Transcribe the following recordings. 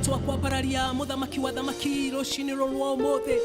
twakwa bararia muthamaki wa thamaki ruciniro rwa umuthe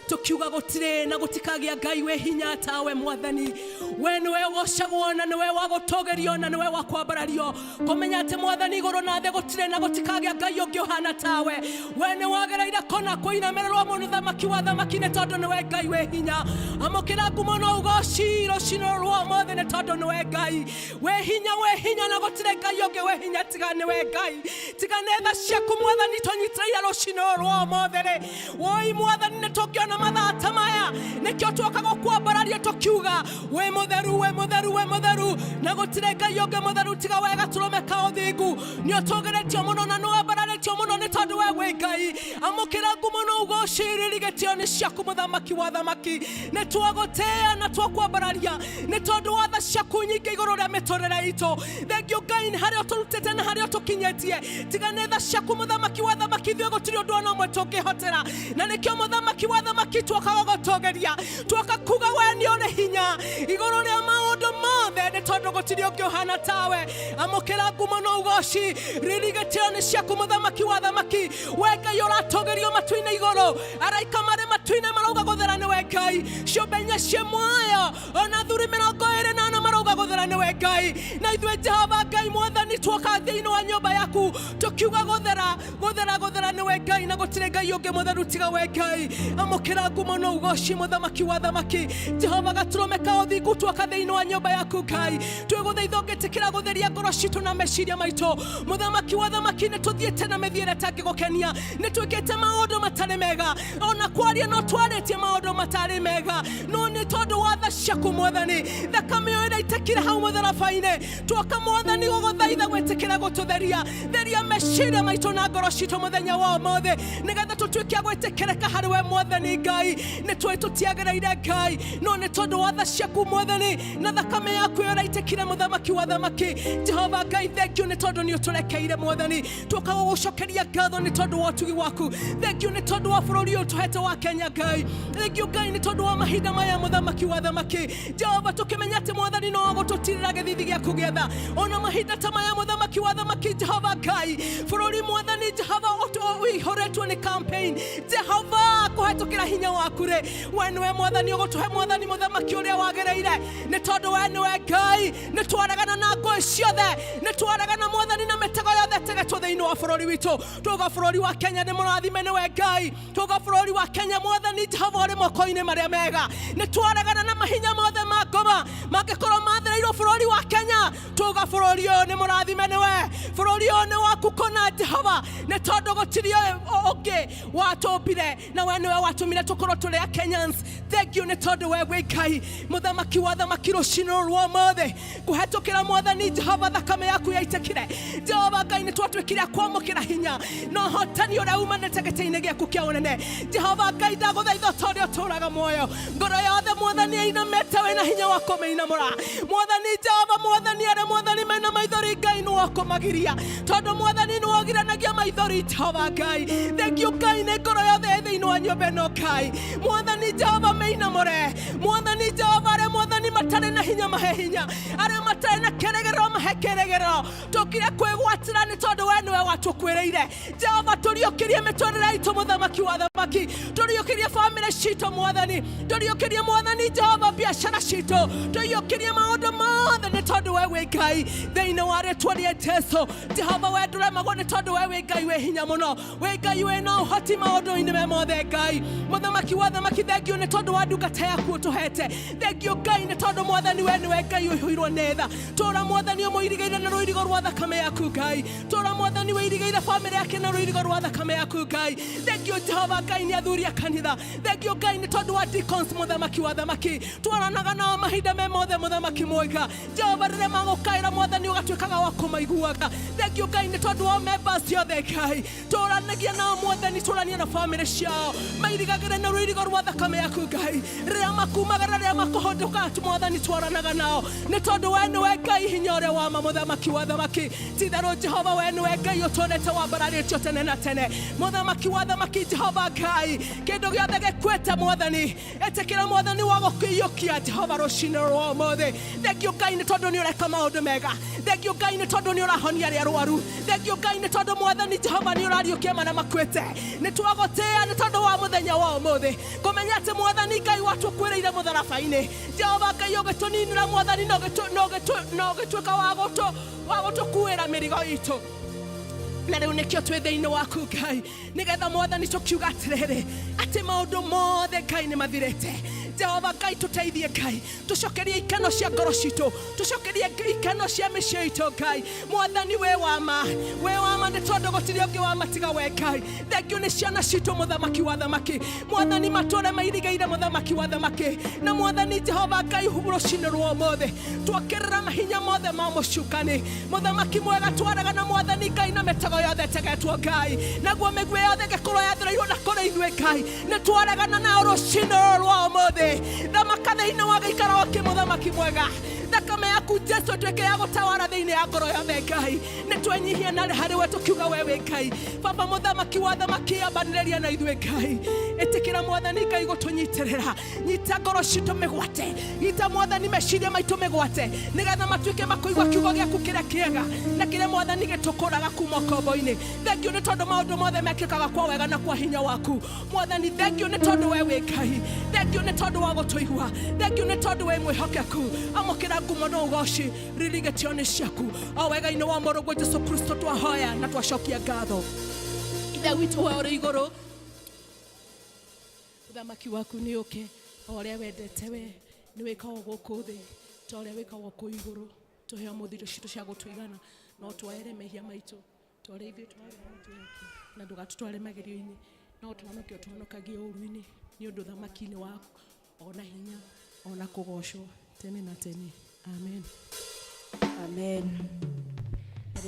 tukiuga gutire na gutikagia Ngai we hinya tawe mwathani we niwe wocagwo na niwe wagutogerio na niwe wakwambarario kumenya ati mwathani iguru na thĩ gutire na gutikagia Ngai ungi uhana tawe we ni wagereire kona kuinamererwo muthamaki wa thamaki ni tondu niwe Ngai we hinya amukira ngumo no ugoci ruciniro rwa umuthe ni tondu niwe Ngai we hinya na gutire Ngai ungi we hinya tiga niwe Ngai tiga netha ciaku mwathani tonyitira ruciniro rwa umuthe woi mwathani ni tukiona mathata maya nikio twokaga kwambararia tukiuga we mutheru na gutire Ngai ungi mutheru tiga wega turomeka uthingu nio tugeretio muno na no ambararetio muno ni tondu we Ngai amukira ngumo no ugoshiririgetio ni ciaku muthamaki wa thamaki ni twagutea na twakwambararia ni tondu wa tha ciaku nyingi iguru ria mitorere itu thengio Ngai ni haria turutete na haria tukinyetie tiga ni tha ciaku muthamaki wa thamaki thwe gutiri undu ona mwe tungihotera na nikio muthamaki wa thamaki twakagotogeria twakakuga we ni one hinya iguru ria maundu mothe ni tondu gutiri ungi uhana tawe amukira ngumo no ugoci ririgetio ni ciaku muthamaki wa thamaki we Ngai uratogerio matu-ine iguru araika mari matu-ine marauga guthera ni we Ngai ciũmbe cie muoyo ona thuri 24 marauga guthera ni we Ngai na ithwe Jehova Ngai mwathani twoka thiini wa nyumba yaku tukiuga guthera ni we Ngai na gutire Ngai ungi mutheru tiga we Ngai amukira ngumo no ugoci muthamaki wa thamaki Jehova gaturomeka uthingu twoka thiini wa nyumba yaku Ngai twiguthaitha ungitikira gutheria ngoro citu na meciria maitu muthamaki wa thamaki ni tuthiete na mithiire tangigukenia ni twikite maundu matari mega ona kwaria no twaritie maundu matari mega no ni tondu wa tha ciaku mwathani thakame ira itekire hau mutharabaine twoka mwathani guguthaitha gwitikira gututheria theria meciria maitu na ngoro citu muthenya wa umuthe nigetha tutwike gwitikirika hari we mwathani Ngai ni twi tutiagereire Ngai no ni tondu wa tha ciaku mwathani na thakame yaku ira itekire muthamaki wa thamaki Jehova Ngai thank you ni tondu ni uturekeire mwathani twoka gugucokeria ngatho ni tondu wa utugi waku thank you ni tondu wa bururi utuhete wa Kenya Ngai thank you Ngai ni tondu wa mahinda maya muthamaki wa thamaki Jehova tukimenya ati mwathani no gututirira githithi giaku gietha ona mahinda ta maya muthamaki wa thamaki Jehova Ngai bururi mwathani Jehova uihoretwo ni campaign Jehova kuhetukira hinya waku ri we niwe mwathani ugutuhe mwathani muthamaki uria wagereire ni tondu we niwe Ngai ni twaragana na ngoi ciothe ni twaragana mwathani na mitego yothe tegetwo thiini wa bururi witu tuga bururi wa Kenya ni murathime niwe Ngai tuga bururi wa Kenya mwathani Jehova uri moko-ini maria mega ni twaragana na mahinya mothe ma ngoma mangikorwo mathereirwo bururi wa Kenya tuga bururi uyu ni murathime niwe bururi uyu ni waku kona Jehova ni tondu gutiri ungi watumbire na we niwe watumire tukorwo turi a Kenyans thank you ni tondu we Ngai muthamaki wa thamaki ruciniro rwa umuthe kuhetukira mwathani Jehova thakame yaku yaitekire Jehova Ngai ni twatwikire kwamukira hinya no hotani uria umanite gite-ini giaku kia unene Jehova Ngai ndaguthaitha tondu uturaga muoyo ngoro yothe mwathani inamete we na hinya wa kuminamura mwathani Jehova mwathani aria mwathani mena maithori Ngai ni wakumagiria tondu mwathani ni wogiranagia maithori Jehova Ngai thank you Ngai ni ngoro yothe thiini wa nyumba ino Ngai mwathani Jehova meinamure mwathani Jehova aria mwathani matari na hinya mahe hinya aria matari na keregero mahe keregero tukire kwigwatira ni tondu we niwe watukwireire Jehova turiukirie mitorere itu muthamaki wa thamaki turiukirie family citu mwathani turiukirie mwathani Jehova biashara citu turiukirie maundu mothe ni tondu we Ngai thiini wa ritwa ria Jesu Jehova we nduremagwo ni tondu we Ngai we hinya muno we Ngai we no uhoti maundu-ini me mothe Ngai muthamaki wa thamaki thank you ni tondu wa ndungata yaku utuhete thank you Ngai ni tondu mwathani we niwe Ngai uhiirwo ni tha tura mwathani umuirigeire na ruirigo rwa thakame yaku Ngai tura mwathani weirigeire family yake na ruirigo rwa thakame yaku Ngai thank you Jehova Ngai ni athuri a kanitha thank you Ngai ni tondu wa deacons muthamaki wa thamaki twaranaga nao mahinda me mothe muthamaki mwega Jehova rĩrĩa magukaĩra mwathani ũgatuĩkaga wa kũmaiguaga thank you Ngai ni tondu wa members ciothe Ngai tũranagia nao mwathani tũrania na family ciao mairigagĩre na ruirigo rwa thakame yaku Ngai rĩrĩa makumagara rĩrĩa makũhũndũka mwathani twaranaga nao nĩ tondũ we nĩwe Ngai hinya ũrĩa wa ma mũthamaki wa thamaki ti-itherũ Jehova we nĩwe Ngai ũtũũrĩte wambararĩtio tene na tene mũthamaki wa thamaki Jehova Ngai kĩndũ gĩothe gĩkuĩte mwathani ĩtĩkĩra mwathani wa gũkũiyũkia Jehova rũcinĩ rwa ũmũthĩ thengio Ngai nĩ tondũ nĩ ũreka maũndũ mega thengio Ngai nĩ tondũ nĩ ũrahonia arĩa arwaru thengio Ngai nĩ tondũ mwathani Jehova nĩ ũrariũkia mana makuĩte nĩ twagũtĩĩa nĩ tondũ wa mũthenya wa ũmũthĩ kũmenya atĩ mwathani Ngai watũkuĩrĩire mũtharaba-inĩ Jehova Ngai ũgĩtũninĩra mwathani no gĩtuĩka wa gũtũkuĩra mĩrigo itũ na rĩu nĩkĩo twĩ thĩinĩ waku Ngai nĩgetha mwathani tũkiuga atĩrĩrĩ atĩ maũndũ mothe Ngai nĩ mathirĩte Jehova Ngai tũteithie Ngai tũcokerie ikeno cia ngoro citũ tũcokerie ikeno cia mĩciĩ itũ Ngai mwathani we wama nĩ tondũ gũtirĩ ũngĩ wa matiga we Ngai thengio nĩ ciana citũ mũthamaki wa thamaki mwathani matũũre mairigĩire mũthamaki wa thamaki na mwathani Jehova Ngai rũcinĩ rwa ũmũthĩ twokĩrĩra mahinya mothe ma mũcukani mũthamaki mwega twaraga na mwathani Ngai na mĩtego yothe tegetwo Ngai naguo mĩguĩ yothe ĩngĩkorwo yathĩrĩirwo na kũrĩ ithuĩ Ngai nĩ twaregana nao rũcinĩ rwa ũmũthĩ thamaka thĩinĩ wa gĩikaro gĩkĩ mũthamaki mwega thakame yaku Jesu ĩtuĩke ya gũtawara thĩinĩ ya ngoro yothe Ngai nĩ twenyihia na harĩ we tũkiuga we wĩ Ngai baba mũthamaki wa thamaki ambanĩrĩria na ithuĩ Ngai ĩtĩkĩra mwathani Ngai gũtũnyitĩrĩra nyita ngoro citũ mĩgwate nyita mwathani meciria maitũ mĩgwate nĩgetha matuĩke makũigua kiugo gĩaku kĩrĩa kĩega na kĩrĩa mwathani gĩtũkũraga kuma ũkombo-inĩ thengio nĩ tondũ maũndũ mothe mekĩkaga kwa wega na kwa hinya waku mwathani thengio nĩ tondũ we wĩ Ngai thengio nĩ tondũ wa gũtũigua thengio nĩ tondũ we mwĩhokeku amũkĩra ngumo na ũgoci ririgĩtio nĩ ciaku o wega-inĩ wa mũrũguo Jesu Kristo twahoya na twacokia ngatho ithe witũ we ũrĩ igũrũ ũthamaki waku nĩ ũke o ũrĩa wendete we nĩ wĩkagwo gũkũ thĩ ta ũrĩa wĩkagwo kũu igũrũ tũhe mũthithũ citũ cia gũtũigana no twaere mehia maitũ ta ũrĩa ithuĩ twarĩ na ndũgatũtware magerio-inĩ no tũhonokie ũtũhonokagie ũũru-inĩ nĩ ũndũ ũthamaki-inĩ waku ona hinya ona kũgocwo tene na tene amen amen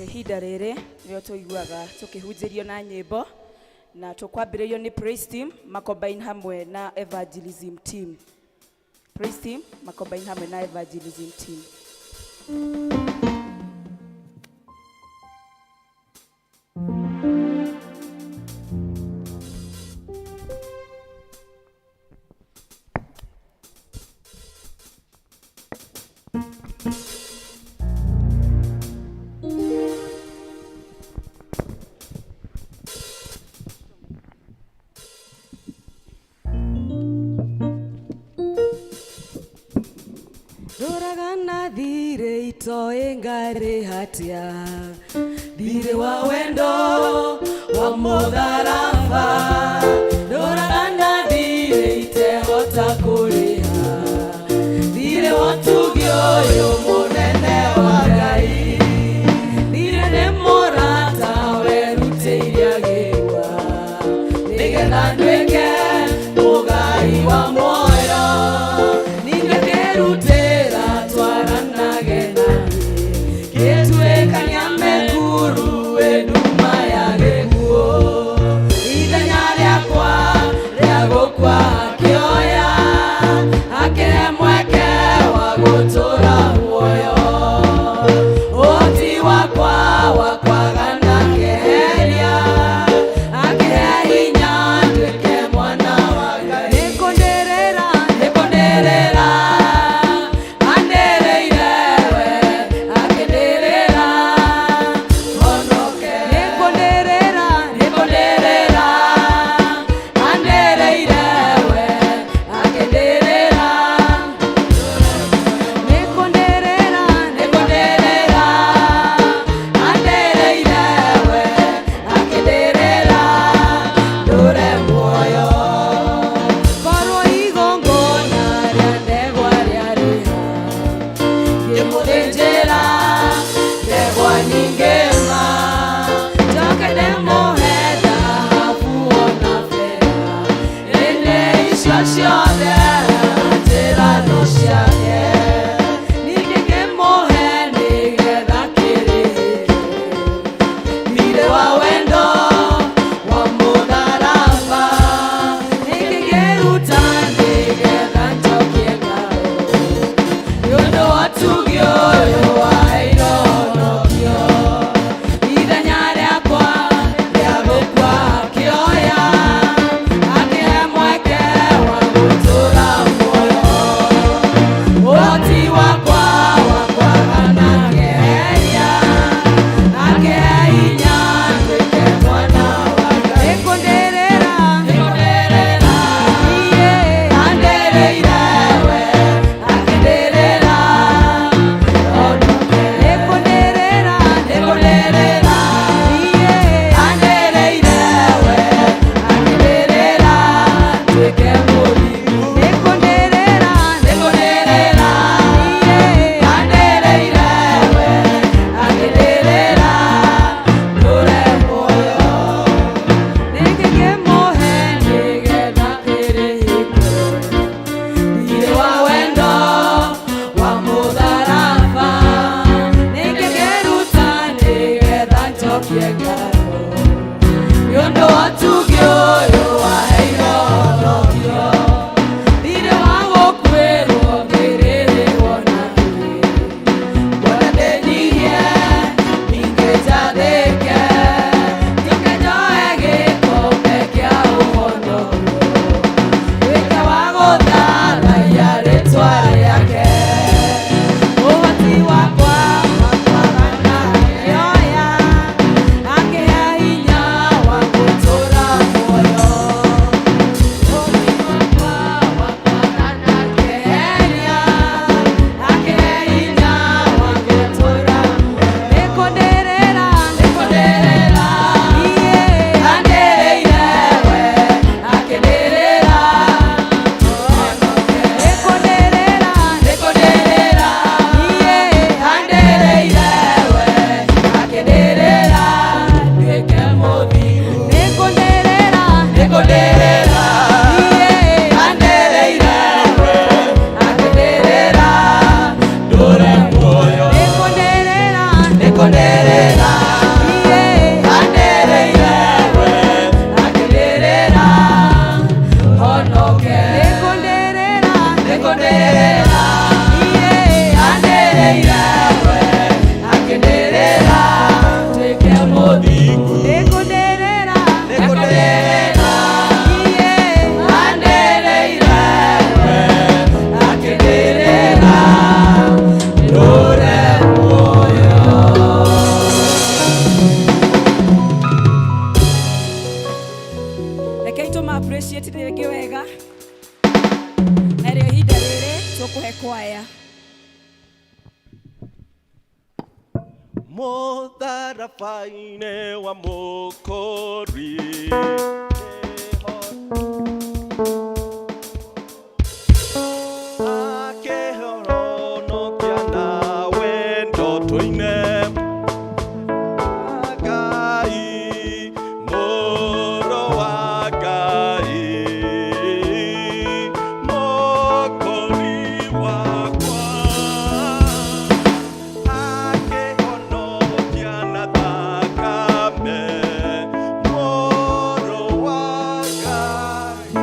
ihinda rĩrĩ nĩrĩo tũiguaga tũkĩhunjĩrio na nyĩmbo na tũkwambĩrĩrio nĩ praise team makombaini hamwe na evangelism team praise team makombaini hamwe na evangelism team Doragana dhire itoe ngare hatia dhire wa wendo wa modharava Doragana dhire ite hota kuliha dhire watugio yo monene wa Ngai dhire ne morata werute iriagewa nigetha ndweke mugai wa moyo ningekerute Wakwa gana keheria akehinya ndweke Mũtharabaine wa mũkũri akĩhonokia nawe ndoto-inĩ Ngai mũrũ wa Ngai mũkũri wakwa akĩhonokia na thakame mũrũ wa Ngai.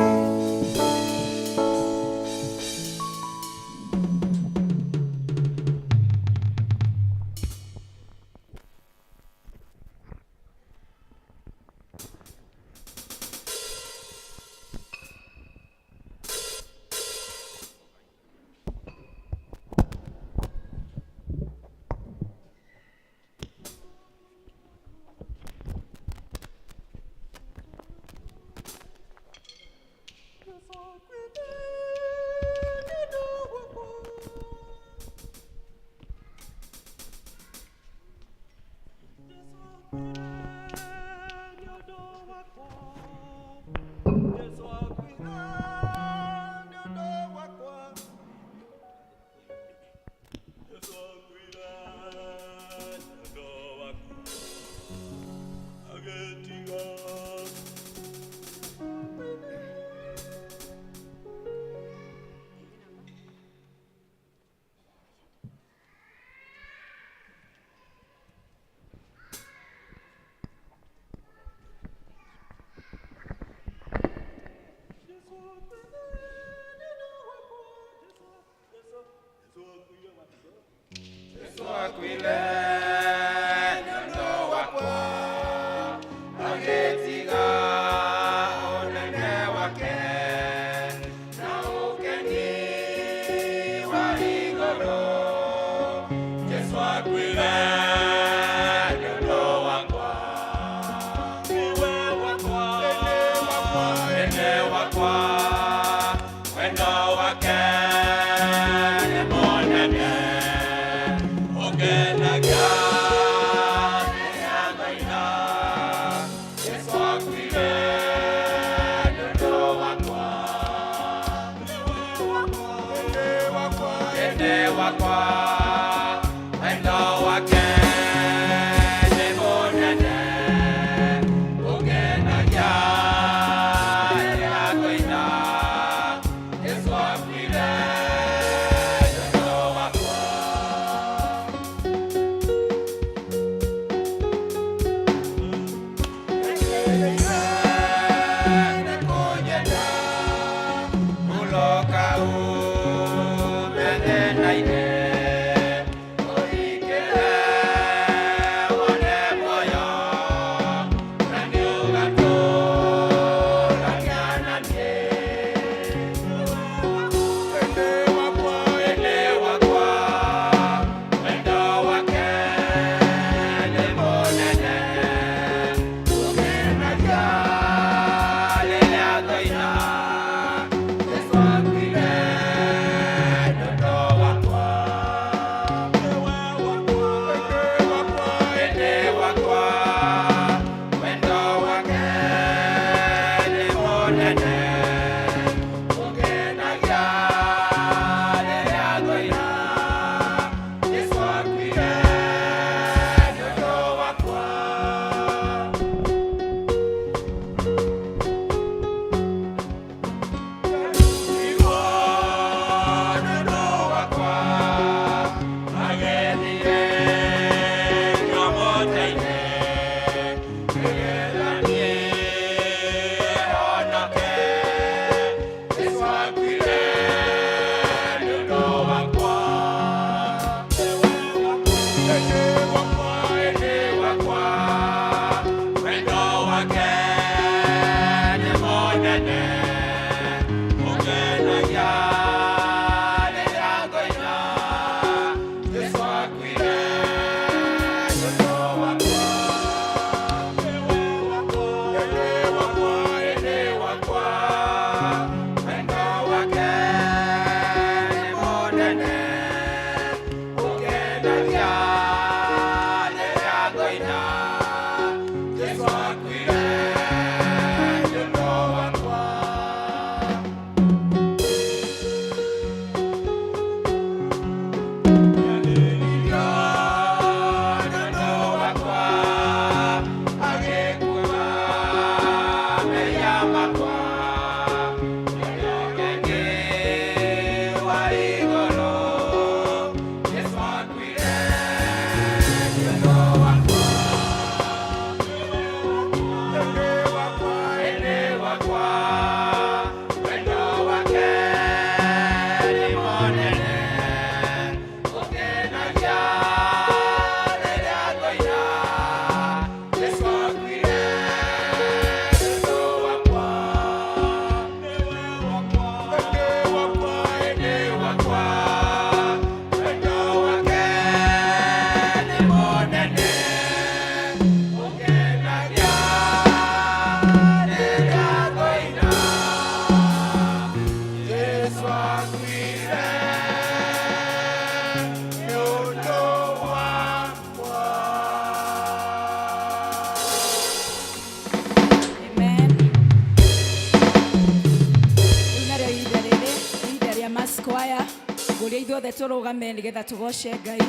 ngwĩciria ithuothe tũrũgame nĩgetha tũgoce Ngai.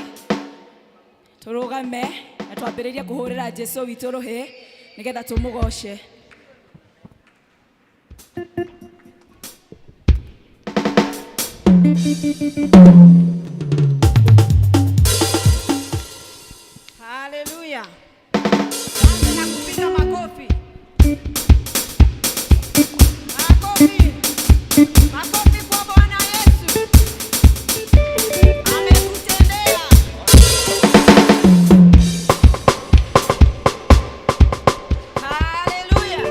Tũrũgame na twambĩrĩrie kũhũrĩra Jesũ witũ rũhĩ nĩgetha tũmũgoce. Hallelujah. Anza na kupiga makofi. Makofi. Makofi kwa Bwana Yesu. Amekutendea. Hallelujah.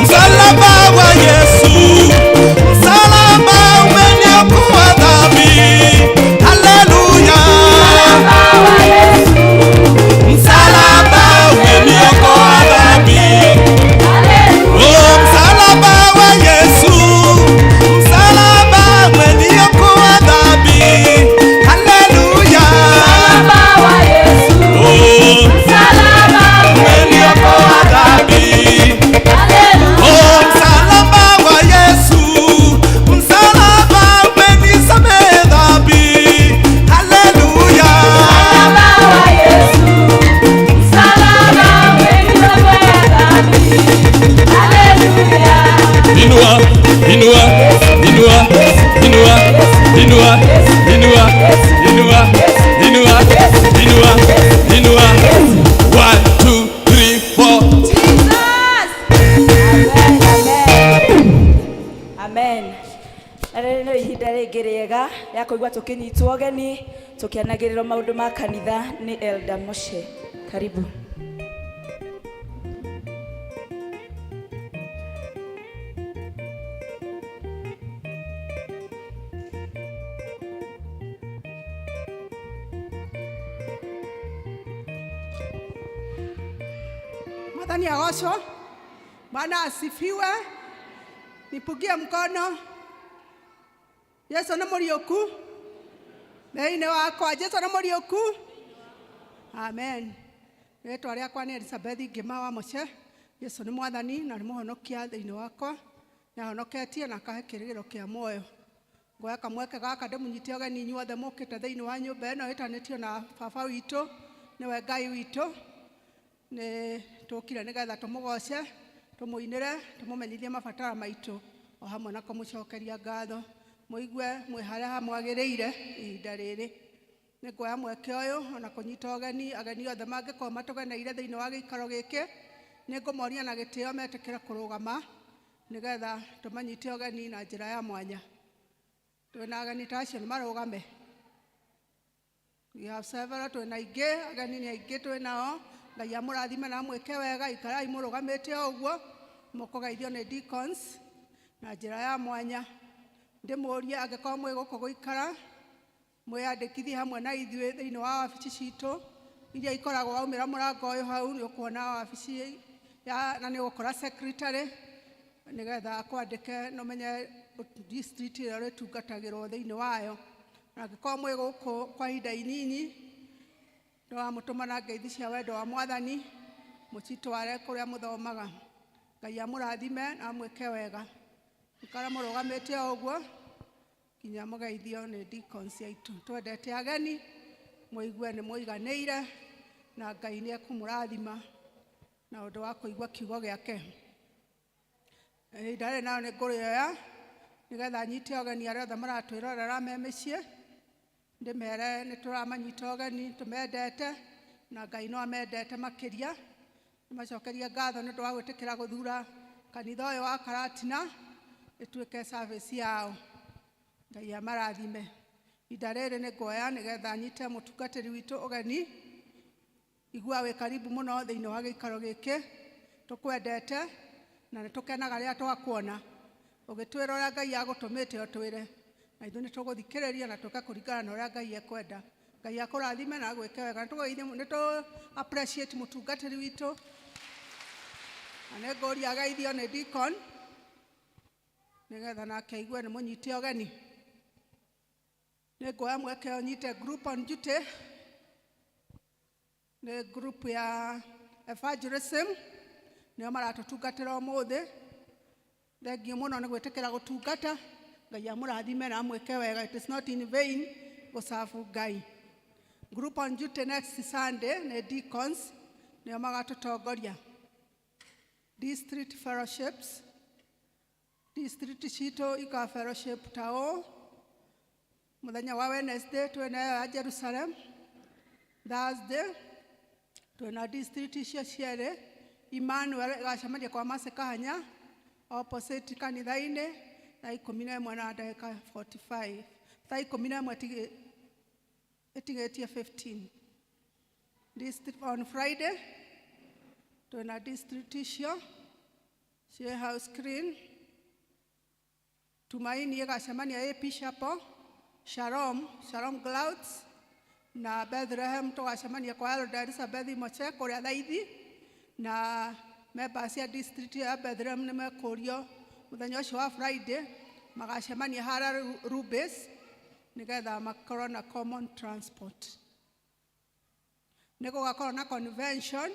Msalaba wa Yesu, msalaba umeniokoa dhambi. Haleluya. Msalaba umeniokoa dhambi. Oh, msalaba wa Yesu, msalaba umeniokoa dhambi. Haleluya. Oh, umeniokoa dhambi. Oh, msalaba wa Yesu, msalaba umenisamehe dhambi. Haleluya. Inua, inua, inua, inua, inua, inua, inua, inua, inua, inua. 1, 2, 3, 4. Amen. Na rĩrĩ nĩ ihinda rĩngĩ rĩega rĩa kũigua tũkĩnyitwo ũgeni tũkĩanagĩrĩrwo maũndũ ma kanitha nĩ Elder Moshe. Karibu. Mwathani aoshwe. Bwana asifiwe. Nipugie mkono. Yesu nĩ mũriũku. Thĩinĩ wakwa Yesu nĩ mũriũku. Amen. Rĩĩtwa rĩakwa nĩ Elizabeth Ngĩma wa Moshe. Yesu nĩ mwathani na nĩ mũhonokia thĩinĩ wakwa. Nĩahonoketie na akahe kĩrĩgĩro kĩa muoyo. Ngoya kamweke gaka ndĩmũnyite ũgeni inyuothe mũũkĩte thĩinĩ wa nyũmba ĩno ĩtanĩtio na baba witũ, nĩwe Ngai witũ. Nĩ tũkire nĩgetha tũmũgoce, tũmũinĩre, tũmũmenyithie mabatara maitũ o hamwe na kũmũcokeria ngatho. Mũigue mwĩ harĩa mwagĩrĩire ihinda rĩrĩ. Nĩ nguoya mweke ũyũ ona kũnyita ũgeni, ageni othe mangĩkorwo matũgeneire thĩinĩ wa gĩikaro gĩkĩ, nĩ ngũmoria na gĩtĩo metĩkĩre kũrũgama nĩgetha tũmanyite ũgeni na njĩra ya mwanya. Twĩna ageni ta acio nĩ marũgame. We have several, twĩna aingĩ, ageni nĩ aingĩ twĩnao. Ngai amũrathime na mwĩke wega, ikarai mũrũgamĩte o ũguo, mũkũgeithio nĩ deacons na njĩra ya mwanya. Ndĩmũrie angĩkorwo mwĩ gũkũ gũikara, mwĩyandĩkithie hamwe na ithuĩ thĩinĩ wa wabici citũ iria ikoragwo waumĩra mũrango ũyũ hau, nĩ ũkuona wabici na nĩ ũgũkora secretary nĩgetha akwandĩke na ũmenye district ĩrĩa ũrĩtungatagĩrwo thĩinĩ wayo. Na angĩkorwo mwĩ gũkũ kwa ihinda inini, ndĩramũtũma na ngeithi cia wendo wa Mwathani, mũcitware kũrĩa mũthomaga. Ngai amũrathime na mwĩke wega. Ikara mũrũgamĩte o ũguo nginya mũgeithio nĩ deacons aitũ. Twendete ageni, mũigue nĩ mũiganĩire na Ngai nĩ ekũmũrathima na ũndũ wa kũigua kiugo gĩake. Ihinda rĩrĩ nao nĩ ngũrĩoya nĩgetha nyite ũgeni arĩa othe maratwĩrorera me mĩciĩ. Ndĩmere nĩ tũramanyita ũgeni, tũmendete na Ngai no amendete makĩria. Nĩmacokerie ngatho nĩ ũndũ wa gwĩtĩkĩra gũthura kanitha ũyũ wa Karatina ĩtuĩke service yao. Ngai amarathime. Ihinda rĩrĩ nĩ nguoya nĩgetha nyite mũtungatĩri witũ ũgeni. Igua wĩ karibu mũno thĩinĩ wa gĩikaro gĩkĩ. Tũkwendete na nĩ tũkenaga rĩrĩa twakuona ũgĩtwĩra ũrĩa Ngai agũtũmĩte ũtwĩre, na ithuĩ nĩ tũgũthikĩrĩria na tũka kũringana na ũrĩa Ngai ekwenda. Ngai akũrathime na agwĩke wega. Nĩ tũ appreciate mũtungatĩri witũ na nĩ ngũria ageithio nĩ deacon nĩgetha nake aigue nĩ mũnyite ũgeni. Nĩ nguoya mweke ũnyite group on duty. Nĩ group ya evangelism nĩo maratũtungatĩra ũmũthĩ. Thengiũ mũno nĩ gwĩtĩkĩra gũtungata. Ngai amũrathime na amwĩke wega. It is not in vain gũcabu Ngai. Group on duty next Sunday nĩ deacons nĩo magatũtongoria. District fellowships. District citũ ika fellowship tao. Mũthenya wa Wednesday twĩna ya Jerusalem. Thursday twĩna district icio cierĩ. Emmanuel gacemania kwa Masekahanya opposite kanitha-inĩ na 11 na ndagĩka 45. Thaa 11 ĩtigĩtie 15. District on Friday twina district icio cie house screen. Tumaini igacemania ĩ Pishapo, Shalom Clouds na Bethlehem tugacemania kwa Elder Elizabeth Moche kũrĩa Thaithi, na members cia district ya Bethlehem nĩ mekũrio mũthenya ũcio wa Friday magacemania harĩa Rubis nĩgetha makorwo na common transport. Nĩ gũgakorwo na convention,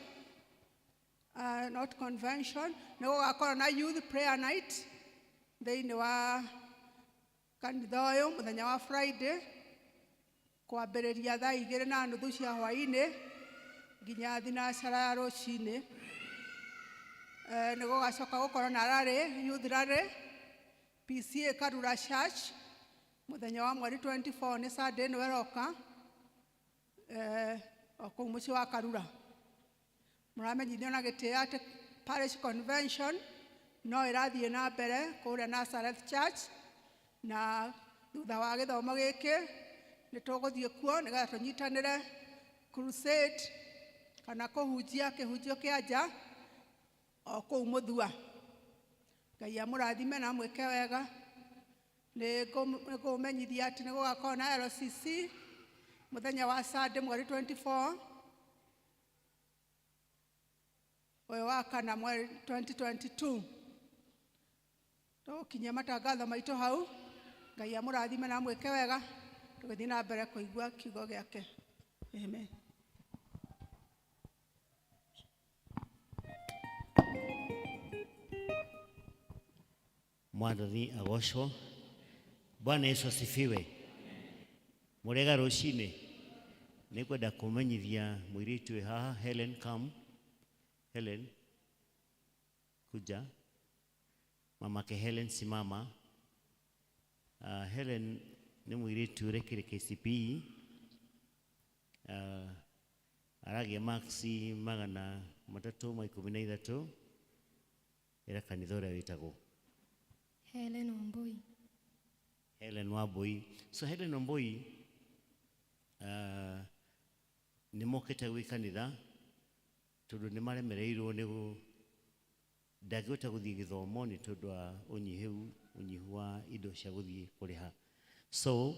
nĩ gũgakorwo na youth prayer night thĩinĩ wa kanitha ũyũ mũthenya wa Friday kwambĩrĩria thaa 2:30 cia hwaĩ-inĩ nginya thinacara ya rũcinĩ. Nĩ gũgacoka gũkorwo na youth rally PCA Karura Church mũthenya wa mweri 24 nĩ Sunday nĩ weroka kũu mũciĩ wa Karura. Mũramenyithio na gĩtĩo atĩ parish convention no ĩrathiĩ na mbere kũrĩa Nazareth Church, na thutha wa gĩthomo gĩkĩ nĩ tũgũthiĩ kuo nĩgetha tũnyitanĩre crusade kana kũhunjia kĩhunjio kĩa nja o kũu Mũthua. Ngai amũrathime na mwĩke wega. Nĩ ngũmenyithia atĩ nĩ gũgakorwo na LCC mũthenya wa Sunday mweri 24 ũyũ wa kana mweri 2022. Tũkinyia matangatho maitũ hau. Ngai amũrathime na mwĩke wega. Tũgĩthiĩ na mbere kũigua kiugo gĩake. Amen. Mwathani agocwo. Bwana Yesu asifiwe. Murega rũcinĩ nĩ kwenda kũmenyithia mũirĩtu wĩ haha Helen come. Helen kuja. Mamake Helen simama. Helen nĩ mũirĩtu ũrekire KCPE. Aragia maxi 313 ĩra kanitha ũrĩa wĩtagwo Helen Wambui. Helen Wambui. So Helen Wambui nĩ mokĩte gwĩ kanitha tondũ nĩ maremereirwo nĩ ndangĩhota gũthiĩ gĩthomo nĩ tondũ wa ũnyihu wa indo cia gũthiĩ kũrĩha. So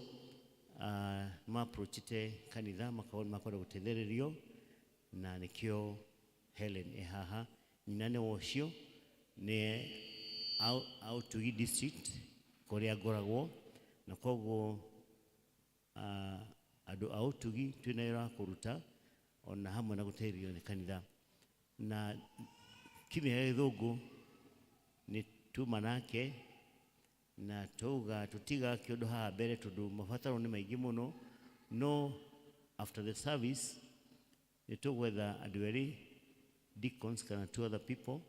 ma-approachite kanitha makorwo gũteithĩrĩrio na nĩkĩo Helen ĩ haha. Nyina nĩ wocio nĩ Autugi district kũrĩa ngoragwo, na koguo andũ a Utugi twĩna wĩra wa kũruta ona hamwe na gũteithĩrĩrio nĩ kanitha. Na kimya gĩthũngũ nĩ tuma nake na tuga tutiga kĩũndũ haha mbere tondũ mabataro nĩ maingĩ mũno. No after the service nĩ tũgwetha andũ erĩ deacons kana 2 other people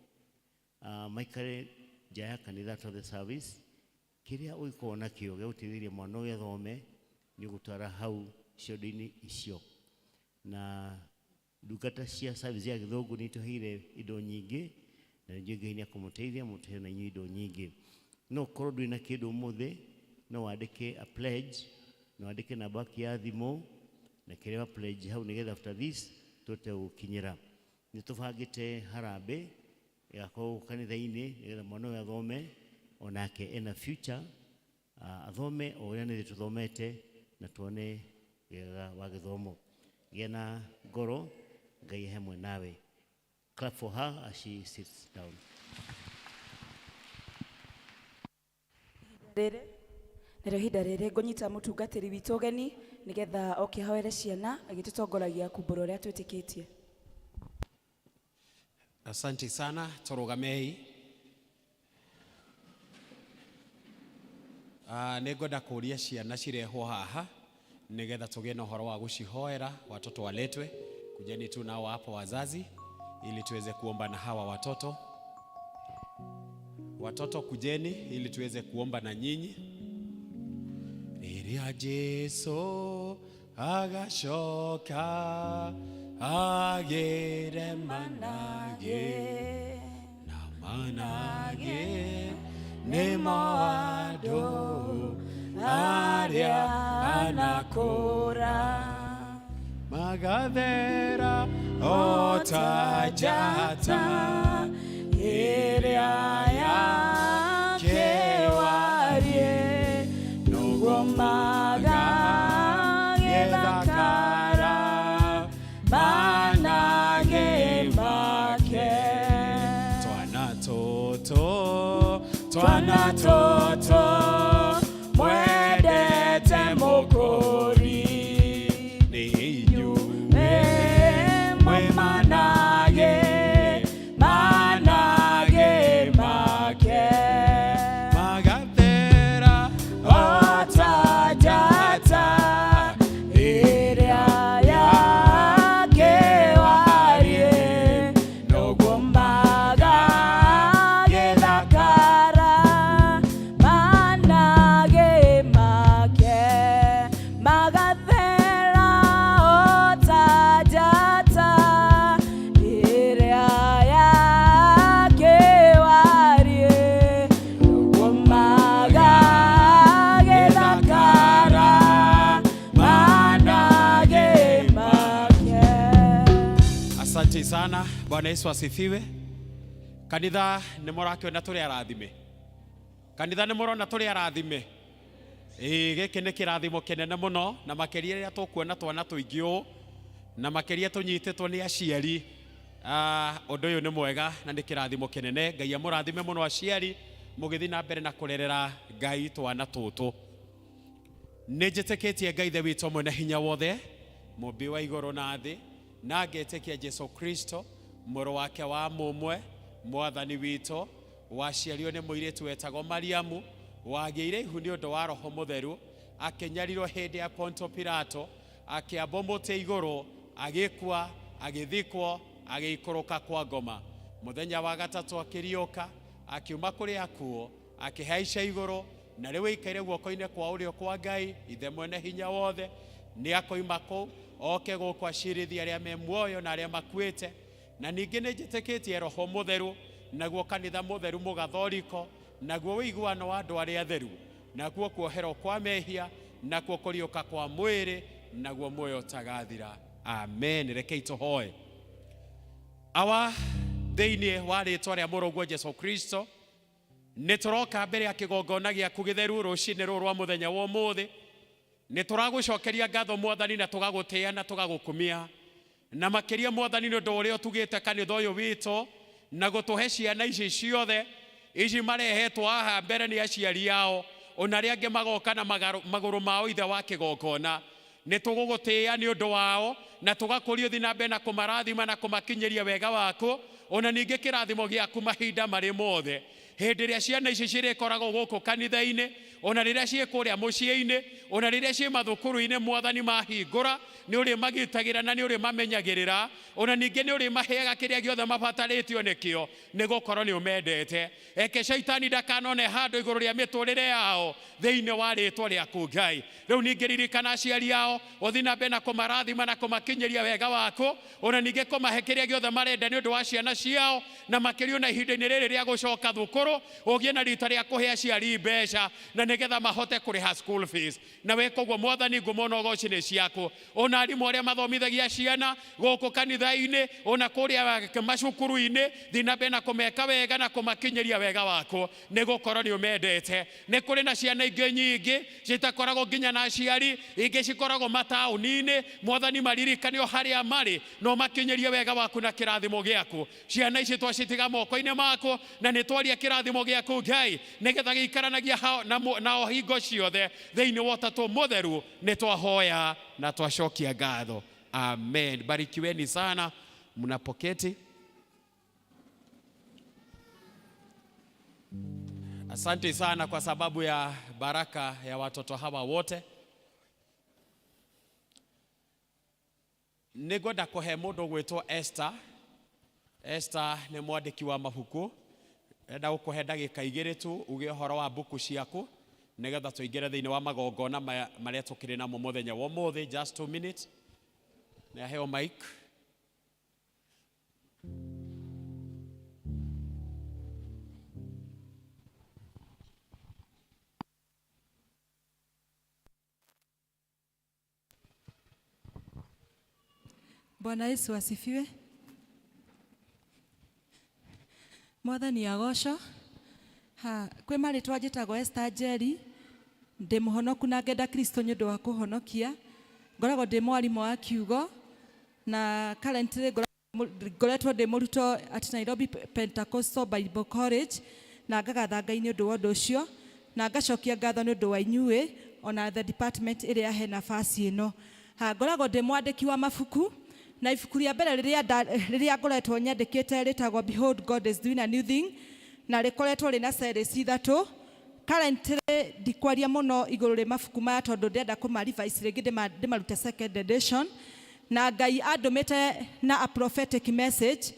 maikare nja ya kanitha after the service. Kĩrĩa ũgĩkorwo nakĩo gĩa gũteithĩrĩria mwana ũyũ athome nĩ ũgũtwara hau ciondo-inĩ icio. Na ndungata cia service ya gĩthũngũ nĩ tũheire indo nyingĩ na nĩ Ngai nĩ akũmũteithia mũtehe na inyuĩ indo nyingĩ. No korwo ndwĩ na kĩndũ ũmũthĩ no wandĩke a pledge, no wandĩke namba ya thimũ na kĩrĩa pledge hau nĩgetha after this tũte gũkinyĩra. Nĩ tũbangĩte harambĩ ĩgakorwo kanitha-inĩ nĩgetha mwana ũyũ athome onake ena future, athome o ũrĩa nĩ tũthomete na tuone wega wa gĩthomo. Gĩa na ngoro, Ngai hamwe nawe. Clap for her as she sits down. Nĩrĩo ihinda rĩrĩ ngũnyita mũtungatĩri witũ ũgeni nĩgetha oke ahoere ciana agĩtũtongoragia kumbũra ũrĩa twĩtĩkĩtie. Asante sana, tũrũgamei. Nĩngwenda kũria ciana cirehwo haha nĩgetha tũgĩe na ũhoro wa gũcihoera, watoto waletwe. Kujeni tu nao hapo wazazi ili tuweze kuomba na hawa watoto. Watoto kujeni ili tuweze kuomba na nyinyi. Rĩrĩa Jesu agacoka agĩre manage na manage nĩmo andũ arĩa anakũra magathera otajata iria yake warie nugomaga gethakara manage make twana toto mwendete mukuri ni inyuĩ mwemanage make magathera otajata ĩrĩa yake warie nũgũmaga gĩthakara manage make magathera otajata ĩrĩa yake warie nũgũmaga gĩthakara manage make. Asante sana. Bwana Yesu asifiwe. Kanitha nĩ mũrakĩona tũrĩ arathime. Kanitha nĩ mũrona tũrĩ arathime. Gĩkĩ nĩ kĩrathimo kĩnene mũno na makĩria rĩrĩa tũkuona twana tũingĩ ũũ na makĩria tũnyitĩtwo nĩ aciari. Ũndũ ũyũ nĩ mwega na nĩ kĩrathimo kĩnene. Ngai amũrathime mũno aciari mũgĩthiĩ na mbere na kũrerera Ngai twana tũtũ. Nĩ njĩtĩkĩtie Ngai the witũ mwene hinya wothe mũmbi wa igũrũ na thĩ na ngetĩkia Jesu Kristo mũrũ wake wa mũmwe mwathani witũ waciario nĩ mũirĩtu wetagwo Mariamu wagĩire ihu nĩ ũndũ wa Roho Mũtheru akĩnyarirwo hĩndĩ ya Ponto Pilato akĩambwo mũtĩ igũrũ agĩkua agĩthikwo agĩikũrũka kwa ngoma mũthenya wa gatatũ akĩriũka akiuma kũrĩ akuũ akĩhaica igũrũ na rĩu aikaire guoko-inĩ kwa ũrĩo kwa Ngai ithe mwene hinya wothe nĩ akoima kũu oke gũkũ acirithia arĩa me muoyo na arĩa makuĩte na ningĩ nĩ njĩtĩkĩtie Roho Mũtheru naguo kanitha mũtheru mũgathoriko naguo ũiguano wa andũ arĩa atheru naguo kuoherwo kwa mehia naguo kũriũka kwa mwĩrĩ naguo muoyo ũtagathira. Amen. Rekei tũhoe. Awa thĩinĩ wa rĩĩtwa rĩa mũrũguo Jesu Kristo nĩ tũroka mbere ya kĩgongona gĩaku gĩtheru rũcinĩ rũrũ rwa mũthenya wa ũmũthĩ. Nĩ tũragũcokeria ngatho Mwathani na tũgagũtĩĩa na tũgagũkumia na makĩria Mwathani nĩ ũndũ ũrĩa ũtugĩte kanitha ũyũ witũ na gũtũhe ciana ici ciothe ici marehetwo haha mbere nĩ aciari ao ona arĩa angĩ magoka na magũrũ mao ithe wa kĩgongona. Nĩ tũgũgũtĩĩa nĩ ũndũ wao na tũgakũria ũthiĩ na mbere na kũmarathima na kũmakinyĩria wega waku ona ningĩ kĩrathimo gĩaku mahinda marĩ mothe. Hĩndĩ ĩrĩa ciana ici cirĩkoragwo gũkũ kanitha-inĩ ona rĩrĩa ciĩ kũrĩa mũciĩ-inĩ ona rĩrĩa ciĩ mathukuru-inĩ Mwathani mahingũra nĩ ũrĩ magitagĩra na nĩ ũrĩ mamenyagĩrĩra ona ningĩ nĩ ũrĩ maheaga kĩrĩa gĩothe mabatarĩtio nĩkĩo nĩ gũkorwo nĩ ũmendete. Eke shaitani ndakanone handũ igũrũ rĩa mĩtũrĩre yao thĩinĩ wa rĩĩtwa rĩaku Ngai. Rĩu ningĩ ririkana aciari ao ũthiĩ na mbere na kũmarathima na kũmakinyĩria wega waku ona ningĩ kũmahe kĩrĩa gĩothe marenda nĩ ũndũ wa ciana ciao na makĩria na ihinda-inĩ rĩrĩ rĩa gũcoka thukuru ũgĩe na rita rĩa kũhe aciari mbeca na nĩgetha mahote kũrĩha school fees. Na weka ũguo Mwathani ngũmona ũgoci nĩ ciaku ona arimũ arĩa mathomithagia ciana gũkũ kanitha-inĩ ona kũrĩa macukuru-inĩ thiĩ na mbere na kũmeka wega na kũmakinyĩria wega waku nĩ gũkorwo nĩ ũmendete. Nĩ kũrĩ na ciana ingĩ nyingĩ citakoragwo nginya na aciari ingĩ cikoragwo mataũni-inĩ Mwathani maririkanio harĩa marĩ no makinyĩrie wega waku na kĩrathimo gĩaku. Ciana ici twacitiga moko-inĩ maku na nĩ twaria kĩrathimo gĩaku Ngai nĩgetha gĩikaranagia nao hingo ciothe thĩinĩ wa ũtatũ mũtheru nĩ twahoya na twacokia ngatho. Amen. Barikiweni sana mnapoketi. Asante sana kwa sababu ya baraka ya watoto hawa wote. Nĩngwenda kũhe mũndũ gwĩtwo Esther. Esther nĩ mwandĩki wa mabuku. Enda gũkũhe ndagĩka igĩrĩ tu uge ũhoro wa mbuku ciaku nĩgetha tũingĩre thĩinĩ wa magongona marĩa tũkĩrĩ namo mũthenya wa ũmũthĩ. Just 2 minutes. Nĩ aheo mic. Bwana Yesu asifiwe. Mwathani agocwo. Kwĩ marĩtwa njĩtagwo Esther Njeri, ndĩ mũhonoku na ngenda Kristo nĩ ũndũ wa kũhonokia. Ngoragwo ndĩ mwarimũ wa kiugo na currently ngoretwo ndĩ mũrutwo at Nairobi Pentecostal Bible College na ngagatha Ngai nĩ ũndũ wa ũndũ ũcio na ngacokia ngatho nĩ ũndũ wa inyuĩ ona the department ĩrĩa yahe nafasi ĩno. Ngoragwo ndĩ mwandĩki wa mabuku na ibuku rĩa mbere rĩrĩa ngoretwo nyandĩkĩte rĩtagwo Behold God is doing a new thing na rĩkoretwo rĩna series ithatũ. Currently ndikwaria mũno igũrũ rĩa mabuku maya tondũ ndĩrenda kũmarevise rĩngĩ ndĩmarute second edition, na Ngai andũmĩte na a prophetic message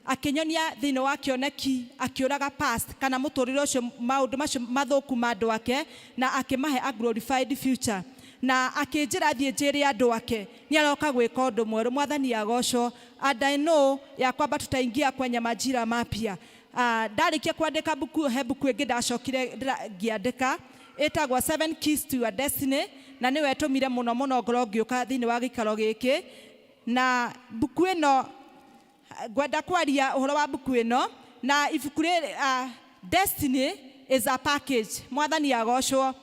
akĩnyonia thĩinĩ wa kĩoneki akĩũraga past kana mũtũrĩre ũcio maũndũ macio mathũku ma andũ ake na akĩmahe a glorified future na akĩnjĩra thiĩ njĩre andũ ake nĩ aroka gwĩka ũndũ mwerũ. Mwathani agocwo. And I know ya kwamba tutaingia kwenye majira mapya. Ndarĩkia kwandĩka buku ĩngĩ ndacokire ngĩandĩka ĩtagwo 7 Keys to Your Destiny na nĩwe ĩtũmire mũno mũno ngorwo ngĩũka thĩinĩ wa gĩikaro gĩkĩ, na buku ĩno ngwenda kwaria ũhoro wa buku ĩno na ibuku rĩrĩ Destiny is a package. Mwathani agocwo.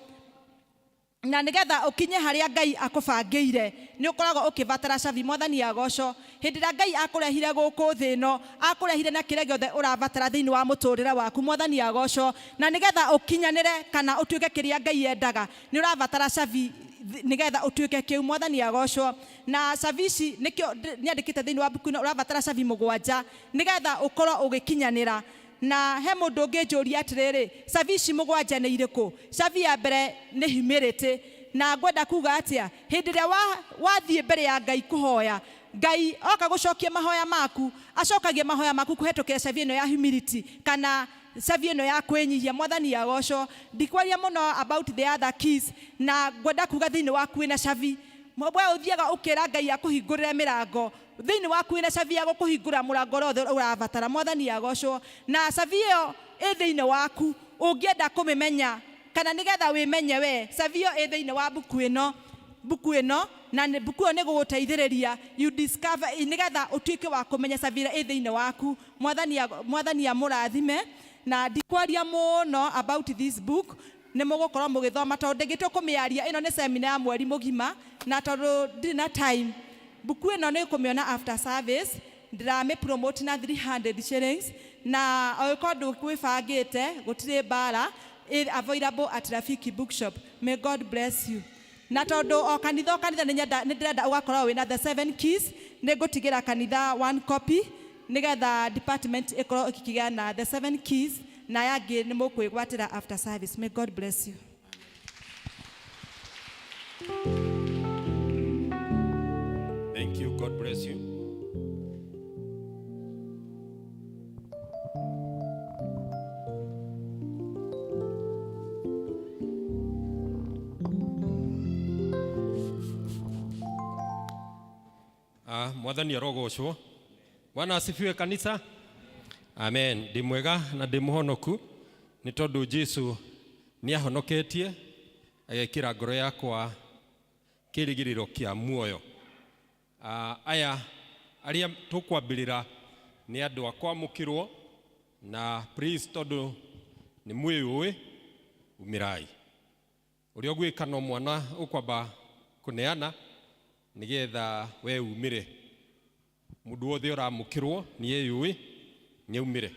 Na nĩgetha ũkinye harĩa Ngai akũbangĩire nĩ ũkoragwo ũkĩbatara cabi. Mwathani agocwo. Hĩndĩ ĩrĩa Ngai akũrehire gũkũ thĩ ĩno akũrehire na kĩrĩa gĩothe ũrabatara thĩinĩ wa mũtũrĩre waku. Mwathani agocwo. Na nĩgetha ũkinyanĩre kana ũtuĩke kĩrĩa Ngai endaga nĩ ũrabatara cabi nĩgetha ũtuĩke kĩu. Mwathani agocwo. Na cabi ici nĩkĩo nyandĩkĩte thĩinĩ wa buku ĩno ũrabatara cabi 7 nĩgetha ũkorwo ũgĩkinyanĩra. Na he mũndũ ũngĩ njũria atĩrĩrĩ, cabi ici 7 nĩ irĩkũ? Cabi ya mbere nĩ humility, na ngwenda kuga atĩa hĩndĩ ĩrĩa wathiĩ mbere ya Ngai kũhoya, Ngai oka gũcokia mahoya maku acokagia mahoya maku kũhetũkĩra cabi ĩno ya humility kana cabi ĩno ya kwĩnyihia. Mwathani agocwo. Ndikwaria mũno about the other keys na ngwenda kuga thĩinĩ waku wĩna cabi we ũthiaga ũkĩra Ngai akũhingũrĩre mĩrango thĩinĩ waku wĩna cabi ya gũkũhingũra mũrango ũrĩa ũrabatara. Mwathani agocwo. Na cabi ĩyo ĩ thĩinĩ waku ũngĩenda kũmĩmenya kana nĩgetha wĩmenye we, cabi ĩyo ĩ thĩinĩ wa buku ĩno na buku ĩyo nĩ gũgũteithĩrĩria you discover nĩgetha ũtuĩke wa kũmenya cabi ĩrĩa ĩ thĩinĩ waku. Mwathani amũrathime. Na ndikwaria mũno about this book nĩ mũgũkorwo mũgĩthoma tondũ ndĩngĩtua kũmĩaria. Ĩno nĩ seminar ya mweri mũgima na tondũ ndirĩ na time. Buku ĩno nĩ kũmĩona after service. Ndĩramĩ promote na 300 shillings na oĩkorwo ndũkwĩbangĩte gũtirĩ mbara available at Rafiki Bookshop. May God bless you. Na tondũ o kanitha nĩ ndĩrenda ũgakorwo wĩna the 7 keys nĩ ngũtigĩra kanitha 1 copy nĩgetha department ĩkorwo ĩkĩgĩa na the 7 keys na yangĩ nĩ mũkwĩgwatĩra after service. May God bless you. Thank you. God bless you. Mwathani arogocwo. Bwana asifiwe kanisa. Amen. Ndĩ mwega na ndĩ mũhonoku nĩ tondũ Jesu nĩ ahonoketie agekĩra ngoro yakwa kĩrĩgĩrĩro kĩa muoyo. Aya arĩa tũkwambĩrĩra nĩ andũ a kwamũkĩrwo na please tondũ nĩ mwĩũĩ umĩrai. Ũrĩa ũgwĩka no mwana ũkwamba kũneana nĩgetha we umĩre. Mũndũ wothe ũramũkĩrwo nĩ eyũĩ nĩ umĩre.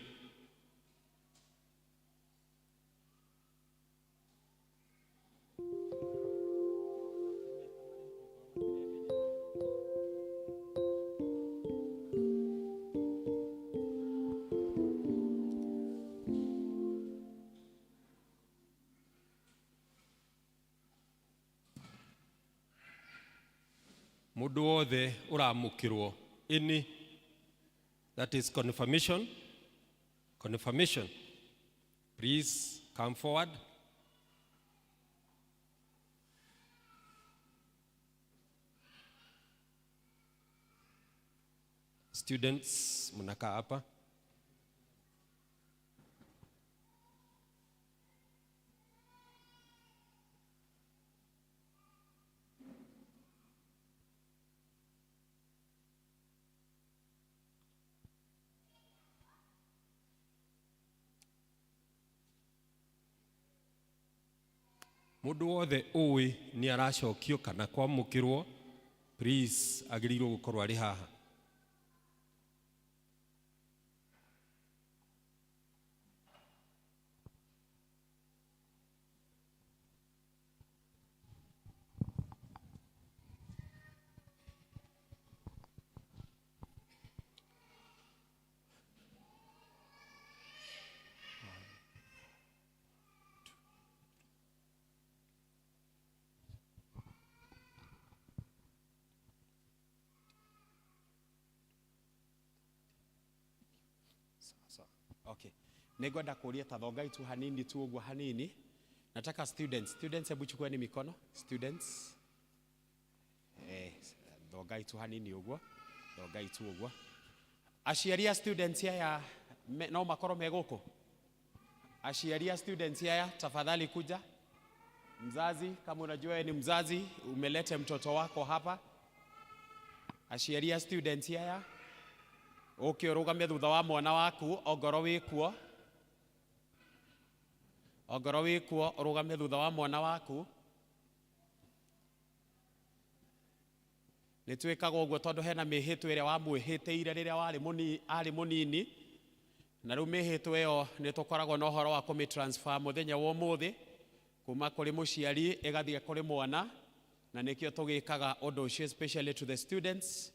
Mũndũ wothe ũramũkĩrwo ini, that is confirmation. Please come forward. Students mnakaa hapa. Mundu wothe uwi ni aracokio kana kwamukirwo, please agirirwo gukorwo ari haha. Okay. Negwenda kuria ta thongai tu hanini tu ugwa hanini. Nataka students hebu chukueni mikono. Students. Thongai tu hanini ugwa. Thongai tu ugwa. Aciaria students ya no makoro megoko. Aciaria students ya tafadhali kuja. Mzazi, kama unajua ni mzazi, umelete mtoto wako hapa. Aciaria students ya okay, urugamia thutha wa mwana waku ongoro wikuo. Ongoro wikuo urugamia thutha wa mwana waku. Nitwikaga uguo tondu hena mihitu iria wamwihitiire riria ari munini, na riu mihitu iyo nitukoragwo na uhoro wa kumitransfer muthenya wa umuthi kuma kuri muciari igathie kuri mwana, na nikio tugikaga undu ucio especially to the students.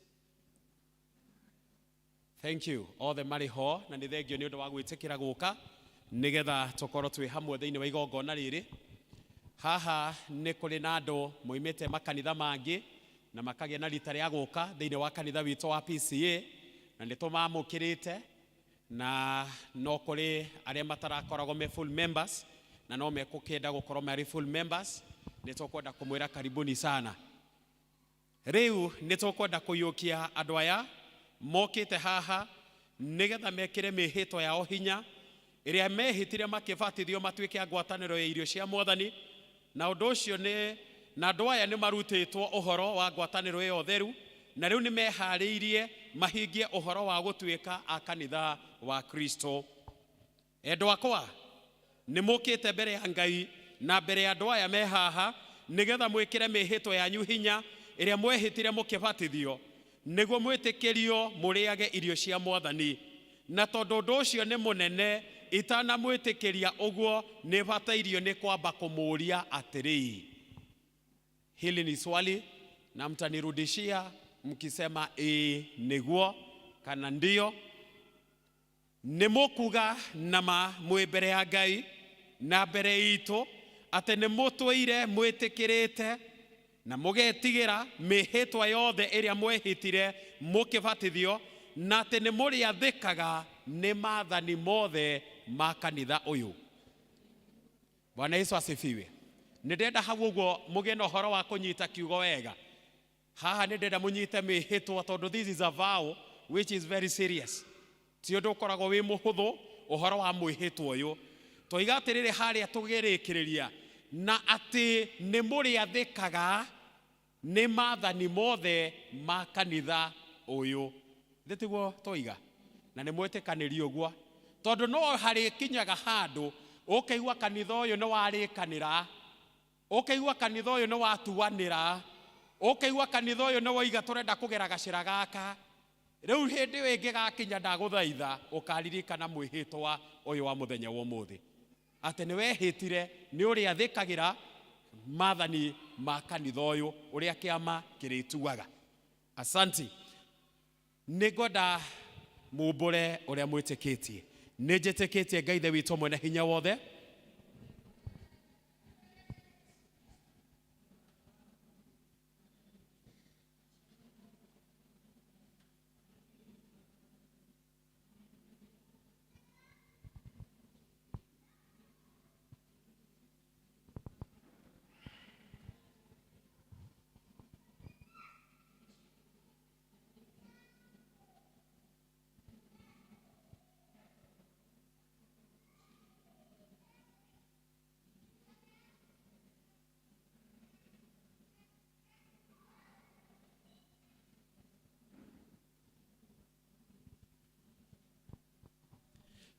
Thank you all the mariho na ni thengio ni undu wa gwitikira guka nigetha tukorwo twi hamwe thiini wa igongona riri. Haha ni kuri na andu moimite makanitha mangi na makagia na rita ria guka thiini wa kanitha witu wa PCA, na nitumamukirite na no kuri aria matarakoragwo me full members na no mekukenda gukorwo mari full members. Nitukwenda kumwira karibuni sana. Riu nitukwenda kuyukia andu aya mokite haha nigetha mekire mihito yao hinya iria mehitire makibatithio matuike ngwataniro ya irio cia Mwathani, na undu ucio ni na andu aya ni marutitwo uhoro wa ngwataniro iyo theru, na riu ni mehariirie mahingie uhoro wa gutuika a kanitha wa Kristo. Endwa akwa ni mukite mbere ya Ngai na mbere ya andu aya me haha nigetha mwikire mihito yanyu hinya iria mwehitire mukibatithio niguo mwitikirio muriage irio cia Mwathani. Na tondu undu ucio ni munene itana mwitikiria uguo ni batairio ni kwamba kumuria atiri, hili ni swali na mtanirudishia mkisema niguo kana ndio. Ni mukuga nama mwibere ya Ngai na mbere itu ate ni mutwire mwitikirite na mugetigira mihitwa yothe iria mwehitire mukibatithio, na ate ni muri athikaga ni maathani mothe ma kanitha uyu. Bwana Yesu asifiwe. Nindenda hau uguo mugie na uhoro wa kunyita kiugo wega. Haha nindenda munyite mihitwa tondu this is a vow which is very serious. Ti undu ukoragwo wi muhuthu uhoro wa mwihitwa uyu. Toiga atiriri haria tugirikiriria na ati ni muri athikaga ni maathani mothe ma kanitha uyu. Nditiguo toiga na ni mwetikanirio uguo tondu no hari kinyaga handu ukaigua kanitha uyu ni warikanira, ukaigua kanitha uyu ni watuanira, ukaigua kanitha uyu ni woiga turenda kugera gacira gaka. Riu hindi wingi gakinya ndaguthaitha ukaririkana mwihitwa uyu wa muthenya wa umuthi ate ni wehitire ni uri athikagira maathani ma kanitha uyu uria kiama kirituaga. Asanti. Nigoda mumbure uria mwitikitie. Nijitikitie Ngai the witu mwene hinya wothe.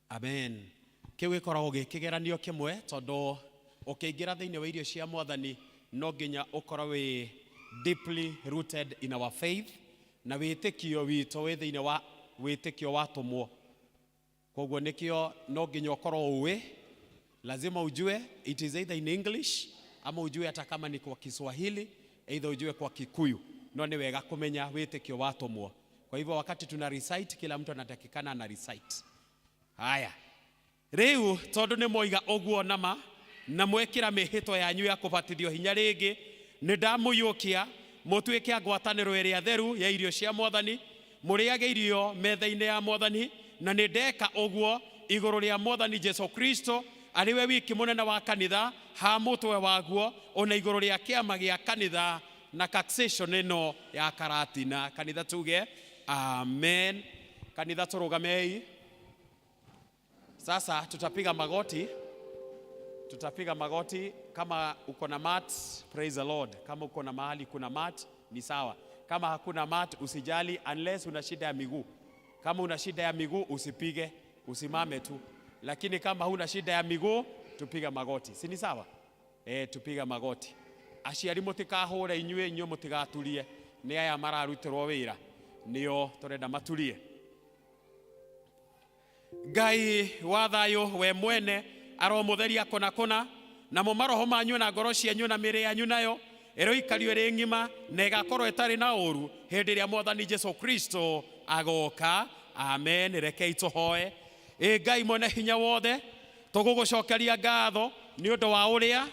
Amen. Kiu gikoragwo gikigeranio kimwe tondu Ukiingira thiini wa irio cia Mwathani no nginya ukorwo wi deeply rooted in our faith na witikio wito wi thiini wa witikio watumwo. Koguo nikio no nginya ukorwo uwi, lazima ujue it is either in English ama ujue hata kama ni kwa Kiswahili, either ujue kwa Kikuyu. No ni wega kumenya witikio watumwo. Kwa hivyo wakati tuna recite, kila mtu anatakikana ana recite. Haya, riu tondu ni moiga oguo nama na mwekira mihito yanyu ya kubatithio hinya ringi, ni ndamuyukia mutuike agwataniro iria theru ya irio cia Mwathani, muriage irio metha-ini ya Mwathani, na ni ndeka oguo iguru ria Mwathani Jesu Kristo ariwe wiki munene wa kanitha ha mutwe waguo, ona iguru ria kiama gia kanitha na taxation ino ya karatina. Kanitha tuge amen. Kanitha turugamei. Sasa tutapiga magoti. Tutapiga magoti. Kama uko na mat, praise the Lord. Kama uko na mahali kuna mat, ni sawa. Kama hakuna mat, usijali unless una shida ya miguu. Kama una shida ya miguu usipige, usimame tu. Lakini kama huna shida ya miguu, tupiga magoti. Si ni sawa? Tupiga magoti. Aciari mutikahura inyue mutigaturie. Ni aya mararutirwo wira. Nio turenda maturie. Ngai wa thayo we mwene aromutheria kona na mu maroho manyu na ngoro cianyu na mĩĩrĩ yanyu nayo ĩroikario ĩrĩ ng'ima na ĩgakorwo ĩtarĩ na ũru hĩndĩ ĩrĩa Mwathani Jesu Kristo agoka. Amen. Rekei tũhoe. Ngai mwene hinya wothe, tũgũgũcokeria ngatho nĩ ũndũ wa ũrĩa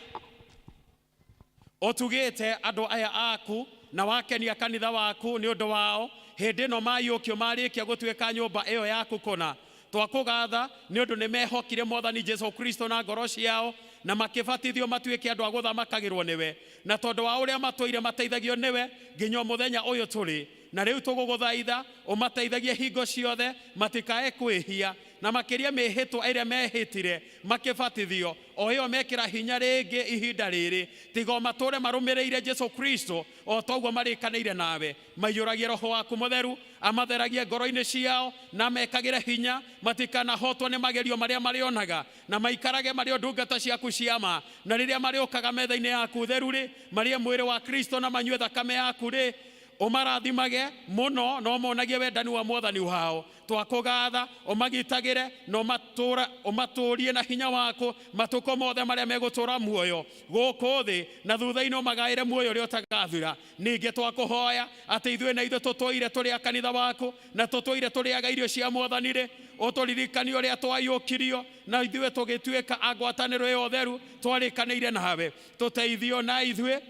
ũtugĩte andũ aya aku na wakenia kanitha waku nĩ ũndũ wao hĩndĩ ĩno mayũkio marĩkia gũtuĩka nyũmba ĩyo yaku kũna. Twakũgatha nĩ ũndũ nĩ mehokire Mwathani Jesu Kristo na ngoro ciao na makibatithio matuĩke andũ a gũthamakagĩrwo nĩwe, na tondũ wa ũrĩa matũire mateithagio nĩwe nginya mũthenya ũyũ tũrĩ. Na rĩu tũgũgũthaitha ũmateithagie hingo ciothe matikae kwĩhia, na makĩria mĩhĩtwa ĩrĩa mehĩtire makibatithio o ĩyo mekĩra hinya rĩngĩ ihinda rĩrĩ, tiga o matũre marũmĩrĩire Jesu Kristo o toguo marĩkanĩire nawe. Maiyũragie Roho waku Mũtheru, amatheragie ngoro-inĩ ciao na mekagĩre hinya matikanahotwo nĩ magerio marĩa marĩonaga, na maikarage marĩ o ndungata ciaku ciama, na rĩrĩa marĩũkaga metha-inĩ yaku theru rĩ, marĩe mwĩrĩ wa Kristo na manyue thakame yaku rĩ, umarathimage muno no monagie wendani wa Mwathani wao. Twakũgatha umagitagĩre no umatũrie na hinya wako matuko mothe marĩa megũtũra muoyo gũkũ thĩ, na thutha-inĩ umagaĩre muoyo ũrĩa ũtagathira. Ningĩ twakũhoya atĩ ithuĩ na ithuĩ tũtũire tũrĩ a kanitha waku na tũtũire tũrĩaga irio cia Mwathani rĩ, ũtũririkanie ũrĩa twayũkirio na ithuĩ tũgĩtuĩka a ngwatanĩro ĩyo theru twarĩkanĩire nawe. Tũteithio na ithuĩ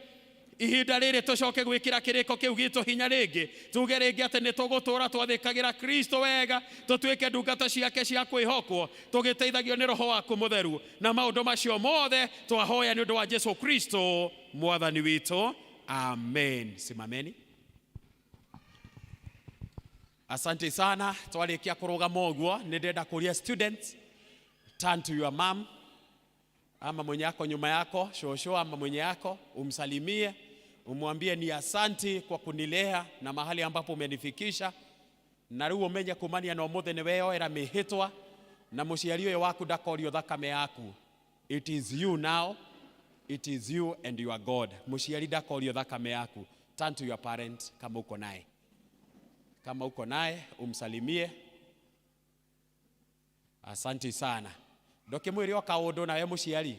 ihinda rĩrĩ tũcoke gwĩkĩra kĩrĩko kĩu gitũ hinya rĩngĩ, tuge rĩngĩ atĩ nĩ tũgũtũra twathĩkagĩra Kristo wega, tũtuĩke ndungata ciake cia kwĩhokwo, tũgĩteithagio nĩ Roho waku Mũtheru, na maũndũ macio mothe twahoya nĩ ũndũ wa Jesu Kristo Mwathani witũ. Amen. Simameni. Asante sana. Twarĩkia kũrũgama ũguo, nĩ ndenda kũria students, turn to your mom ama mwenye yako nyuma yako, shosho ama mwenye yako, umsalimie, umwambie ni asanti kwa kunilea na mahali ambapo umenifikisha, na rĩu umenye kumania na ũmũthĩ nĩ weyoera mĩhĩtwa na mũciari ũyũ waku ndakorio thakame yaku. It is you now, it is you and your God. Mũciari ndakorio thakame yaku. Turn to your parent kama uko naye. Kama uko naye umsalimie. Asante sana. Ndoke mwiri wa kaundu na we mũciari.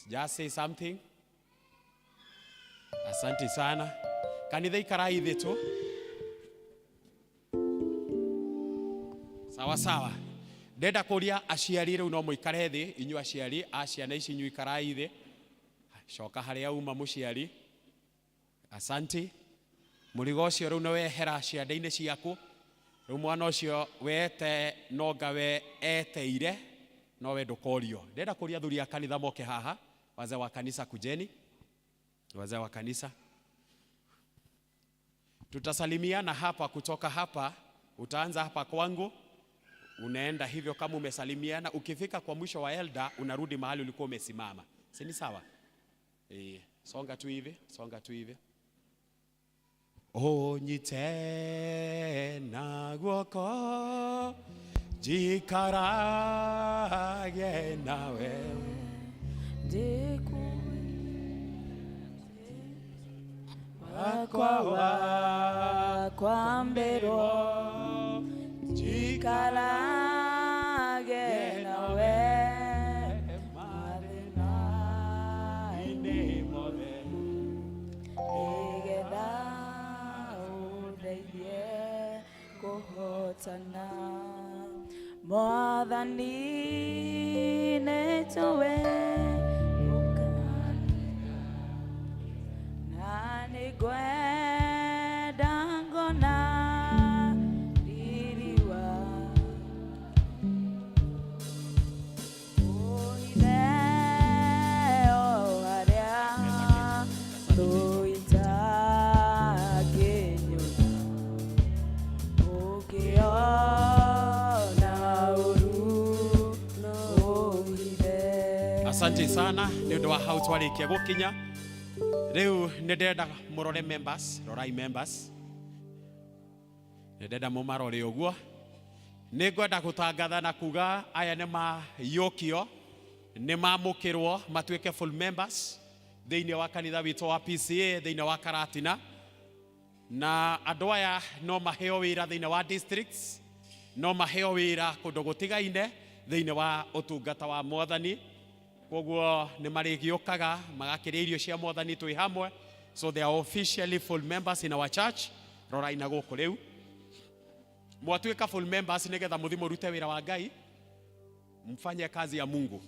Just say something. Asante sana. Kanitha ikarai thĩ tu. Sawa sawa. Ndenda kũria aciari rĩu no mũikare thĩ, inyuĩ aciari a ciana ici inyuĩ ikarai thĩ. Coka harĩa uma mũciari. Asante. Mũrigo ũcio rĩu no wehera ciande-inĩ ciaku. Rĩu mwana ũcio wete no ngawe eteire. No we ndukorio. Ndenda kuria thuri ya kanitha moke haha. Wazee wa kanisa kujeni. Wazee wa kanisa. Tutasalimiana hapa, kutoka hapa utaanza hapa kwangu, unaenda hivyo kama umesalimiana. Ukifika kwa mwisho wa elder unarudi mahali ulikuwa umesimama. Si ni sawa? Songa tu hivi, songa tu hivi. Onyite na guoko jikarage nawe Kwa mbero jikarage nawe marina inimode igeda udeithie kuhotana mwathani nĩtũwe na nĩngwenda ngona ririwa ũhithe o harĩa tũitakĩnyona ũkĩona ũru ũhithe. Asante sana nĩ ũndũ wa hau twarĩkia gũkinya. Rĩu nĩ ndenda mũrore members, rorai members. Nĩ ndenda mũmarore ũguo. Nĩ ngwenda gũtangatha na kuga aya nĩ mayũkio, nĩ mamũkĩrwo matuĩke full members thĩinĩ wa kanitha witũ wa PCA thĩinĩ wa Karatina. Na andũ aya no maheo wĩra thĩinĩ wa districts, no maheo wĩra kũndũ gũtigaine thĩinĩ wa ũtungata wa Mwathani. Koguo nĩ marĩgĩũkaga magakĩrĩa irio cia Mwathani twĩ hamwe. So they are officially full members in our church. Rorai na gũkũ rĩu mwatuĩka full members nĩgetha mũthi mũrute wĩra wa Ngai, mfanye kazi ya Mungu.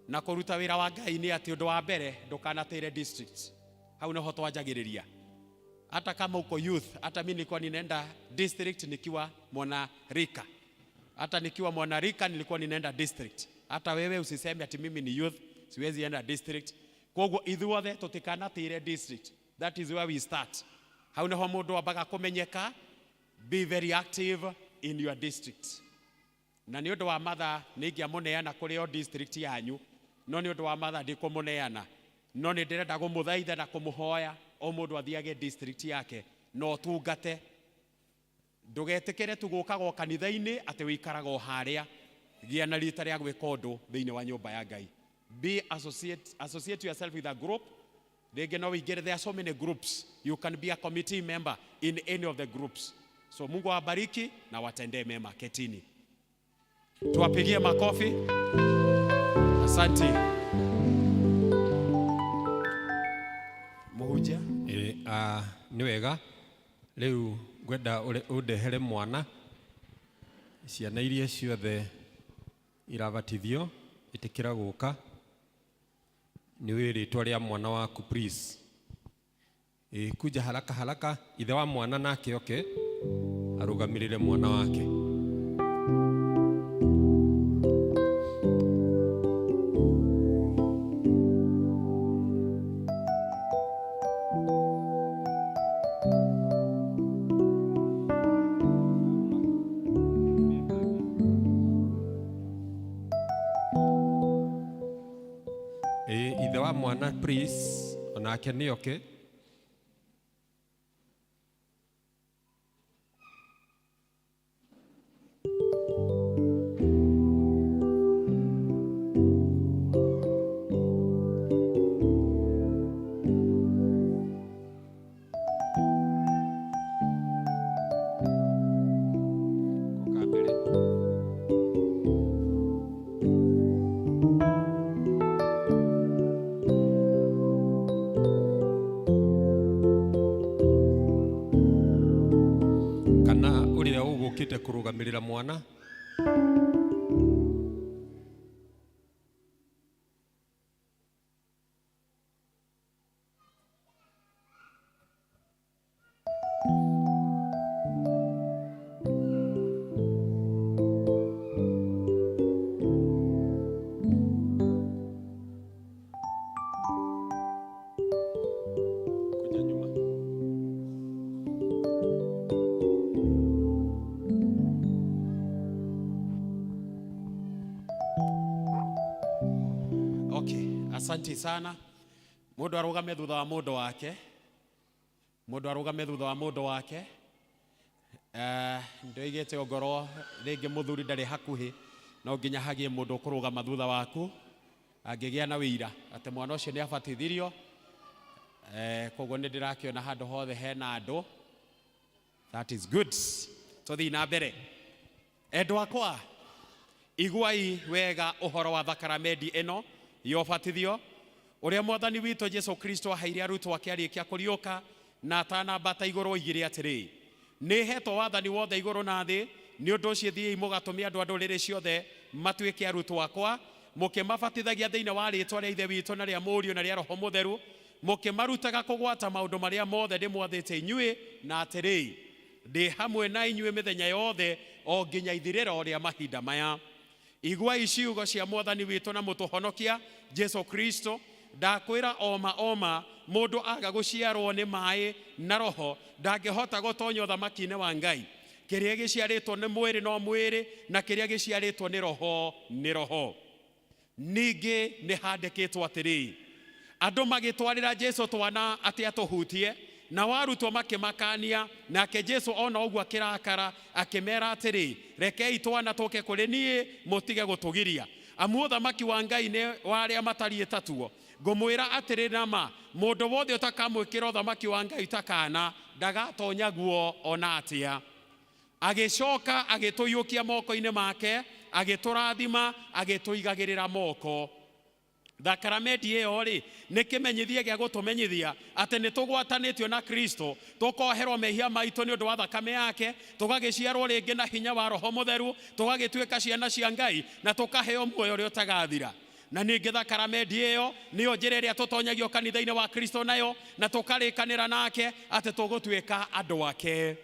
Na kũruta wĩra wa Ngai nĩ atĩ ũndũ wa mbere ndũkanatĩre districts. Hau nĩho twanjagĩrĩria. Hata kama uko youth, hata mimi nilikuwa ninaenda district nikiwa mwana rika. Hata nikiwa mwana rika nilikuwa ninaenda district. Hata wewe usiseme ati mimi ni youth siwezi enda district. Koguo ithuothe tutikanatĩre district. That is where we start. Hau nĩho mũndũ ambaga kũmenyeka. Be very active in your district. Na nĩ ũndũ wa matha nĩ ingĩamũneana kũrĩ o district yanyu, no nĩ ũndũ wa matha ndikũmũneana. No nĩ ndĩrenda kũmũthaitha na kũmũhoya o mũndũ athiage district yake no tungate. Ndũgetĩkĩre tu gũkaga o kanitha-inĩ atĩ wĩikaraga o harĩa. Gĩa na rita rĩa gwĩka ũndũ thĩinĩ wa nyũmba ya Ngai. Be associate yourself with a group. Rĩngĩ no wĩingĩre, there are so many groups. You can be a committee member in any of the groups. So Mungu awabariki na watendee mema. Ketini. Tuwapigie makofi. Asante. Mũhunjia. Nĩ wega rĩu ngwenda ũndehere mwana ciana iria ciothe irabatithio itikira gũka nĩ rĩtwa rĩa mwana waku please. Kuja haraka haraka, ithe wa mwana nake oke arũgamĩrĩre mwana wake. Ithe wa mwana please onake nĩ oke. Ũgũkĩte kũrũgamĩrĩra mwana. Asante sana. Mũndũ arũgame thutha wa mũndũ wake. Mũndũ arũgame thutha wa mũndũ wake. Ndoigĩte ngoro rĩngĩ mũthuri ndarĩ hakuhĩ, no nginya hagie mũndũ kũrũgama thutha waku. angĩgĩa na wĩira atĩ mwana ũcio nĩ abatithirio. Koguo nĩ ndĩrakĩona handũ hothe hena andũ. That is good. Tũthiĩ na mbere. Endwa akwa, iguai wega ũhoro wa thakramenti ĩno ya ũbatithio ũrĩa Mwathani witũ Jesu Kristo aheire arutwo ake arĩkia kũriũka na atanambata igũrũ oigire atĩrĩ, nĩ hetwo wathani wothe igũrũ na thĩ, nĩ ũndũ ũcio thiĩi mũgatũme andũ a ndũrĩrĩ ciothe matuĩke arutwo akwa, mũkĩmabatithagia thĩinĩ wa rĩĩtwa rĩa Ithe witũ na rĩa Mũriũ na rĩa Roho Mũtheru, mũkĩmarutaga kũgwata maũndũ marĩa mothe ndĩmwathĩte inyuĩ, na atĩrĩ, ndĩ hamwe na inyuĩ mĩthenya yothe o nginya ithirĩro rĩa mahinda maya. Iguai ciugo cia Mwathani witũ na mũtũhonokia Jesu Kristo. Ndakwĩra oma mũndũ aga gũciarwo nĩ maĩ na Roho ndangĩhota gũtonya ũthamaki-inĩ wa Ngai. Kĩrĩa gĩciarĩtwo nĩ mwĩrĩ no mwĩrĩ, na kĩrĩa gĩciarĩtwo nĩ Roho nĩ Roho. Ningĩ nĩ handĩkĩtwo atĩrĩ, andũ magĩtwarĩra Jesu twana atĩ atũhutie, na warutwo makĩmakania, nake Jesu ona ũguo akĩrakara akĩmera atĩrĩ, rekei twana tũke kũrĩ niĩ, mũtige gũtũgiria, amu ũthamaki wa Ngai nĩ wa arĩa matariĩ tatuo. Ngũmwĩra atĩrĩ nama, mũndũ wothe ũtakamwĩkĩra ũthamaki wa Ngai takana, ndagatonya guo ona atĩa. Agĩcoka agĩtũiyũkia moko-inĩ make, agĩtũrathima, agĩtũigagĩrĩra moko. Thakramenti ĩyo rĩ, nĩ kĩmenyithia gĩa gũtũmenyithia atĩ nĩ tũgwatanĩtio na Kristo, tũkoherwo mehia maitũ nĩ ũndũ wa thakame yake, tũgagĩciarwo rĩngĩ na hinya wa Roho Mũtheru, tũgagĩtuĩka ciana cia Ngai, na tũkaheo muoyo ũrĩa ũtagathira. Na ningĩ thakramenti ĩyo nĩyo njĩra ĩrĩa tũtonyagio kanitha-inĩ wa Kristo nayo, na tũkarĩkanĩra nake atĩ tũgũtuĩka andũ ake.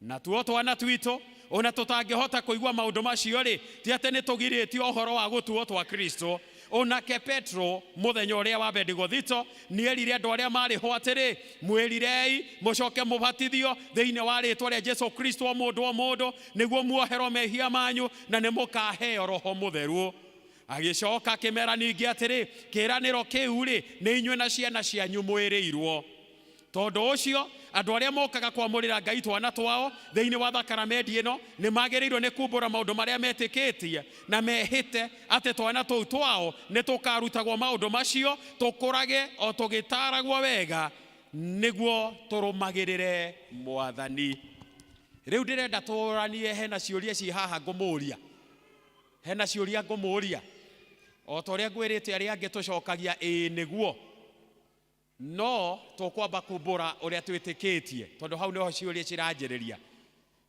Na tuo twana twitũ, ona tũtangĩhota kũigua maũndũ macio rĩ, ti atĩ nĩ tũgirĩtio ũhoro wa gũtuo twa Kristo. Onake Petro mũthenya ũrĩa wa Bendigũthito nĩerire andũ arĩa marĩ ho atĩrĩ, mwĩrirei mũcoke mũbatithio thĩinĩ wa rĩĩtwa rĩa Jesu Kristo o mũndũ nĩguo muoherwo mehia manyu, na nĩ mũkaheo Roho Mũtheru. Agĩcoka akĩmera ningĩ atĩrĩ, kĩĩranĩro kĩu rĩ, nĩ inyuĩ na ciana cianyu mwĩrĩirwo. Tondũ ũcio andũ arĩa mokaga kwamũrĩra Ngai twana twao thĩinĩ wa thakramenti ĩno nĩ magĩrĩirwo nĩ kumbũra maũndũ marĩa metĩkĩtie na mehĩte atĩ twana tũu twao nĩ tũkarutagwo maũndũ macio, tũkũrage o tũgĩtaragwo wega nĩguo tũrũmagĩrĩre Mwathani. Rĩu ndĩrenda tũranie, hena ciũria ciĩ haha ngũmũria. Hena ciũria ngũmũria. O ta ũrĩa ngwĩrĩte arĩa angĩ tũcokagia ĩĩ nĩguo. No tũkwamba kumbũra ũrĩa twĩtĩkĩtie, tondũ hau nĩho ciũria ciranjĩrĩria.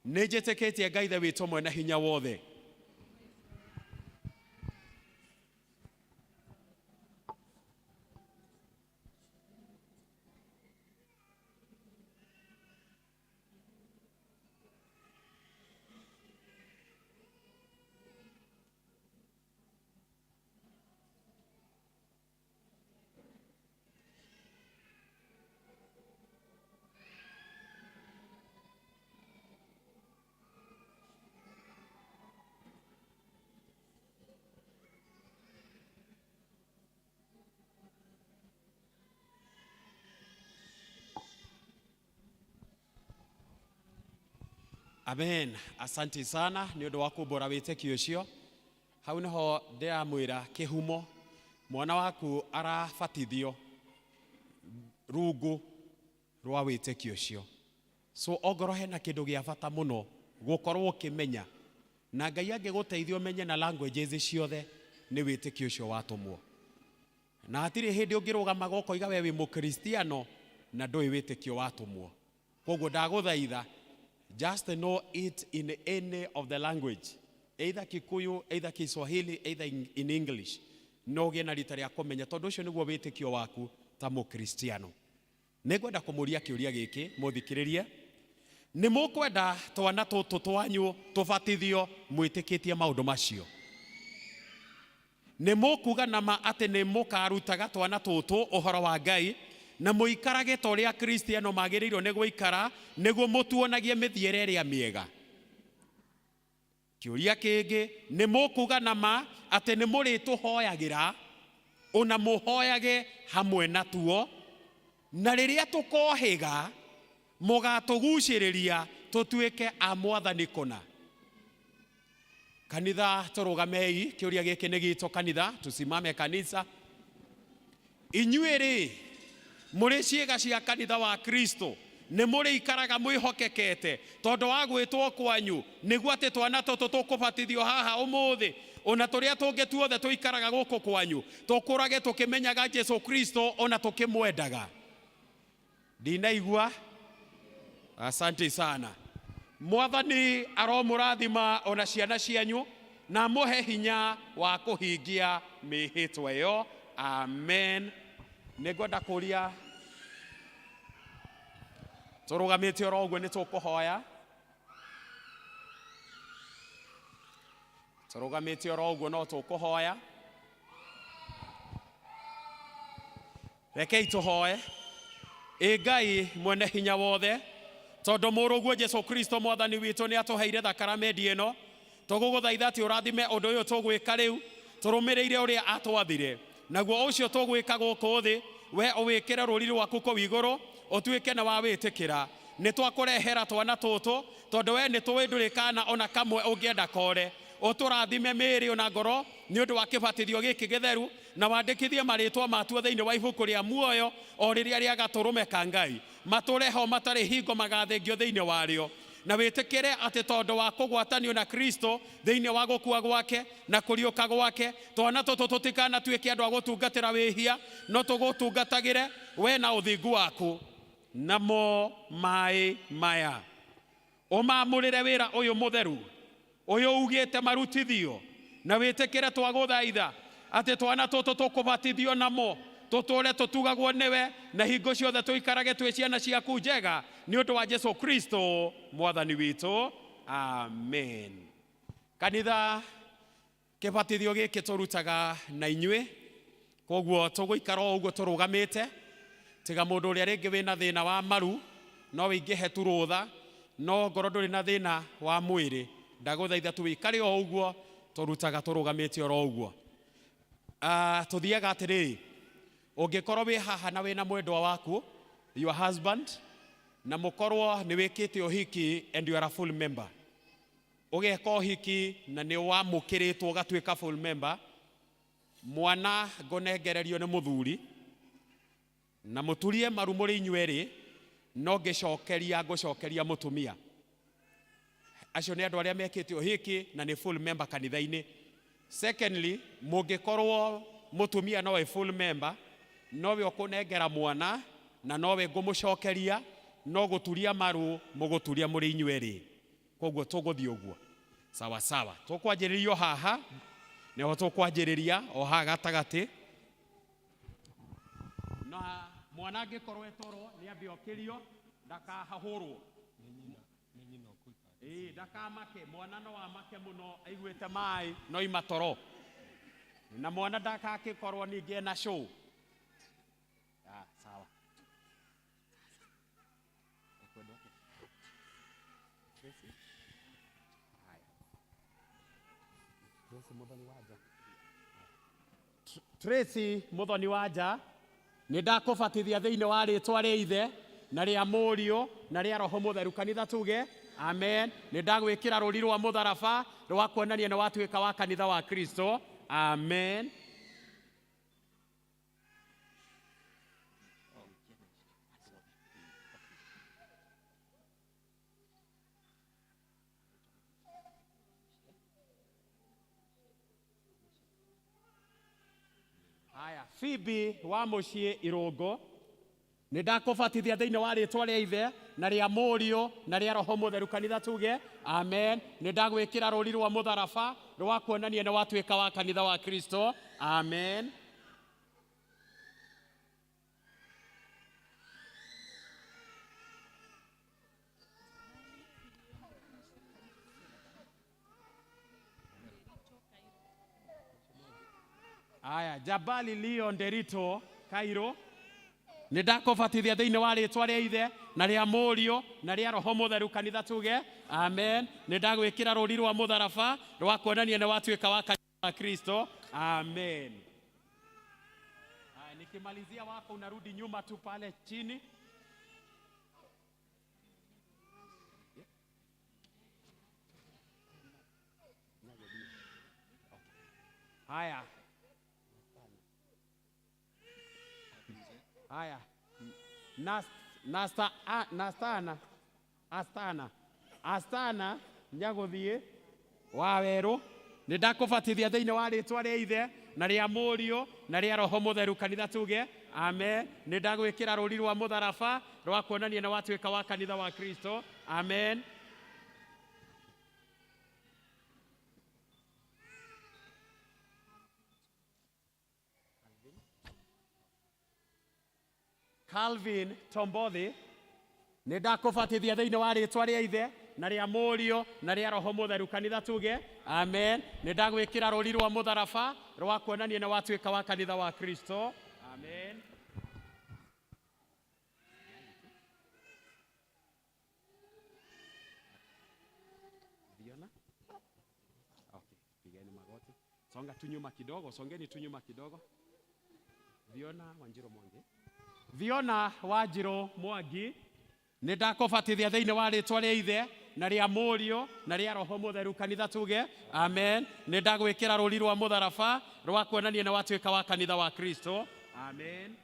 Nĩ njĩtĩkĩtie Ngai Ithe witũ mwene hinya wothe. Amen. Asante sana nĩ ũndũ wa kumbũra wĩtĩkio ũcio. Hau nĩho ndĩramwĩra kĩhumo, mwana waku arabatithio rungu rwa wĩtĩkio ũcio. So ongorwo hena kĩndũ gĩa bata mũno gũkorwo ũkĩmenya, na Ngai angĩgũteithia ũmenye na languages ciothe, nĩ wĩtĩkio ũcio watũmwo. Na hatirĩ hĩndĩ ũngĩrũgama ũkoiga we wĩ mũkristiano na ndũĩ wĩtĩkio watũmwo. Koguo ndagũthaitha, just know it in any of the language, either Kikuyu, either Kiswahili, either in English. No gĩe na rita rĩa kũmenya, tondũ ũcio nĩguo wĩtĩkio waku ta mũkristiano. Nĩngwenda kũmũria kĩũria gĩkĩ, mũthikĩrĩrie. Nĩ mũkwenda twana tũtũ twanyu tũbatithio mwĩtĩkĩtie maũndũ macio? Nĩ mũkuga nama atĩ nĩ mũkarutaga twana tũtũ ũhoro wa Ngai, na mũikarage ta ũrĩa Kristiano magĩrĩirwo nĩ gũikara, nĩguo mũtuonagie mĩthiĩre ĩrĩa mĩega? Kĩũria kĩngĩ, nĩ mũkuga nama atĩ nĩ mũrĩtũhoyagĩra, ona mũhoyage hamwe natuo, na rĩrĩa tũkohĩga mũgatũgucĩrĩria tũtuĩke a Mwathani kũna? Kanitha turugamei, kiuria giki ni gitu kanitha, tusimame kanisa. Inyuĩ muri ciĩga cia kanitha wa Kristo nĩ muri ikaraga mwĩhokekete tondu wa gwĩtwo kwanyu nĩguo atĩ twana tũtũ tũkũbatithio haha ũmũthĩ ona tũrĩa tũngĩ tuothe tũikaraga gũkũ kwanyu tũkũrage tũkĩmenyaga Jesu Kristo ona tũkĩmwendaga. Ndinaigua. Asante sana. Mwathani aromũrathima ona ciana cianyu na muhe hinya wa kũhingia mĩhĩtwa ĩyo. Amen. Nĩngwenda kũria tũrũgamĩte oro ũguo nĩ tũkũhoya. Tũrũgamĩte oro ũguo no tũkũhoya. Rekei tũhoe. Ngai mwene hinya wothe, tondũ mũrũguo Jesu Kristo mwathani witũ nĩ atũheire thakramenti ĩno, tũgũgũthaitha atĩ ũrathime ũndũ ũyũ tũgwĩka rĩu, tũrũmĩrĩire ũrĩa atwathire. Naguo ũcio tũgwĩka gũkũ thĩ, we ũwĩkĩre rũri rwaku kũu igũrũ, ũtuĩke na wa wĩtĩkĩra. Nĩ twakũrehera twana tũtũ, tondũ we nĩ tũĩ ndũrĩ kana ona kamwe ũngĩenda kore. Ũtũrathime mĩĩrĩ ona ngoro nĩ ũndũ wa kĩbatithio gĩkĩ gĩtheru, na wandĩkithie marĩtwa matuo thĩinĩ wa ibuku rĩa muoyo o rĩrĩa rĩa gatũrũme ka Ngai. Matũre ho matarĩ hingo magathengio thĩinĩ warĩo. Na wĩtĩkĩre atĩ tondũ wa kũgwatanio na Kristo thĩinĩ wa gũkua gwake na kũriũka gwake, twana tũtũ tũtikanatuĩke andũ a gũtungatĩra wĩhia, no tũgũtungatagĩre we na ũthingu waku. Namo maĩ maya ũmamũrĩre wĩra ũyũ mũtheru ũyũ ugĩte marutithio, na wĩtĩkĩre twagũthaitha atĩ twana tũtũ tũkũbatithio namo tũtũre tũtugagwo nĩwe na hingo ciothe tũikarage twĩ ciana ciaku njega nĩ ũndũ wa Jesu Kristo mwathani witũ. Amen. Kanitha kĩbatithio gĩkĩ tũrutaga na inyuĩ, koguo tũgũikara o ũguo tũrũgamĩte, tiga mũndũ ũrĩa rĩngĩ wĩna thĩna wa maru no wĩingĩhe tu rũtha, no ngoro ndũrĩ na thĩna wa mwĩrĩ, ndagũthaitha tũikare o ũguo tũrutaga tũrũgamĩte oro ũguo. Tuthiaga atĩrĩrĩ, ũngĩkorwo wĩ haha na wĩna mwendwa waku, your husband, na mũkorwo nĩ wĩkĩte ũhiki and you are a full member, ũgeka ũhiki na nĩ wamũkĩrĩtwo ũgatuĩka full member, mwana ngũnengererio nĩ mũthuri, na mũturie maru mũrĩ inyuerĩ, no ngũcokeria mũtumia. Acio nĩ andũ arĩa mekĩte ũhiki na nĩ full member kanitha-inĩ. Secondly, mũngĩkorwo mũtumia nowe full member, nowe ũkũnengera mwana na nowe ngũmũcokeria, no gũturia maru mũgũturia mũrĩ inyuerĩ. Koguo tũgũthiĩ ũguo sawa sawa. Tũkwanjĩrĩria haha, nĩho tũkwanjĩrĩria o haha gatagatĩ. Na mwana angĩkorwo etoro nĩ ambe okĩrio, ndakahahũrwo. Ndakamake, mwana no amake mũno aiguĩte maĩ no imatoro, na mwana ndakagĩkorwo ningĩ na show. Sawa. Tracy Muthoni wanja, nĩ ndakũbatithia thĩinĩ wa rĩtwa rĩa Ithe na rĩa Mũriũ na rĩa Roho Mũtheru. Kanitha tuge amen. Nĩ ndagwĩkĩra rũri rwa mũtharaba rwa kuonania nĩ watuĩka wa kanitha wa Kristo. Amen. Haya, Phoebe wa mũciĩ Irũngũ, nĩ ndakũbatithia thĩinĩ wa rĩtwa rĩa Ithe na rĩa Mũriũ na rĩa Roho Mũtheru. Kanitha tuge amen. Nĩ ndagwĩkĩra rũri rwa mũtharaba rwa kuonania nĩ watuĩka wa kanitha wa Kristo. Amen. Aya, Jabali Leon Derito Cairo, nĩ ndakũbatithia thĩinĩ wa rĩtwa rĩa Ithe na rĩa Mũriũ na rĩa Roho Mũtheru. Kanitha tuge amen. Nĩ ndagwĩkĩra rũri rwa mũtharaba rwa kuonania nĩ watuĩka wa kanitha wa Kristo. Amen. Nikimalizia wako unarudi nyuma tu pale chini. Haya. Haya. Astana nyaguthie waweru nindakubatithia thiini wa ritwa ria ithe na ria murio na ria roho mutheru kanitha tuge amen. Nindagwikira ruri rwa mutharaba rwa kuonania na watuika wa kanitha wa Kristo amen. Calvin Tombothi nindakubatithia thiini wa ritwa ria ithe na ria murio na ria roho mutheru kanitha tuge amen. Nindagwikira ruri rwa mutharaba rwa kuonania na watuika wa kanitha wa Kristo amen. Viona? Okay, pigeni magoti. Songa tu nyuma kidogo, songeni tu nyuma kidogo. Viona Wanjiro Mwangi. Viona Wanjiro Mwangi nindakubatithia thiini wa ritwa ria ithe na ria murio na ria roho mutheru kanitha tuge amen. Nindagwikira ruri rwa mutharaba rwa kuonania na watuika wa kanitha wa Kristo amen.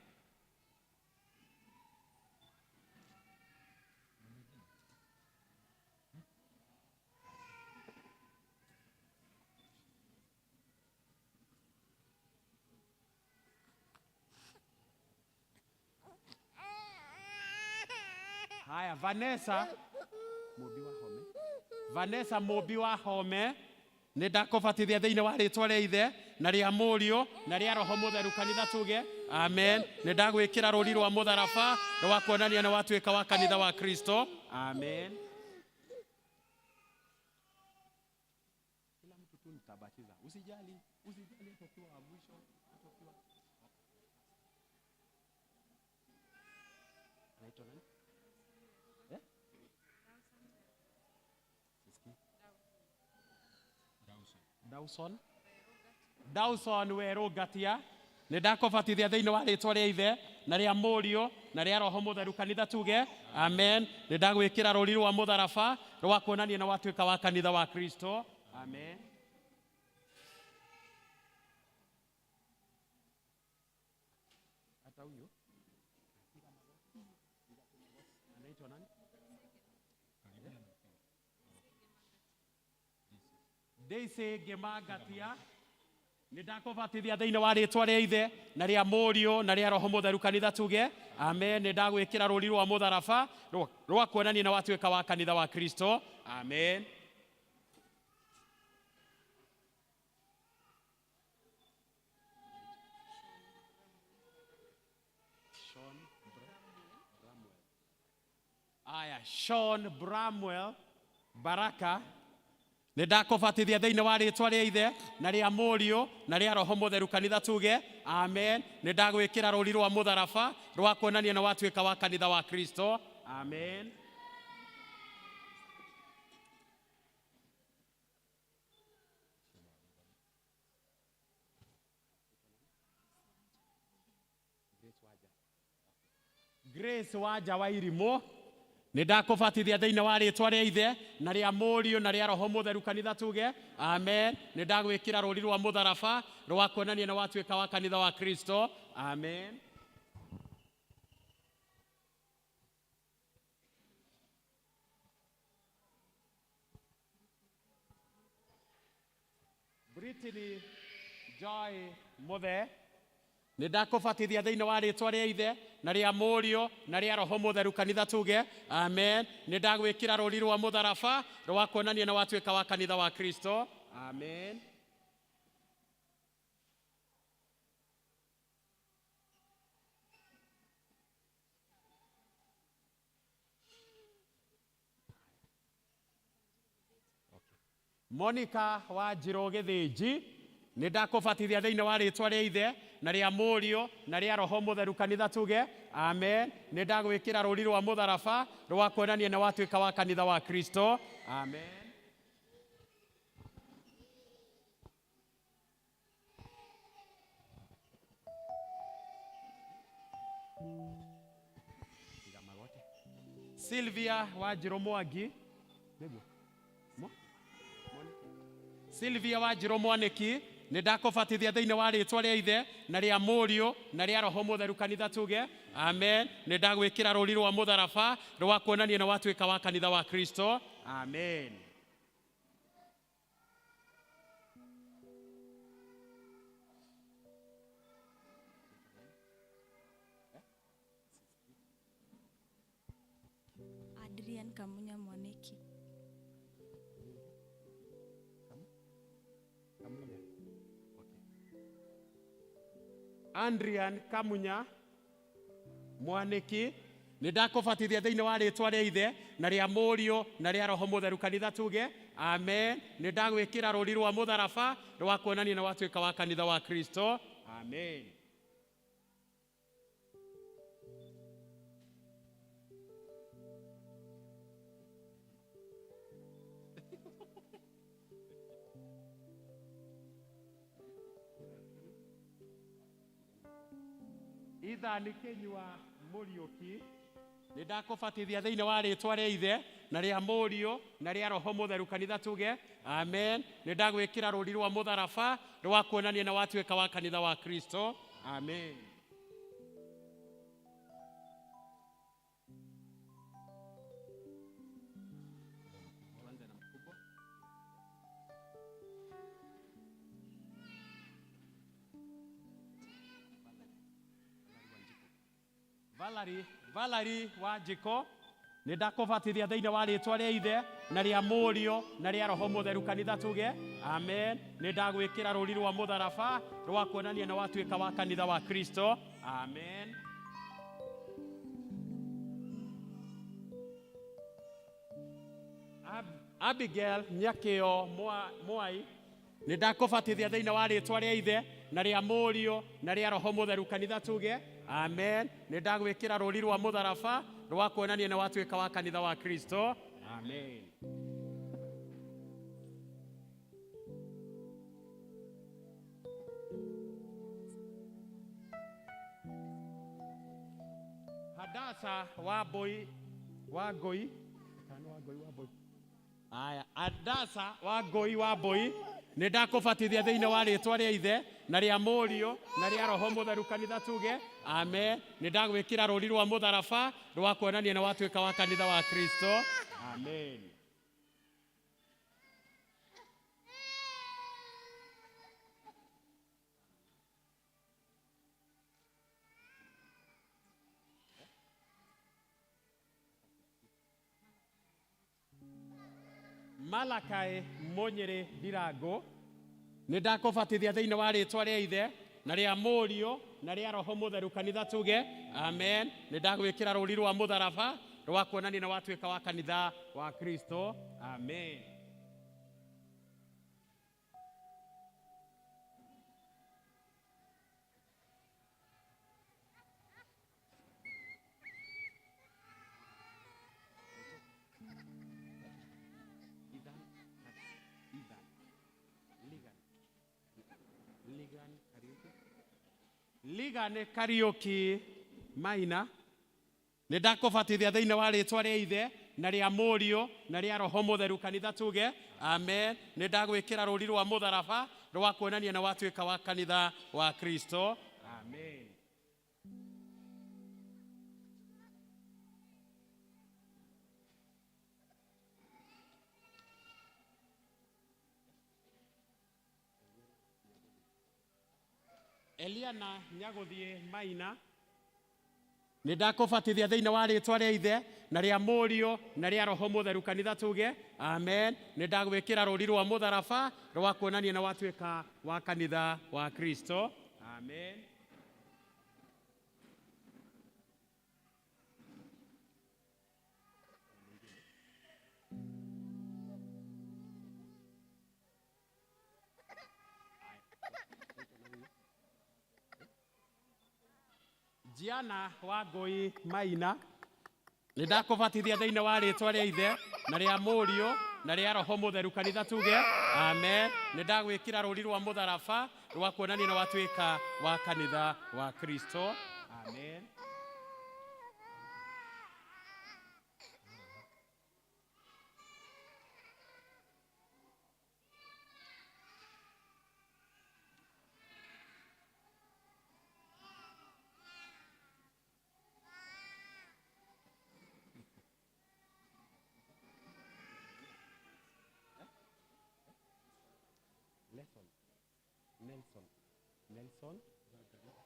Haya, Vanessa Mobi wa Home nindakubatithia thiini wa ritwa ria ithe na ria murio na ria roho mutheru kanitha tuge amen. Nindagwikira ruri rwa mutharaba rwa kuonania na watuika wa kanitha wa Kristo amen. Kila mtu tu nitabatiza, usijali utakuwa wa mwisho. Anaitwa nani? Dawson Weru Gatia nindakubatithia thiini wa ritwa ria ithe na ria murio na ria roho mutheru kanitha tuge amen. Nindagwikira ruri rwa mutharaba rwa kuonania na watuika wa kanitha wa Kristo amen. Hata huyo anaitwa nani? Daisy Gemagatia nindakubatithia thiini wa ritwa ria ithe na ria murio na ria roho mutheru kanitha tuge amen. Nindagwikira ruri rwa mutharaba rwa kuonania na watuika wa kanitha wa Kristo amen. Sean Bramwell Baraka nindakubatithia thiini wa ritwa ria ithe na ria murio na ria roho mutheru kanitha tuge amen. Nindagwikira ruri rwa mutharaba rwa kuonania na watuika wa kanitha wa Kristo amen. Grace Waja wa Irimo nindakubatithia thiini wa ritwa ria ithe na ria murio na ria roho mutheru kanitha tuge amen. Nindagwikira ruri rwa mutharaba rwa kuonania na watuika wa kanitha wa Kristo amen. Brittany Joy Muthe nindakubatithia thiini wa ritwa ria ithe na ria murio na ria roho mutheru kanitha tuge amen. Nindagwikira ruri rwa mutharaba rwa kuonania na watuika wa kanitha wa Kristo amen. Monica Wanjiro Githinji nindakubatithia thiini wa ritwa ria ithe na ria murio na ria roho mutheru kanitha tuge amen. Nindagwikira ruri rwa mutharaba rwa kuonania na watuika wa kanitha wa Kristo amen. Sylvia Wanjiro Mwangi Sylvia Wanjiro Mwaniki Nĩndakũbatithia thĩinĩ wa rĩtwa rĩa Ithe na rĩa Mũriũ na rĩa Roho Mũtheru, kanitha tuge amen. Nĩndagwĩkĩra rũũri rwa mũtharaba rwa kuonania na watuĩka wa kanitha wa Kristo, amen. Adrian Kamunya Mwaniki. Adrian Kamunya Mwaniki, nĩndakũbatithia thĩinĩ wa rĩtwa rĩa Ithe na rĩa Mũriũ na rĩa Roho Mũtheru, kanitha tuge amen. Nĩndagwĩkĩra rũũri rwa mũtharaba rwa kuonania na watuĩka wa kanitha wa Kristo, amen. Ithani Kĩnyua Mũriũki, nĩndakũbatithia thĩinĩ wa rĩtwa rĩa Ithe na rĩa Mũriũ na rĩa Roho Mũtheru, kanitha tuge amen. Nĩndagwĩkĩra rũũri rwa mũtharaba rwa kuonania na watuĩka wa kanitha wa Kristo, amen. Valerie Wanjiko, nĩndakũbatithia thĩinĩ wa rĩtwa rĩa Ithe na rĩa Mũriũ na rĩa Roho Mũtheru, kanitha tuge amen. Nĩndagwĩkĩra rũũri rwa mũtharaba rwa kuonania na watuĩka wa kanitha wa Kristo, amen. Abigail Nyakĩo Mwai, nĩndakũbatithia thĩinĩ wa rĩtwa rĩa Ithe na rĩa Mũriũ na rĩa Roho Mũtheru, kanitha tuge amen. Nĩndagwĩkĩra rũũri rwa mũtharaba rwa kuonania na watuĩka wa kanitha wa Kristo, amen. Hadasa Wangui, Hadasa Wangui, nĩndakũbatithia thĩinĩ wa rĩtwa rĩa Ithe na rĩa Mũriũ na rĩa Roho Mũtheru, kanitha tuge amen. Nĩndagwĩkĩra rũũri rwa mũtharaba rwa kuonania na watuĩka wa kanitha wa Kristo, amen. Malakai Munyiri Ndirango, nĩndakũbatithia thĩinĩ wa rĩtwa rĩa Ithe na rĩa Mũriũ na rĩa Roho Mũtheru, kanitha tuge amen. Nĩndagwĩkĩra rũũri rwa mũtharaba rwa kuonania na watuĩka wa kanitha wa Kristo, amen. Ligan Kariuki Maina, nĩndakũbatithia thĩinĩ wa rĩtwa rĩa Ithe na rĩa Mũriũ na rĩa Roho Mũtheru, kanitha tuge amen. Nĩndagwĩkĩra rũũri rwa mũtharaba rwa kuonania na watuĩka wa kanitha wa Kristo, amen. Eliana Nyaguthie Maina, nĩndakũbatithia thĩinĩ wa rĩtwa rĩa Ithe na rĩa Mũriũ na rĩa Roho Mũtheru, kanitha tuge amen. Nĩndagwĩkĩra rũũri rwa mũtharaba rwa kuonania na watuĩka wa kanitha wa Kristo, amen. Jiana Wangui Maina, nĩndakũbatithia thĩinĩ wa rĩtwa rĩa Ithe na rĩa Mũriũ na rĩa Roho Mũtheru, kanitha tuge amen. Nĩndagwĩkĩra rũũri rwa mũtharaba rwa kuonania na watuĩka wa kanitha wa Kristo, amen. Nelson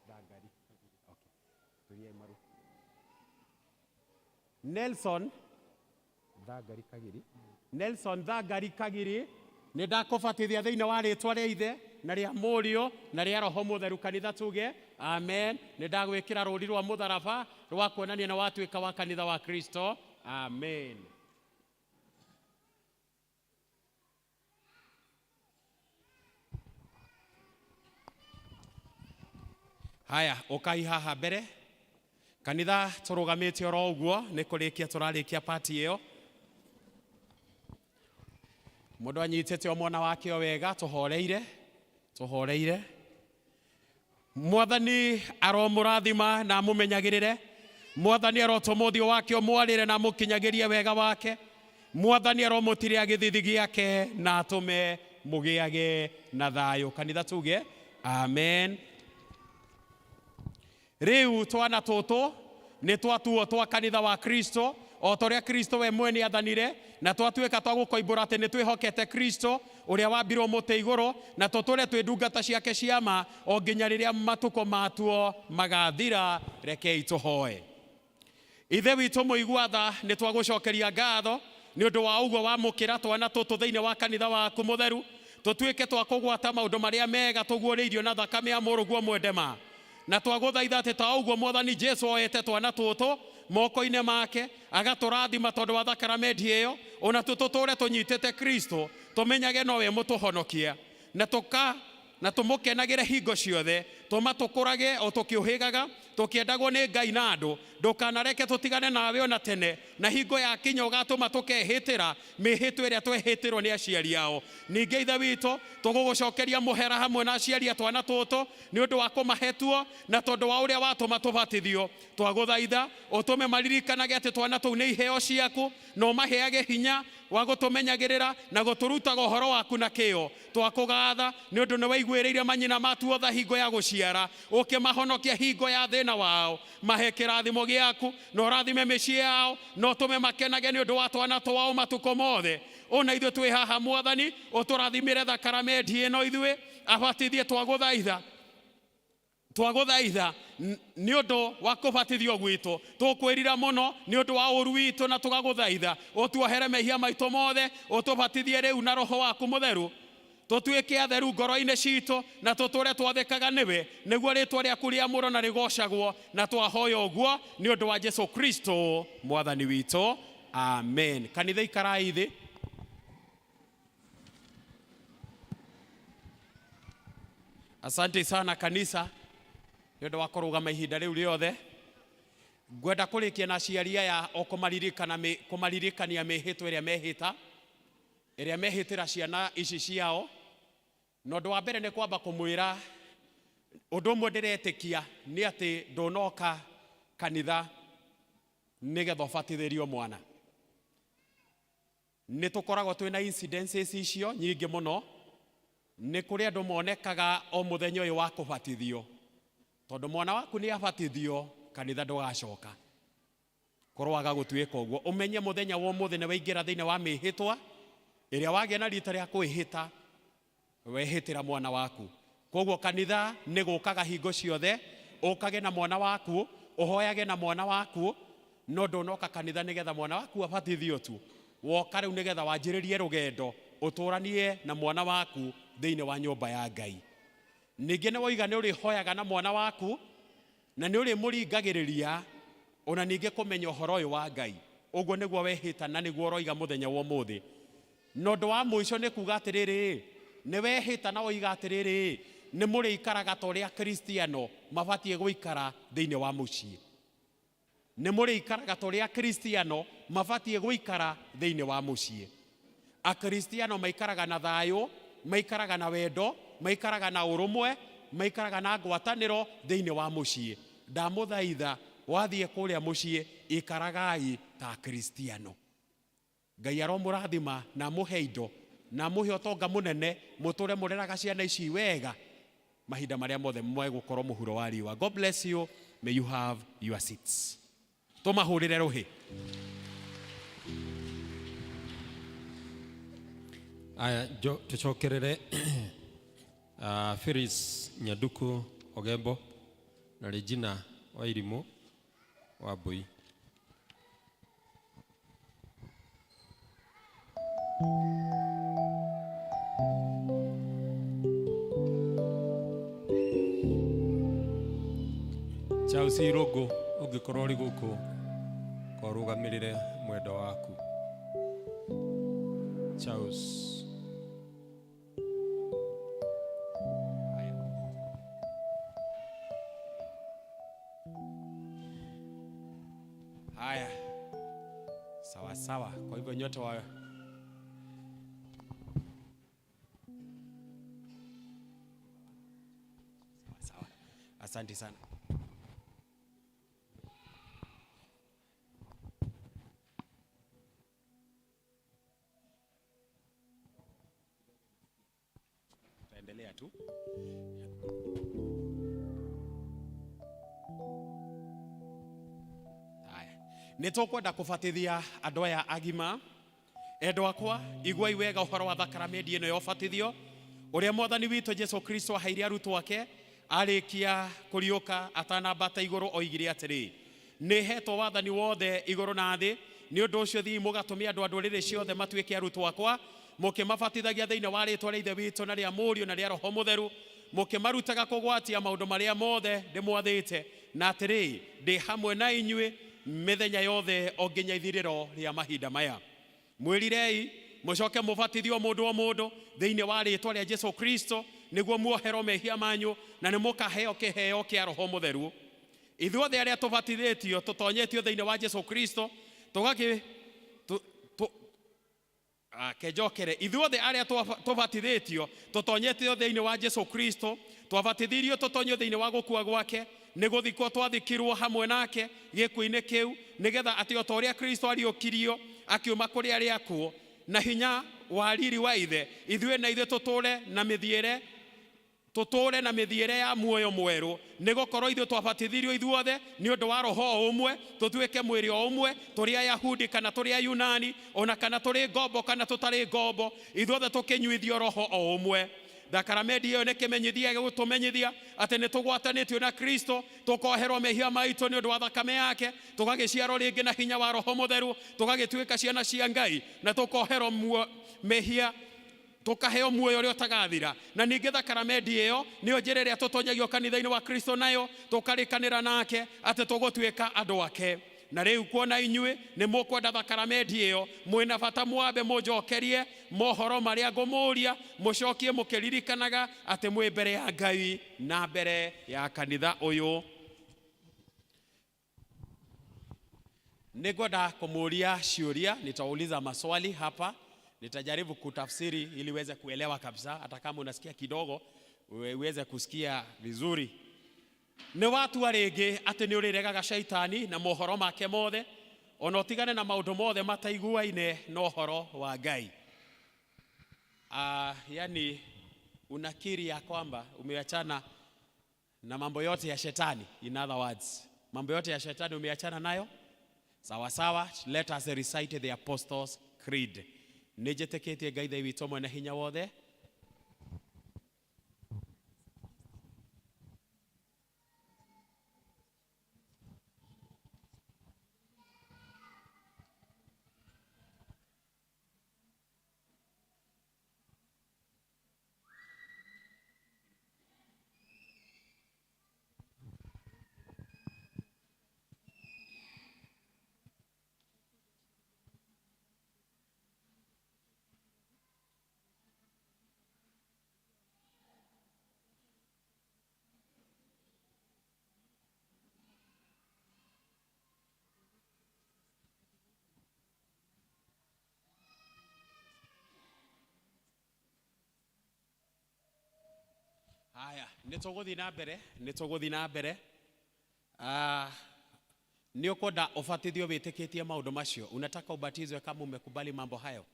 Dagari. Okay. Tulie maru. Nelson Dagari Kagiri. Nelson Dagari Kagiri. Nĩ ndakũbatithia thĩinĩ wa rĩtwa rĩa Ithe na rĩa Mũriũ na rĩa Roho Mũtheru, kanitha tuge amen. Nĩ ndagwĩkĩra rũũri rwa mũtharaba rwa kuonania na watuĩka wa kanitha wa Kristo, amen. Haya, ũkai haha mbere. Kanitha tũrũgamĩte oro ũguo, nĩ kũrĩkia tũrarĩkia pati ĩyo. Mũndũ anyitĩte o mwana wake o wega, tũhoreire. Mwathani aromũrathima na mũmenyagĩrĩre. Mwathani arotũma ũthiũ wake ũmwarĩre na mũkinyagĩrie wega wake. Mwathani aromũtiria gĩthithi gĩake na atũme mũgĩage na thayũ. Kanitha tuge amen. Rĩu twana tũtũ nĩ twatuo twa kanitha wa Kristo, o torĩa Kristo we mwene athanire, na twatuĩka twa gũkoimbũra atĩ nĩ twĩhokete Kristo ũrĩa wambirwo mũtĩ igũrũ, na tũtũre twĩ ndungata ciake cia ma o nginya rĩrĩa matukũ matuo magathira. Rekei tũhoe. Ithe witũ mũigua tha, nĩ twagũcokeria ngatho nĩ ũndũ wa ũguo wamũkĩra twana tũtũ thĩinĩ wa kanitha waku mũtheru, tũtuĩke twa kũgwata maũndũ marĩa mega tũguũrĩirio na thakame ya mũrũguo mwendema. Na twagũthaitha atĩ ta ũguo Mwathani Jesu oete twana tũtũ moko-inĩ make agatũrathima tondũ wa thakramenti ĩyo, ona tũtũtũre tũnyitĩte Kristo, tũmenyage nowe mũtũhonokia, na tũmũkenagĩre hingo ciothe, tũmatũkũrage o tũkĩũhĩgaga, tũkĩendagwo nĩ Ngai na andũ. Ndũkanareke tũtigane nawe ona tene, na hingo ya kinya ũgatũma tũkehĩtĩra mĩhĩtwa ĩrĩa twehĩtĩrwo nĩ aciari ao. Ningĩ Ithe witũ tũgũgũcokeria mũhera hamwe na aciari a twana tũtũ nĩ ũndũ wa kũmahetuo na tondũ wa ũrĩa watũma tũbatithio. Twagũthaitha ũtũme maririkanage atĩ twana tũu nĩ iheo ciaku, na ũmaheage hinya wa gũtũmenyagĩrĩra na gũtũrutaga ũhoro waku na kĩo. Twakũgatha nĩ ũndũ nĩ waiguĩrĩire manyina matuo tha hingo ya gũciara, ũkĩmahonokia hingo ya thĩna wao. Mahe kĩrathimo gĩaku na ũrathime mĩciĩ yao, na ũtũme makenage nĩ ũndũ wa twana twao matukũ mothe. Ona ithuĩ twĩ haha Mwathani, ũtũrathimĩre thakramenti ĩno ithuĩ abatithie. Twagũthaitha nĩ ũndũ wa kũbatithio gwitũ, tũkwĩrira mũno nĩ ũndũ wa ũru witũ, na tũgagũthaitha ũtuohere mehia maitũ mothe, ũtũbatithie rĩu na Roho waku Mũtheru, tũtuĩke atheru ngoro-inĩ citũ, na tũtũre twathĩkaga nĩwe, nĩguo rĩtwa rĩaku rĩamũrwo na rĩgocagwo. Na twahoya ũguo nĩ ũndũ wa Jesu Kristo Mwathani witũ, amen. Kanitha ikarai thĩ. Asante sana kanisa nĩ ũndũ wa kũrũgama ihinda rĩu rĩothe. Ngwenda kũrĩkia na aciari aya o kũmaririkania mĩhĩtwa ĩrĩa mehĩtĩra ciana ici ciao. Na ũndũ wa mbere nĩ kwamba kũmwĩra ũndũ ũmwe ndĩretĩkia nĩ atĩ ndũnoka kanitha nĩgetha ũbatithĩrio mwana. Nĩ tũkoragwo twĩna incidences icio nyingĩ mũno. Nĩ kũrĩ andũ monekaga o mũthenya ũyũ wa kũbatithio, tondũ mwana waku nĩ abatithio, kanitha ndũgacoka. Korwaga gũtuĩka ũguo, ũmenye mũthenya wa ũmũthĩ nĩ waingĩra thĩinĩ wa mĩhĩtwa ĩrĩa wagĩa na rita rĩa kwĩhĩta, wehĩtĩra mwana waku. Koguo kanitha nĩ gũkaga hingo ciothe, ũkage na mwana waku, ũhoyage na mwana waku, no ndũnoka kanitha nĩgetha mwana waku abatithio tu. Woka rĩu nĩgetha wanjĩrĩrie rũgendo ũtũranie na mwana waku thĩinĩ wa nyũmba ya Ngai. Ningĩ nĩ woiga nĩ ũrĩhoyaga na mwana waku, na nĩ ũrĩmũringagĩrĩria ona ningĩ kũmenya ũhoro ũyũ wa Ngai. Ũguo nĩguo wehĩta na nĩguo ũroiga mũthenya wa ũmũthĩ. Na ũndũ wa mũico nĩ kuuga atĩrĩrĩ, nĩ wehĩta na woiga atĩrĩrĩ, nĩ mũrĩikaraga ta ũrĩa Kristiano mabatiĩ gũikara thĩinĩ wa mũciĩ. Nĩ mũrĩikaraga ta ũrĩa Kristiano mabatiĩ gũikara thĩinĩ wa mũciĩ. Akristiano maikaraga na thayũ, maikaraga na wendo, maikaraga na ũrũmwe, maikaraga na ngwatanĩro thĩinĩ wa mũciĩ. Ndamũthaitha wathiĩ kũrĩa mũciĩ, ikaragai ta Kristiano. Ngai aromũrathima na mũhe indo na mũhe ũtonga mũnene, mũtũre mũreraga ciana ici wega mahinda marĩa mothe mwegũkorwo mũhuro wa riũa. God bless you. May you have your seats. Tũmahũrĩre rũhĩ. Aya tucokerere Phyllis Nyaduku Ogembo na Regina Wairimu Wabui. Chausi Rogo ugikorwo ri guku korugamirire mwendo waku. Chaus. Haya. Sawa sawa. Kwa hivyo nyote wa sawa. Asante sana. Endelea tu. Haya. Nitokwenda kubatithia andu aya agima. Endo akwa igwa iwega uhoro wa thakramenti ino yobatithio uria mwathani witu Jesu Kristo aheire arutwo ake arikia kuriuka atanambata iguru oigire atiri ni hetwo wathani wothe iguru na thi ni undu ucio thii mugatumia andu nduriri ciothe matuike arutwo akwa mukimabatithagia thiini wa ritwa ria ithe witu na ria Muriu na ria Roho Mutheru mukimarutaga kugwatia maundu maria mothe ndimwathite na atiri ndi hamwe na inyui mithenya yothe o nginya ithiriro ria mahinda maya. Mwirirei mucoke mubatithio mundu o mundu thiini wa ritwa ria Jesu Kristo niguo muoherwo mehia manyu na ni mukaheo kiheo kia Roho Mutheru. Ithuothe aria tubatithitio tutonyetio thiini wa Jesu Kristo tugaki kejokere ithuothe aria tubatithitio tutonyetio thiini wa Jesu Kristo twabatithirio tutonyio thiini wa gukua gwake ni guthikwo twathikirwo hamwe nake gikuini kiu nigetha ati o toria Kristo ariukirio akiuma kuri aria akuo na hinya wa riri wa ithe ithue na ithe tuture na mithiere ya muoyo mweru nigukorwo ithu twabatithirio ithuothe ni undu wa roho umwe tutuike mwiri o umwe turi Ayahudi kana turi Ayunani ona kana turi ngombo kana tutari ngombo ithuothe tukinyuithio roho o umwe. Thakramenti iyo ni kimenyithia gutumenyithia ati ni tugwatanitio na Kristo tukoherwo mehia maitu ni undu wa thakame yake tugagiciarwo ringi na hinya wa Roho Mutheru tugagituika ciana cia Ngai na tukoherwo mehia tukaheo muoyo uria utagathira na ningi thakramenti iyo niyo njira iria tutonyagio kanitha-ini wa Kristo nayo tukarikanira nake ati tugutuika andu ake. Na riu kuona inyui ni mukwenda thakramenti iyo mwina bata mwambe mujokerie mohoro maria ngumuria mucokie mukiririkanaga ati mwi mbere ya Ngai na mbere ya kanitha uyu. Nigoda kumuria ciuria, nitauliza maswali hapa, nitajaribu kutafsiri ili uweze kuelewa kabisa, hata kama unasikia kidogo uweze kusikia vizuri. Ni watu arege ati ni uriregaga shaitani na mohoro make mothe ona utigane na maundu mothe mataiguaine na uhoro wa Ngai. Yani unakiri ya kwamba umeachana na mambo yote ya shetani. In other words, mambo yote ya shetani umeachana nayo. Sawa sawa, let us recite the Apostles' Creed. Nijeteketie Ngai thai witu mwene hinya wothe. Haya, nituguthi na mbere. Ni ukwenda ubatithio witikitie maundu macio. Unataka ubatizwe kama umekubali mambo hayo.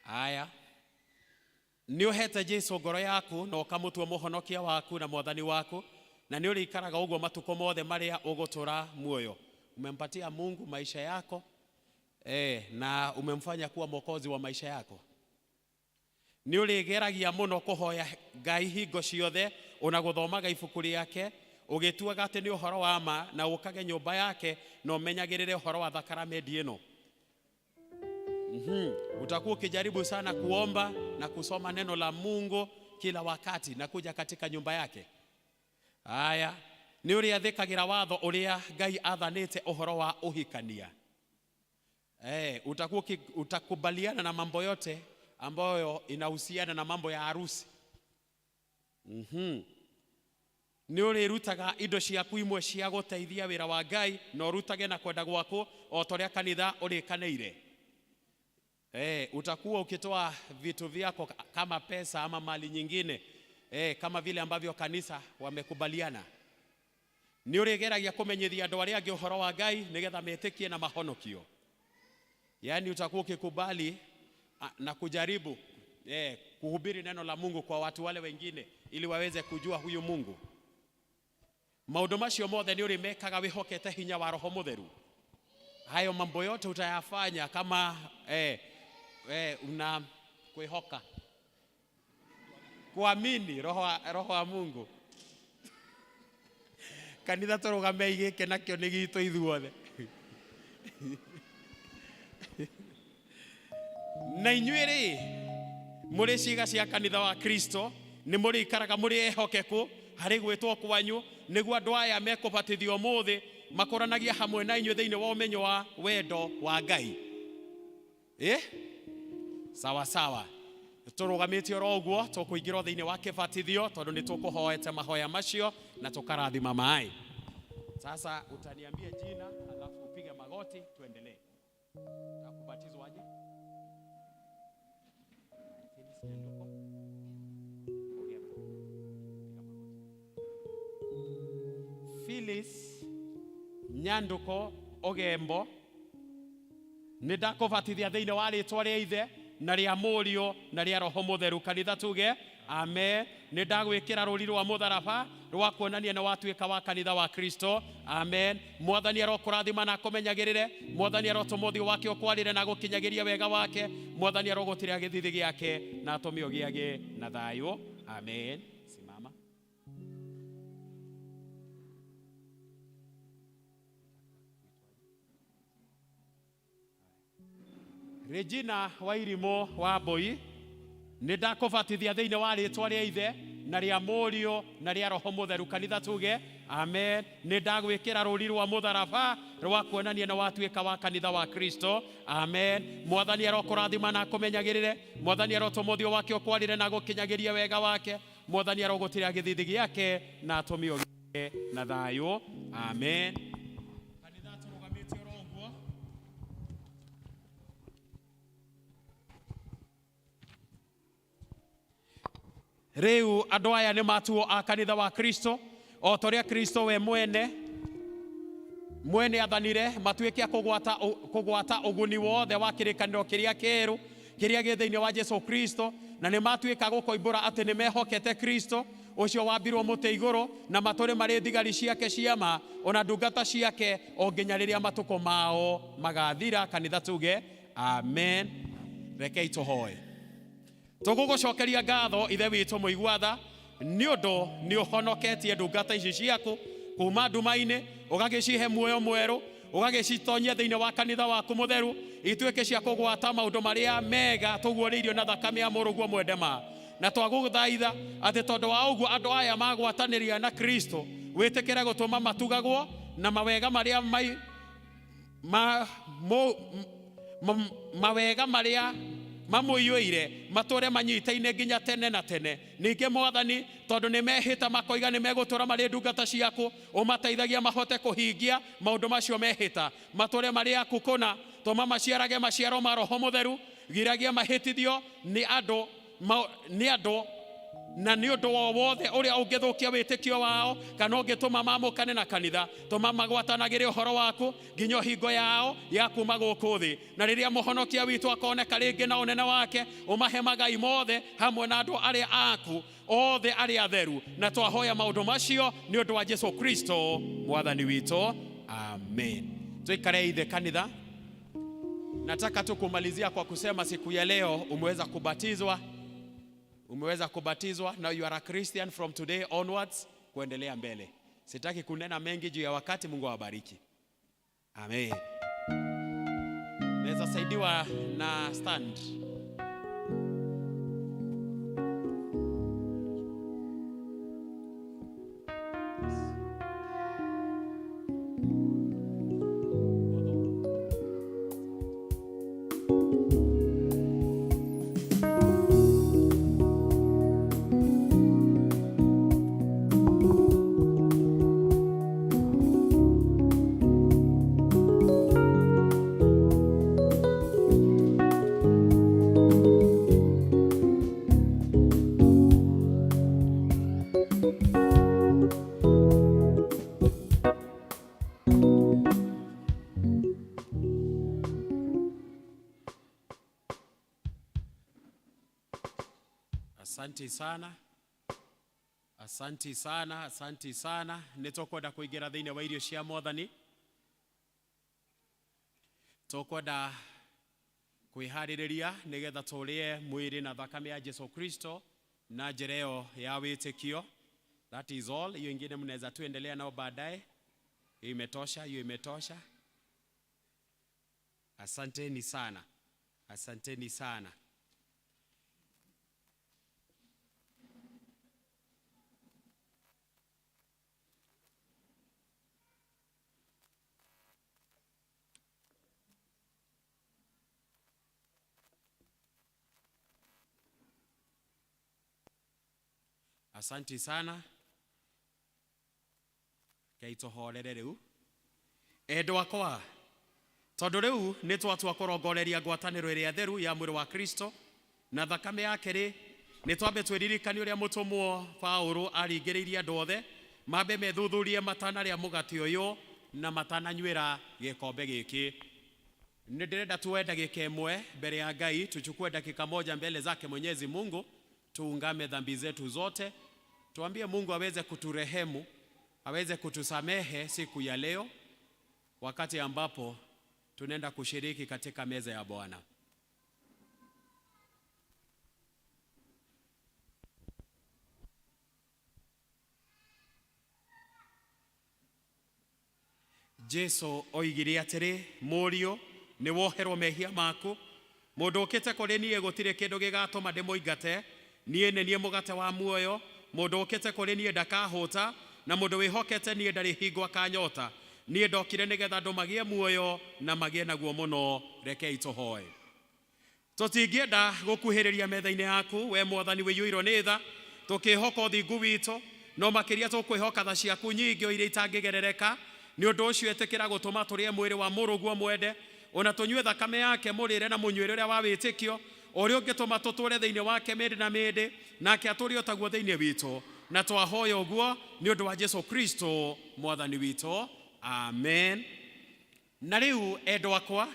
Haya. Ni uhete Jesu ngoro yaku na ukamutua muhonokia waku na mwathani waku na ni urikaraga uguo matuko mothe maria ugutura muoyo. Umempatia Mungu maisha yako na umemfanya kuwa mwokozi wa maisha yako. ni urigeragia muno kuhoya Ngai hingo ciothe ona guthomaga ibuku riake ugituaga ati ni uhoro wa ma na ukage nyumba yake na umenyagirire uhoro wa thakaramenti ino. Utakuwa ukijaribu sana kuomba na kusoma neno la Mungu kila wakati na kuja katika nyumba yake. Haya, ni uria thikagira watho uria Ngai athanite uhoro wa uhikania. Utakubaliana na mambo yote ambayo inahusiana na mambo ya harusi. Ni urirutaga indo ciaku imwe cia guteithia wira wa Ngai na urutage na kwenda gwaku o toria kanitha urikaneire. Utakuwa ukitoa vitu vyako kama pesa ama mali nyingine kama vile ambavyo kanisa wamekubaliana. Ni urigeragia kumenyithia andu aria angi uhoro wa Ngai nigetha metikie na mahonokio. Yani utakuwa ukikubali na kujaribu kuhubiri neno la Mungu kwa watu wale wengine ili waweze kujua huyu Mungu. Maundu macio mothe ni urimekaga wihokete hinya wa Roho Mutheru. Hayo mambo yote utayafanya kama una kuihoka kuamini roho wa Mungu. Kanitha turugame igike nakio ni gitu ithuothe. Na inyuĩ muri ciiga cia kanitha wa Kristo ni muri ikaraga muri ehokeku hari gwitwo kwanyu niguo andu aya mekubatithio muthi makoranagia hamwe na inyuĩ thĩinĩ wa umenyo wa wendo wa Ngai. Sawa sawa, turugamite oro uguo tukuingira thĩinĩ wa kibatithio tondu ni tukuhoete mahoya macio na tukarathima mai. Sasa utaniambia jina alafu upige magoti tuendelee. Takubatizwa aje? Phyllis Nyanduko Ogembo nidakubatithia thĩinĩ wa rĩtwa rĩa Ithe na rĩa Mũriũ na rĩa Roho Mũtheru. Kanitha tuge amen. Nidagwĩkĩra rũri rwa mũtharaba rwa kuonania na watuĩka wa kanitha wa Kristo. Amen. Mwathani arokũrathima na akũmenyagĩrĩre. Mwathani arotũma ũthiũ wake ũkwarĩre na gũkinyagiria wega wake. Mwathani arogũtĩra gĩthithi gĩake na atũme ũgĩage na thayũ. Amen. Simama. Regina Wairimo wa Mbui nidakubatithia thĩinĩ wa rĩtwa rĩa Ithe na rĩa Mũriũ na rĩa Roho Mũtheru. Kanitha tuge amen. Nidagwĩkĩra rũri rwa mũtharaba rwa kuonania na watuĩka wa kanitha wa Kristo. Amen. Mwathani arokũrathima na akũmenyagĩrĩre. Mwathani arotũma ũthiũ wake ũkwarĩre na gũkinyagiria wega wake. Mwathani arogũtĩra gĩthithi gĩake na atũme ũgĩe na thayũ. Amen. Kanitha tũrũgamĩte oro ũguo. Rĩu andũ aya nĩ matuo a kanitha wa Kristo o toria Kristo we mwene athanire matuĩke kũgwata ũguni wothe wa kĩrĩkanĩro kĩrĩa kĩerũ kĩrĩa gĩ thĩinĩ wa Jesu Kristo, na nĩ matuĩka gũkoimbũra atĩ nĩ mehokete Kristo ũcio wambirwo mũtĩ igũrũ na matũre marĩ thigari ciake ciama ona ndungata ciake o nginya rĩrĩa matukũ mao magathira. Kanitha tuge amen. Rekei tũhoe. Tũgũgũcokeria ngatho Ithe witũ mũigua-tha nĩ ũndũ nĩ ũhonoketie ndungata ici ciaku kuma nduma-inĩ ũgagĩcihe muoyo mwerũ ũgagĩcitonyia thĩinĩ wa kanitha waku mũtheru ituĩke cia kũgwata maũndũ marĩa mega tũguũrĩirio na thakame ya mũrũguo mwendema. Na twagũthaitha atĩ tondũ wa ũguo andũ aya magwatanĩria na Kristo wĩtĩkĩre gũtũma matugagwo na mawega marĩa mawega marĩa mamũiyũire matũre manyitaine nginya tene na tene. Ningĩ Mwathani tondũ nĩ mehĩta makoiga nĩ megũtũra marĩ ndungata ciaku ũmateithagia mahote kũhingia maũndũ macio mehĩta matũre marĩ aku kũna. Tũma maciarage maciaro ma Roho Mũtheru, giragia mahĩtithio nĩ andũ na nĩ ũndũ o wothe ũrĩa ũngĩthũkia wĩtĩkio wao kana ũngĩtũma mamũkane na kanitha. Tũma magwatanagĩre ũhoro waku nginya ũhingo yao ya kuma gũkũ thĩ, na rĩrĩa mũhonokia witũ akoneka rĩngĩ na ũnene wake ũmahe magai mothe hamwe na andũ arĩa aku othe arĩa atheru. Na twahoya maũndũ macio nĩ ũndũ wa Jesu Kristo Mwathani witũ. Amen. Tuikare Ithe kanitha. Nataka tu kumalizia kwa kusema siku ya leo umeweza kubatizwa umeweza kubatizwa, now you are a Christian from today onwards, kuendelea mbele. Sitaki kunena mengi juu ya wakati. Mungu awabariki. Amen. Naweza saidiwa na stand. Asante sana. Asante sana, asante sana. Nitokwenda kuingira thiini wa irio cia Mwathani. Tokwenda kwihaririria nigetha turie mwiri na thakame ya Yesu Kristo na njira iyo ya witikio. That is all. Hiyo ingine mnaweza tuendelea nao baadaye. Hiyo imetosha, hiyo imetosha. Asanteni sana. Asanteni sana. Asante sana. Kaitohorere riu. Endwa kwa. Tondu riu ni twatua kurongoreria ngwataniro iria theru ya mwiri wa Kristo na thakame yake ri ni twambe twiririkani uria mutumwo Paulo aringiriirie andu othe mambe methuthurie matana ria mugati uyu na matana nywira gikombe giki. Ni ndirenda tuwe dakika imwe mbele ya Ngai, tuchukue dakika moja mbele zake Mwenyezi Mungu, tuungame dhambi zetu zote, tuambie Mungu aweze kuturehemu, aweze kutusamehe siku ya leo, wakati ambapo tunaenda kushiriki katika meza ya Bwana. Jesu oigire atiri, murio ni woherwo mehia maku, mundu ukite kuri nie gutire kindu gigatuma ndimoingate, nie ne nie mugate wa muoyo, mundu ukite kuri nie ndakahuta, na mundu wihokete nie ndari hingwa kanyota. Nie ndokire nigetha andu magie muoyo na magie naguo muno. Rekei tuhoe. Tutingienda gukuhiriria metha-ini yaku we Mwathani wiyuirwo ni tha, tukihoka uthingu witu, no makiria tukwihoka tha ciaku nyingi iria itangigerereka. Ni undu ucio etikira gutuma turie mwiri wa muruguo mwende, ona tunyue thakame yake murire na munywire uria wa witikio, uri ungituma tuture thiini wake mindi na mindi, nake aturi otaguo thiini witu, na twahoya uguo ni undu wa Yesu Kristo Mwathani witu. Amen. Na riu endwa akwa,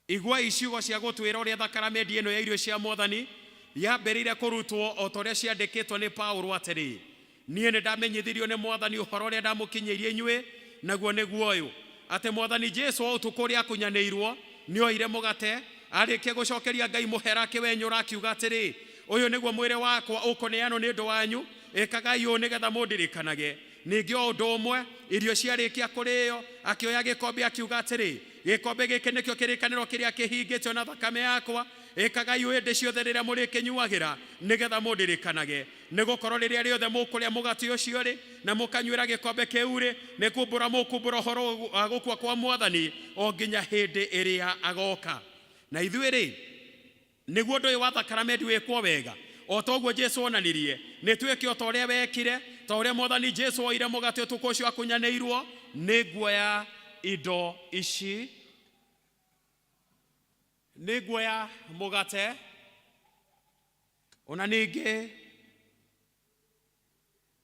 igwa iciugo cia gutwira uria thakramenti ino ya irio cia Mwathani yambirire kurutwo o toria ciandikitwo ni Paulo atiri, nie ni ndamenyithirio ni Mwathani uhoro uria ndamukinyirie inyue, naguo niguo uyu ati Mwathani Jesu o utuku uria akunyaneirwo ni oire mugate, arikia gucokeria Ngai muhera kiwenyura akiuga atiri, uyu niguo mwire wakwa ukuneanwo ni ndu wanyu, ikagai u nigetha mundirikanage. Ningi o undu umwe irio ciarikia kurio akioya gikombe akiuga atiri, gikombe giki nikio kirikaniro kiria kihingitwo na thakame yakwa, ikagai u indi ciothe riria murikinyuagira nigetha mundirikanage. Nigukorwo riria riothe mukuria mugati ucio ri na mukanywira gikombe kiu ri, ni kumbura mukumbura horo wa gukua kwa Mwathani o nginya hindi iria agoka. Na ithuĩ ri niguo ndu wa thakramenti wikwo wega, o toguo Jesu onanirie ni twike o toria wekire, toria Mwathani Jesu oire mugate utuku ucio akunyaneirwo. Ni guoya indo ici, ni guoya mugate, ona ningi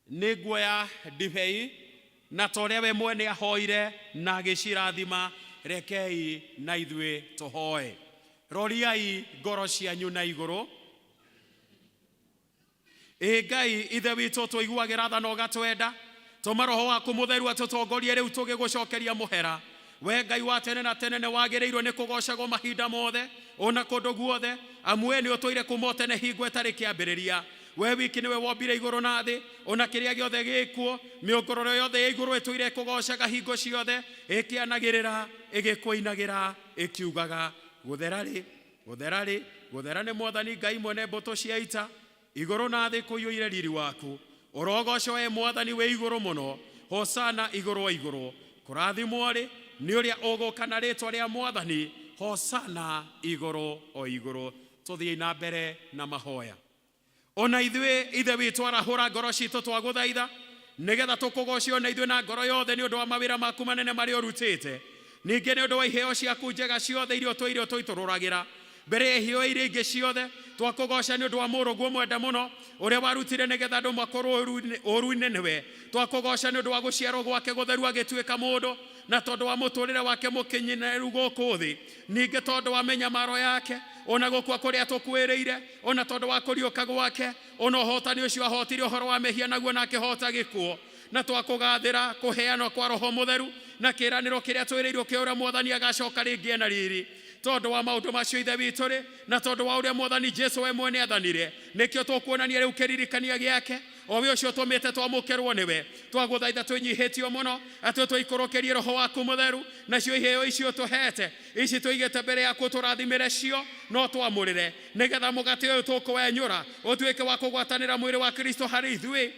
ni guoya ndibei, na toria we mwene ahoire na agicirathima. Rekei na ithuĩ tuhoe. Roriai ngoro cianyu na iguru. Ngai ithe witu tuiguagira tha na ugatwenda, tuma roho waku mutheru atutongorie riu tugigucokeria muhera. We Ngai wa tene na tene ni wagirirwo ni kugocagwo mahinda mothe, ona kundu guothe, amwe ni otoire kumotene hingo etari kiambiriria we wiki niwe wombire iguru na thi ona kiria giothe gikuo miongororo yothe ya iguru etoire kugocaga hingo ciothe ikianagirira igikuinagira ikiugaga gutherari gutherari guthera ni mwathani Ngai mwene mbuto cia ita iguru na thi kuyuire riri waku orogoco we mwathani we iguru muno hosana iguru wa iguru kurathimwo ri ni uria ugukana ritwa ria mwathani hosana iguru o iguru tuthie na mbere na mahoya ona ithwe ithe witu arahura ngoro citu twaguthaitha nigetha tukugocio na ithwe na ngoro yothe ni undu wa mawira maku manene mari urutite ninge ni undu wa iheo ciaku njega ciothe irio twitururagira mbere ya iheo iria ingi ciothe twakugoca ni undu wa muruguo mwenda muno uria warutire nigetha andu makorwo uruine niwe twakugoca ni undu wa guciarwo gwake gutheru agituika mundu na tondu wa muturire wake mukinyineru guku thi ninge tondu wa menyamaro yake ona gukua kuria tukwiriire ona tondu wa kuriuka gwake ona uhotani ucio ahotire uhoro wa mehia naguo na akihota gikuo na twakugathira kuheanwo kwa roho mutheru na kiraniro kiria twiriirwo kia uria mwathani agacoka ringi na riri tondu wa maundu macio ithe witu ri na tondu wa uria mwathani Jesu we mwene athanire nikio tukuonania riu kiririkania giake o we ucio tumite twamukirwo niwe twaguthaitha twinyihitio muno atwe twikurukirie roho waku mutheru nacio iheo icio tuhete ici tuigite mbere yaku turathimire cio no twamurire nigetha mugate uyu tukuwenyura utuike wa kugwatanira mwiri wa Kristo hari ithwi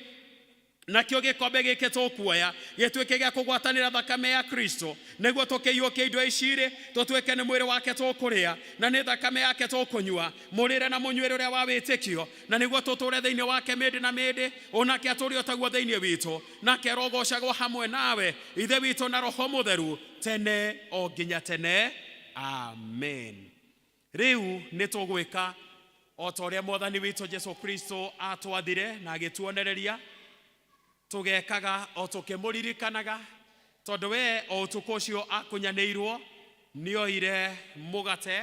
nakio gikombe giki tukuoya gituike gia kugwatanira thakame ya Kristo niguo tukiyukia indo iciri tutuike ni mwiri wake tukuria na ni thakame yake tukunyua murire na munywire uria wa witikio na niguo tuture thiini wake mindi na mindi onake aturi otaguo thiini witu nake rogocagwo hamwe nawe ithe witu na roho mutheru tene o nginya tene amen. Riu nitugwika o ta uria mwathani witu Jesu Kristo atwathire na agituonereria tugekaga o tukimuririkanaga tondu we o utuku ucio akunyaneirwo nioire mugate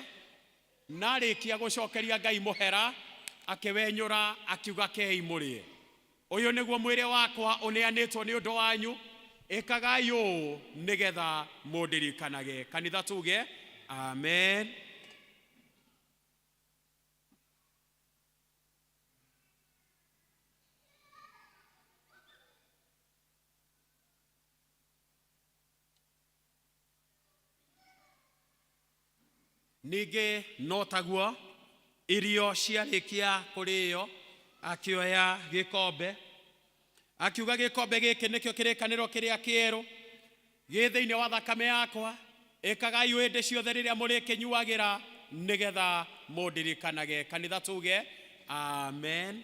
na rikia gucokeria Ngai muhera akiwenyura akiuga kei murie uyu niguo mwire wakwa uneanitwo ni undu wanyu ikagai uu nigetha mundirikanage. Kanitha tuge amen. Nige notaguo irio ciarikia kurio akioya gikombe akiuga gikombe giki nikio kirikaniro kiria kieru gi thiini wa thakame yakwa ikagai indi ciothe riria muri kinyuagira nigetha mundirikanage. Kanitha tuge amen.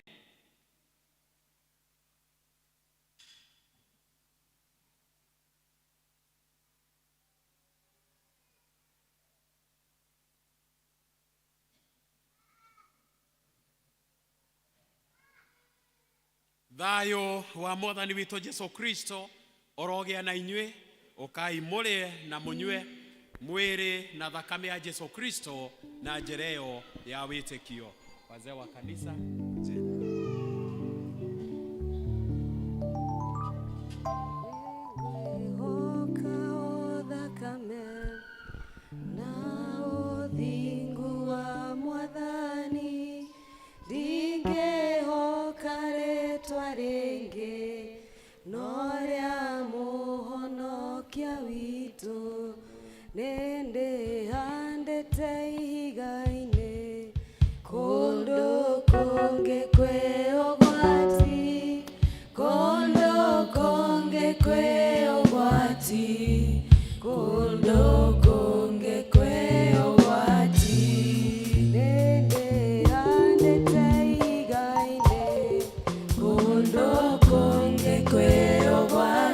Thayo wa mwathani witu Jesu Kristo orogia na inywe ukai murie na munywe mwiri na thakame ya Jesu Kristo na njereo ya witikio. Wazee wa kanisa nende hande teigaine kondo konge kwe ogwati kondo konge kwe ogwati kondo konge kwe ogwati nende hande teigaine kondo konge kwe ogwati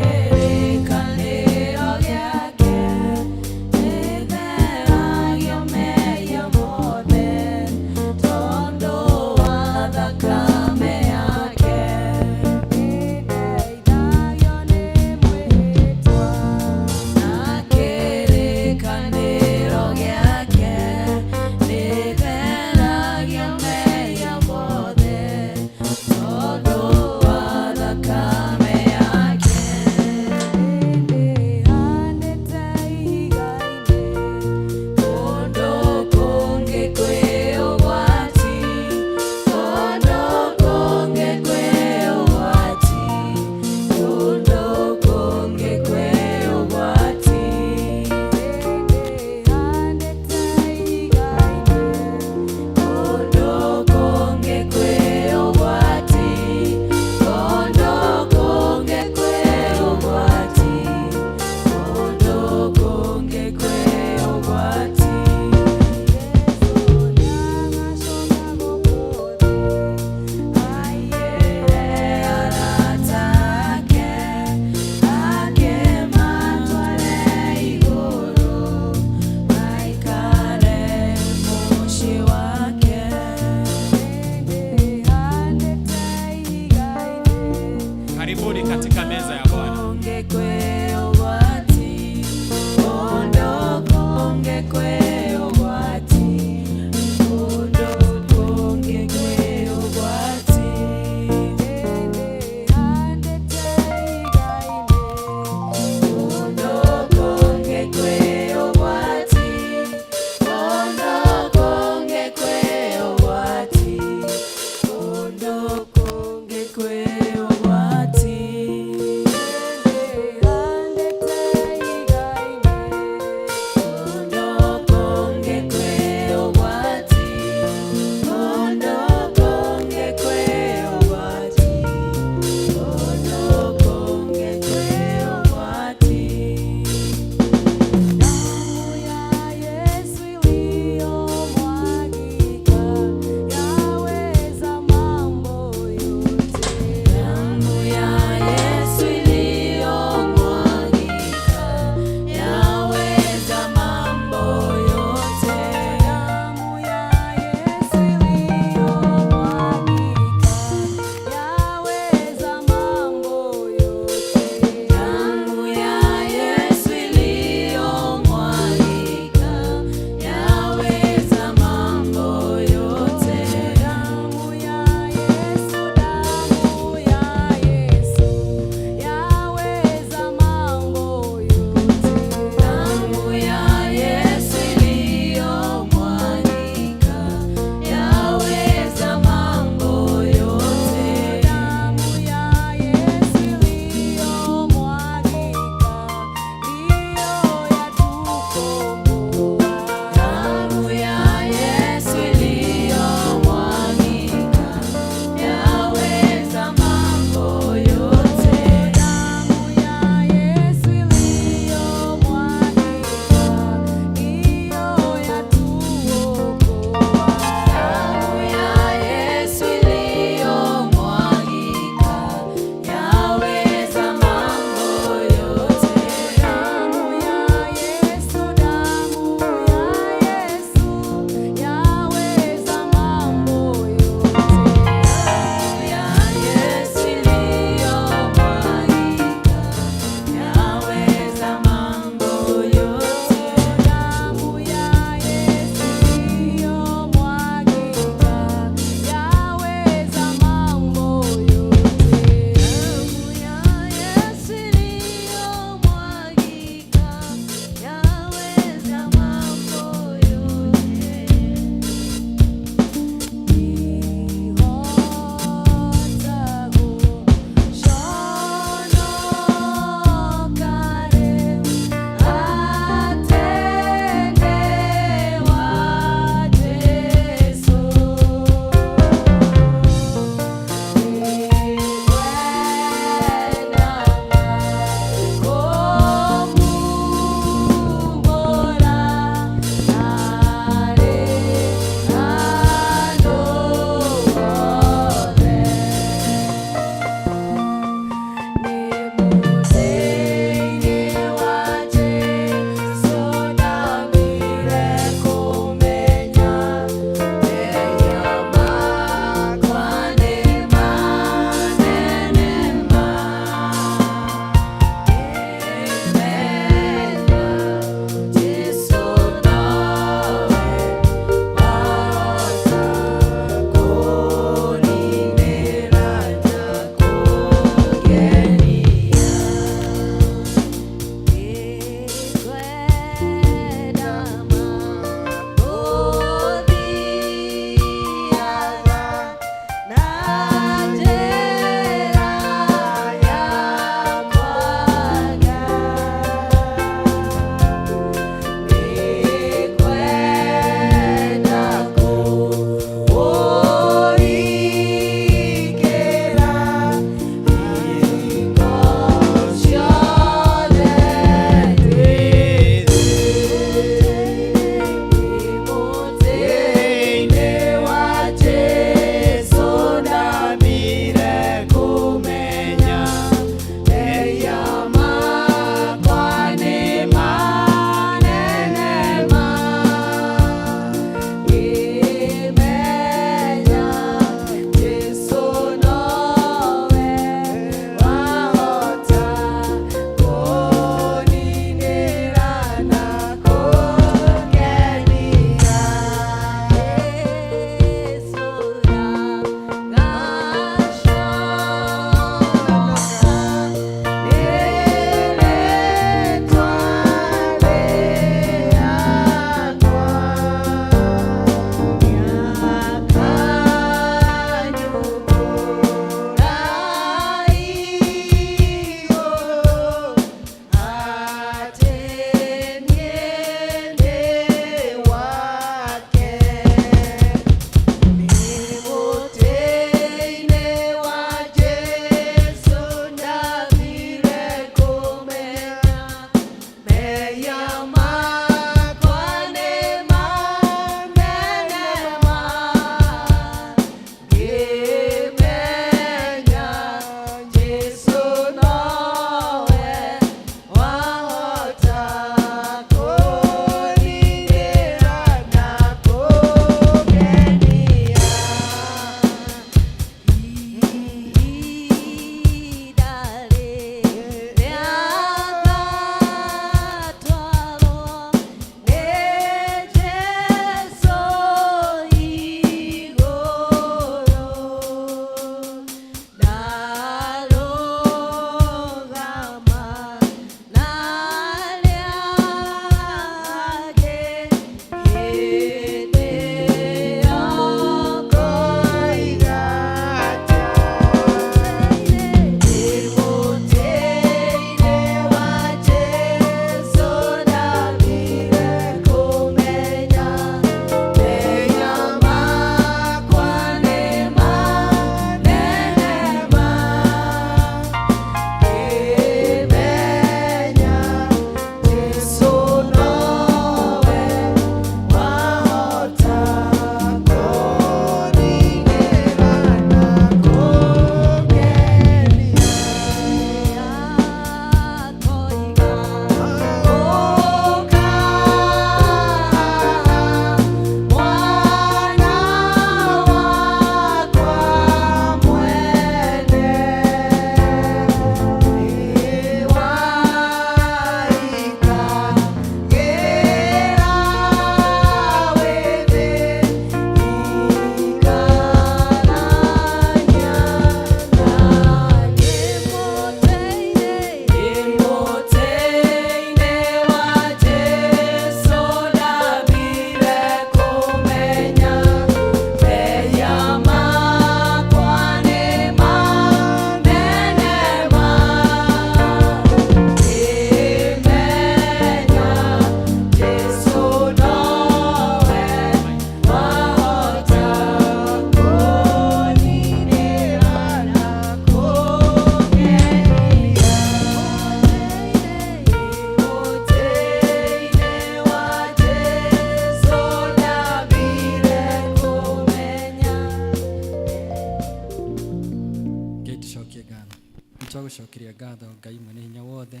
gũcokeria ngatho Ngai mwene hinya wothe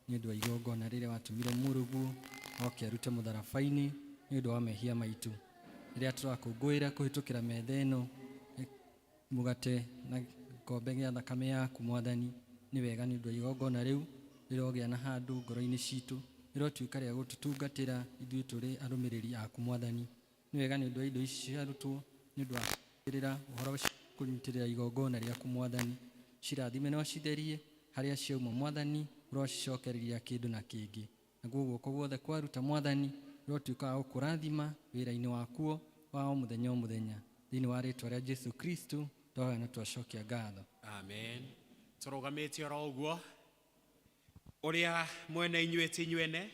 nĩ ũndũ wa igongona rĩrĩa watũmire Mũrungu oke arute mũtharaba-inĩ nĩ ũndũ wa mehia maitũ. Rĩrĩa tũrakũngũĩra kũhĩtũkĩra metha ĩno mũgate na gĩkombe gĩa thakame yaku Mwathani, nĩ wega nĩ ũndũ wa igongona rĩu rĩrogĩa na handũ ngoro-inĩ citũ, rĩrotuĩka rĩa gũtũtungatĩra ithuĩ tũrĩ arũmĩrĩri aku Mwathani. Nĩ wega nĩ ũndũ wa indo ici ciarutwo, nĩ ũndũ wa kũrĩra ũhoro ũcio kũnyitĩrĩra igongona rĩaku Mwathani, cirathime no citherie harĩa ciauma Mwathani, ũrocicokereria kĩndũ na kĩngĩ. Naguo guoko guothe kwaruta Mwathani ũrotuĩka wa gũkũrathima wĩra-inĩ wakuo wa o mũthenya o mũthenya, thĩinĩ wa rĩĩtwa rĩa Jesu Kristo twahoya na twacokia ngatho. Amen. Tũrũgamĩte oro ũguo ũrĩa mwene inyuĩ ti inyuene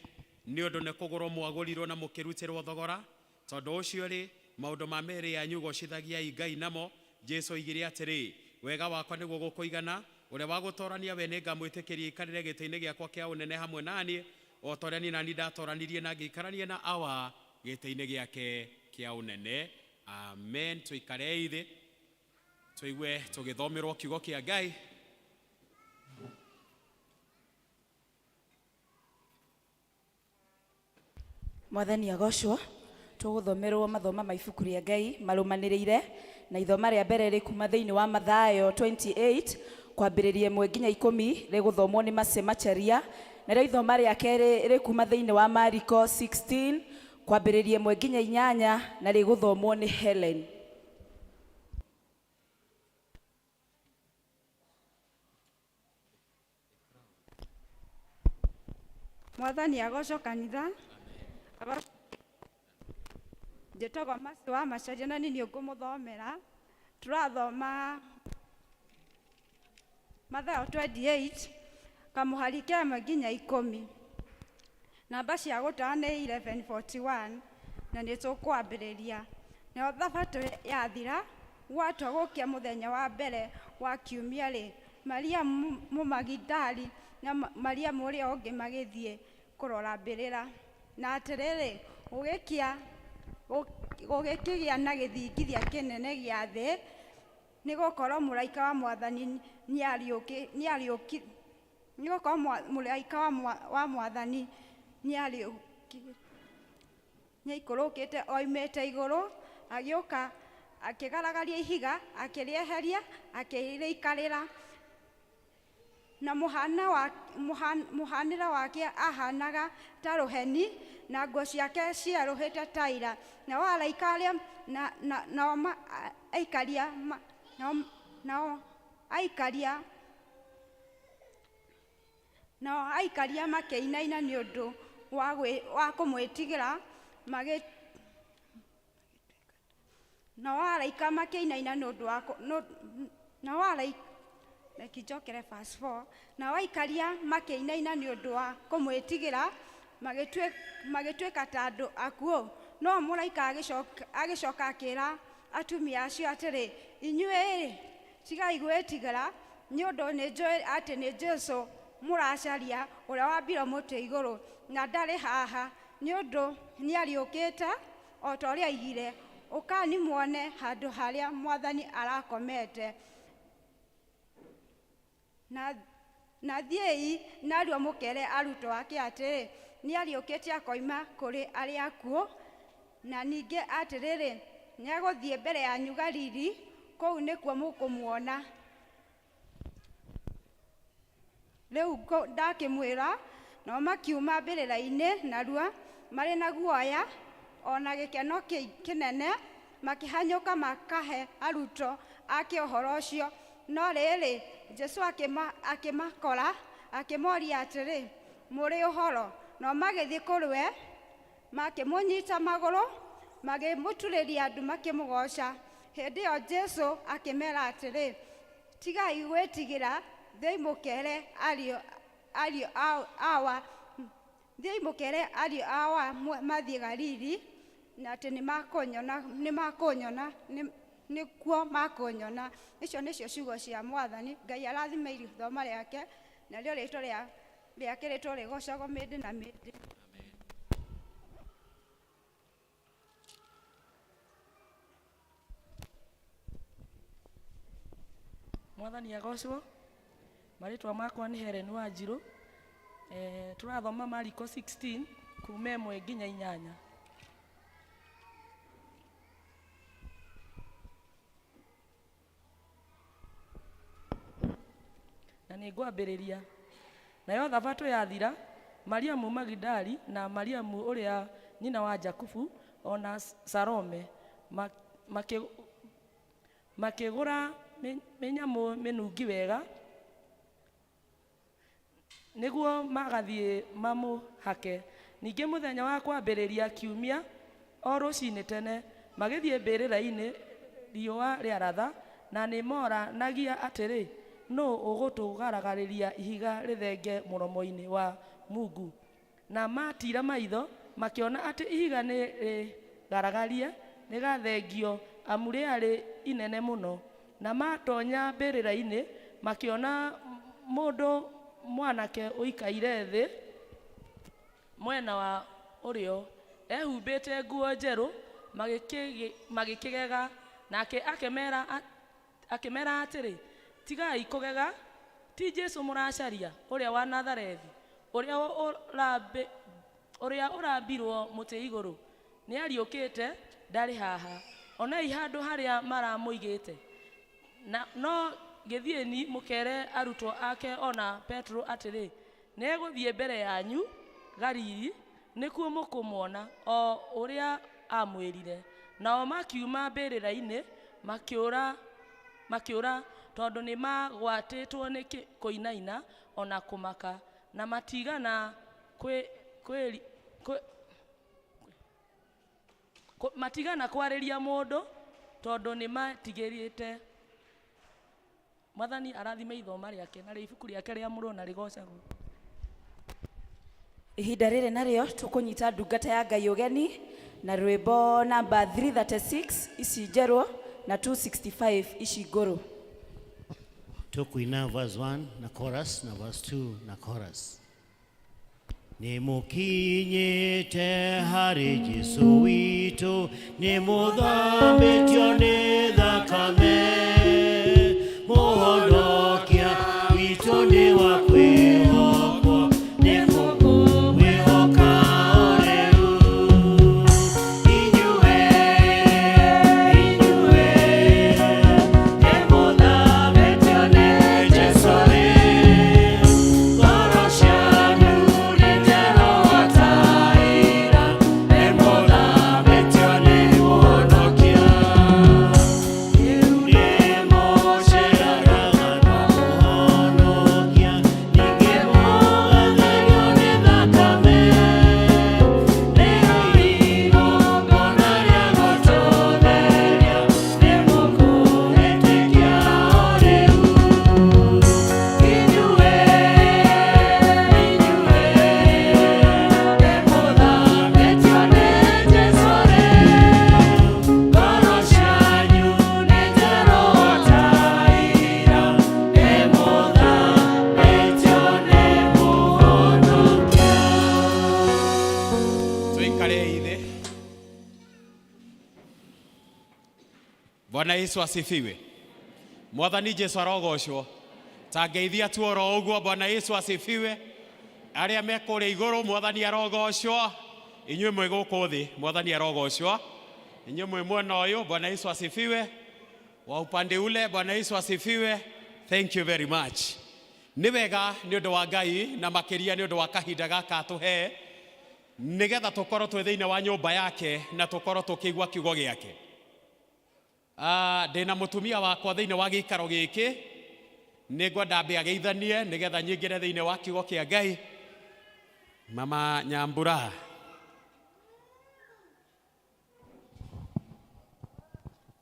nĩ ũndũ nĩ kũgũrwo mwagũrirwo na mũkĩrutĩrwo thogora, tondũ ũcio rĩ maũndũ ma mĩĩrĩ yanyu gocithagiai Ngai namo. Jesu oigire atĩrĩ, wega wakwa nĩguo gũkũigana, ũrĩa wagũtorania we nĩngamwĩtĩkĩria ikarĩre gĩtĩ-inĩ gĩakwa kĩa ũnene hamwe naniĩ, o ta ũrĩa niĩ nani ndatoranirie na ngĩikarania na awa gĩtĩ-inĩ gĩake kĩa ũnene. Amen. Tũikarei thĩ tũigue tũgĩthomerwo kiugo kĩa Ngai. Mwathani agocwo. Tũgũthomerwo mathoma ma ibuku rĩa Ngai marũmanĩrĩire na ithoma rĩa mbere rĩ kuma thĩinĩ wa Mathayo 28 kwambĩrĩria 1 nginya 10 rĩgũthomwo nĩ Mase Macharia, narĩo ithoma rĩa kerĩ rĩ kuma thĩinĩ wa Mariko 16 kwambĩrĩria 1 nginya 8 na rĩgũthomwo nĩ Helen. Mwathani agocwo kanitha. Njĩtagwo Mase wa Macharia na nĩ ngũmũthomera. Tũrathoma Mathayo 28 kamũhari ka 1 nginya 10. Namba cia gũtaha nĩ 1141 na nĩ tũkwambĩrĩria. Nayo Thabatũ yathira gwatua gũkia mũthenya wa mbere wa kiumia rĩ, Maria Mũmagidali na Maria ũrĩa ũngĩ magĩthiĩ kũrora mbĩrĩra. Na atĩrĩrĩ, gũgĩkĩgĩa na gĩthingithia kĩnene gĩa thĩ, nĩ gũkorwo mũraika wa Mwathani nĩaikũrũkĩte oimĩte igũrũ, agĩũka akĩgaragaria ihiga, akĩrĩeheria, akĩrĩikarĩra. Na mũhanĩre wake ahanaga ta rũheni, na nguo ciake ciarũhĩte ta ira. Nao araika arĩa aikaria makĩinaina nĩ ũndũ wa kũmwĩtigĩra, nao araika makĩinaina nĩ ũndũ wa nao aikaria makĩinaina nĩ ũndũ wa kũmwĩtigĩra, magĩtuĩka ta andũ akuũ. No mũraika agĩcoka akĩra atumia acio atĩrĩ, inyuĩ tigai gwĩtigĩra, nĩ ũndũ nĩnjũĩ atĩ nĩ Jesũ mũracaria, ũrĩa wambirwo mũtĩ igũrũ, na ndarĩ haha, nĩ ũndũ nĩariũkĩte o ta ũrĩa oigire. Ũkani muone handũ harĩa Mwathani arakomete. Na thiĩi narua mũkere arutwo ake atĩrĩ, nĩariũkĩte akoima kũrĩ arĩa akuũ. Na ningĩ atĩrĩrĩ, nĩagũthiĩ mbere yanyu Galili, kũu nĩkuo mũkũmuona. Rĩu ndakĩmwĩra, nao makiuma mbĩrĩra-inĩ narua marĩ na guoya ona gĩkeno kĩnene, makĩhanyũka makahe arutwo ake ũhoro ũcio. No rĩrĩ, Jesũ akĩmakora, akĩmoria atĩrĩ, mũrĩ ũhoro? Nao magĩthiĩ kũrĩ we, makĩmũnyita magũrũ, magĩmũturĩria ndu makĩmũgoca. Hĩndĩ ĩyo Jesũ akĩmera atĩrĩ, tigai gwĩtigĩra, thiĩi mũkere ariũ awa mathiĩ Galili, na atĩ nĩmakũnyona, nĩkuo makũnyona. Icio nĩcio ciugo cia Mwathani. Ngai arathime ithoma rĩake, narĩo rĩĩtwa rĩake rĩtũrĩgocagwo mĩndĩ na mĩndĩ. Mwathani agocwo. Marĩtwa makwa nĩ Helen Wanjirũ. Tũrathoma Mariko 16 kuma 1 nginya 8. Na nĩngwambĩrĩria. Nayo Thabatũ yathira, Mariamu Magidali na Mariamu ũrĩa nyina wa Jakubu ona Salome makĩgũra mĩnyamũ mĩnungi wega nĩguo magathiĩ mamũhake. Ningĩ mũthenya wa kwambĩrĩria kiumia o rũcinĩ tene magĩthiĩ mbĩrĩra-inĩ riũa rĩaratha, na nĩ moranagia atĩrĩ, nũ ũgũtũgaragĩria ihiga rĩthenge mũromo-inĩ wa Mungu. Na matira maitho makĩona atĩ ihiga nĩ rĩgaragarie nĩ gathengio amu rĩarĩ inene mũno. Na matonya mbĩrĩra-inĩ makĩona mũndũ mwanake ũikaire thĩ mwena wa ũrĩo ehumbĩte nguo njerũ magĩkĩgega, nake akĩmera atĩrĩ, tigai kũgega, ti Jesu mũracaria ũrĩa wa Nazarethi, ũrĩa ũrambirwo mũtĩ igũrũ. Nĩ ariũkĩte, ndarĩ haha, onai handũ harĩa maramũigĩte. No gĩthiĩni mũkere arutwo ake ona Petro atĩrĩ, nĩ egũthiĩ mbere yanyu Galili, nĩkuo mũkũmuona o ũrĩa amwĩrire. Nao makiuma mbĩrĩra-inĩ makĩũra tondũ nĩ magwatĩtwo nĩ kũinaina ona kũmaka, na matigana kwarĩria mũndũ tondũ nĩ matigĩrĩte. Mwathani arathime ithoma rĩake na ibuku rĩake rĩa mũrũ na rĩgocagwo. Ihinda rĩrĩ narĩo tũkũnyita ndungata ya Ngai ũgeni na rwĩmbo namba 336 ici njerũ na 265 ici ngũrũ. Tukuina verse 1 na chorus na verse 2 na chorus. Nimukinyite harĩ Jesu witũ, nimũthambĩtio nĩ thakame, mũhonokia witũ nĩ wa kwĩhokwo, nĩmũkwĩhoka o rĩu. Nimũthambĩtio nĩ Jesu rĩu, ngoro cianyu nĩ njerũ ta ira, nimũthambĩtio nĩ mũhonokia. Bwana Yesu asifiwe. Mwathani Jesu arogocwo. Ta ngeithia tu oro uguo. Bwana Yesu asifiwe. Aria mekũrĩa igũrũ Mwathani arogocwo. Inyuĩ mwĩ gũkũ thĩ Mwathani arogocwo. Inyuĩ mwĩ mwena ũyũ Bwana Yesu asifiwe. Wa upande ule Bwana Yesu asifiwe. Thank you very much. Nĩ wega nĩ ũndũ wa Ngai na makĩria nĩ ũndũ wa kahinda gaka tũhe nĩgetha tũkorwo twĩ thĩinĩ wa nyũmba yake na tũkorwo tũkĩigua kiugo gĩake. Ndĩna mũtumia wakwa thĩinĩ wa gĩikaro gĩkĩ, nĩngwenda ambe ageithanie nĩgetha nyingĩre thĩinĩ wa kiugo kĩa Ngai. Mama Nyambura.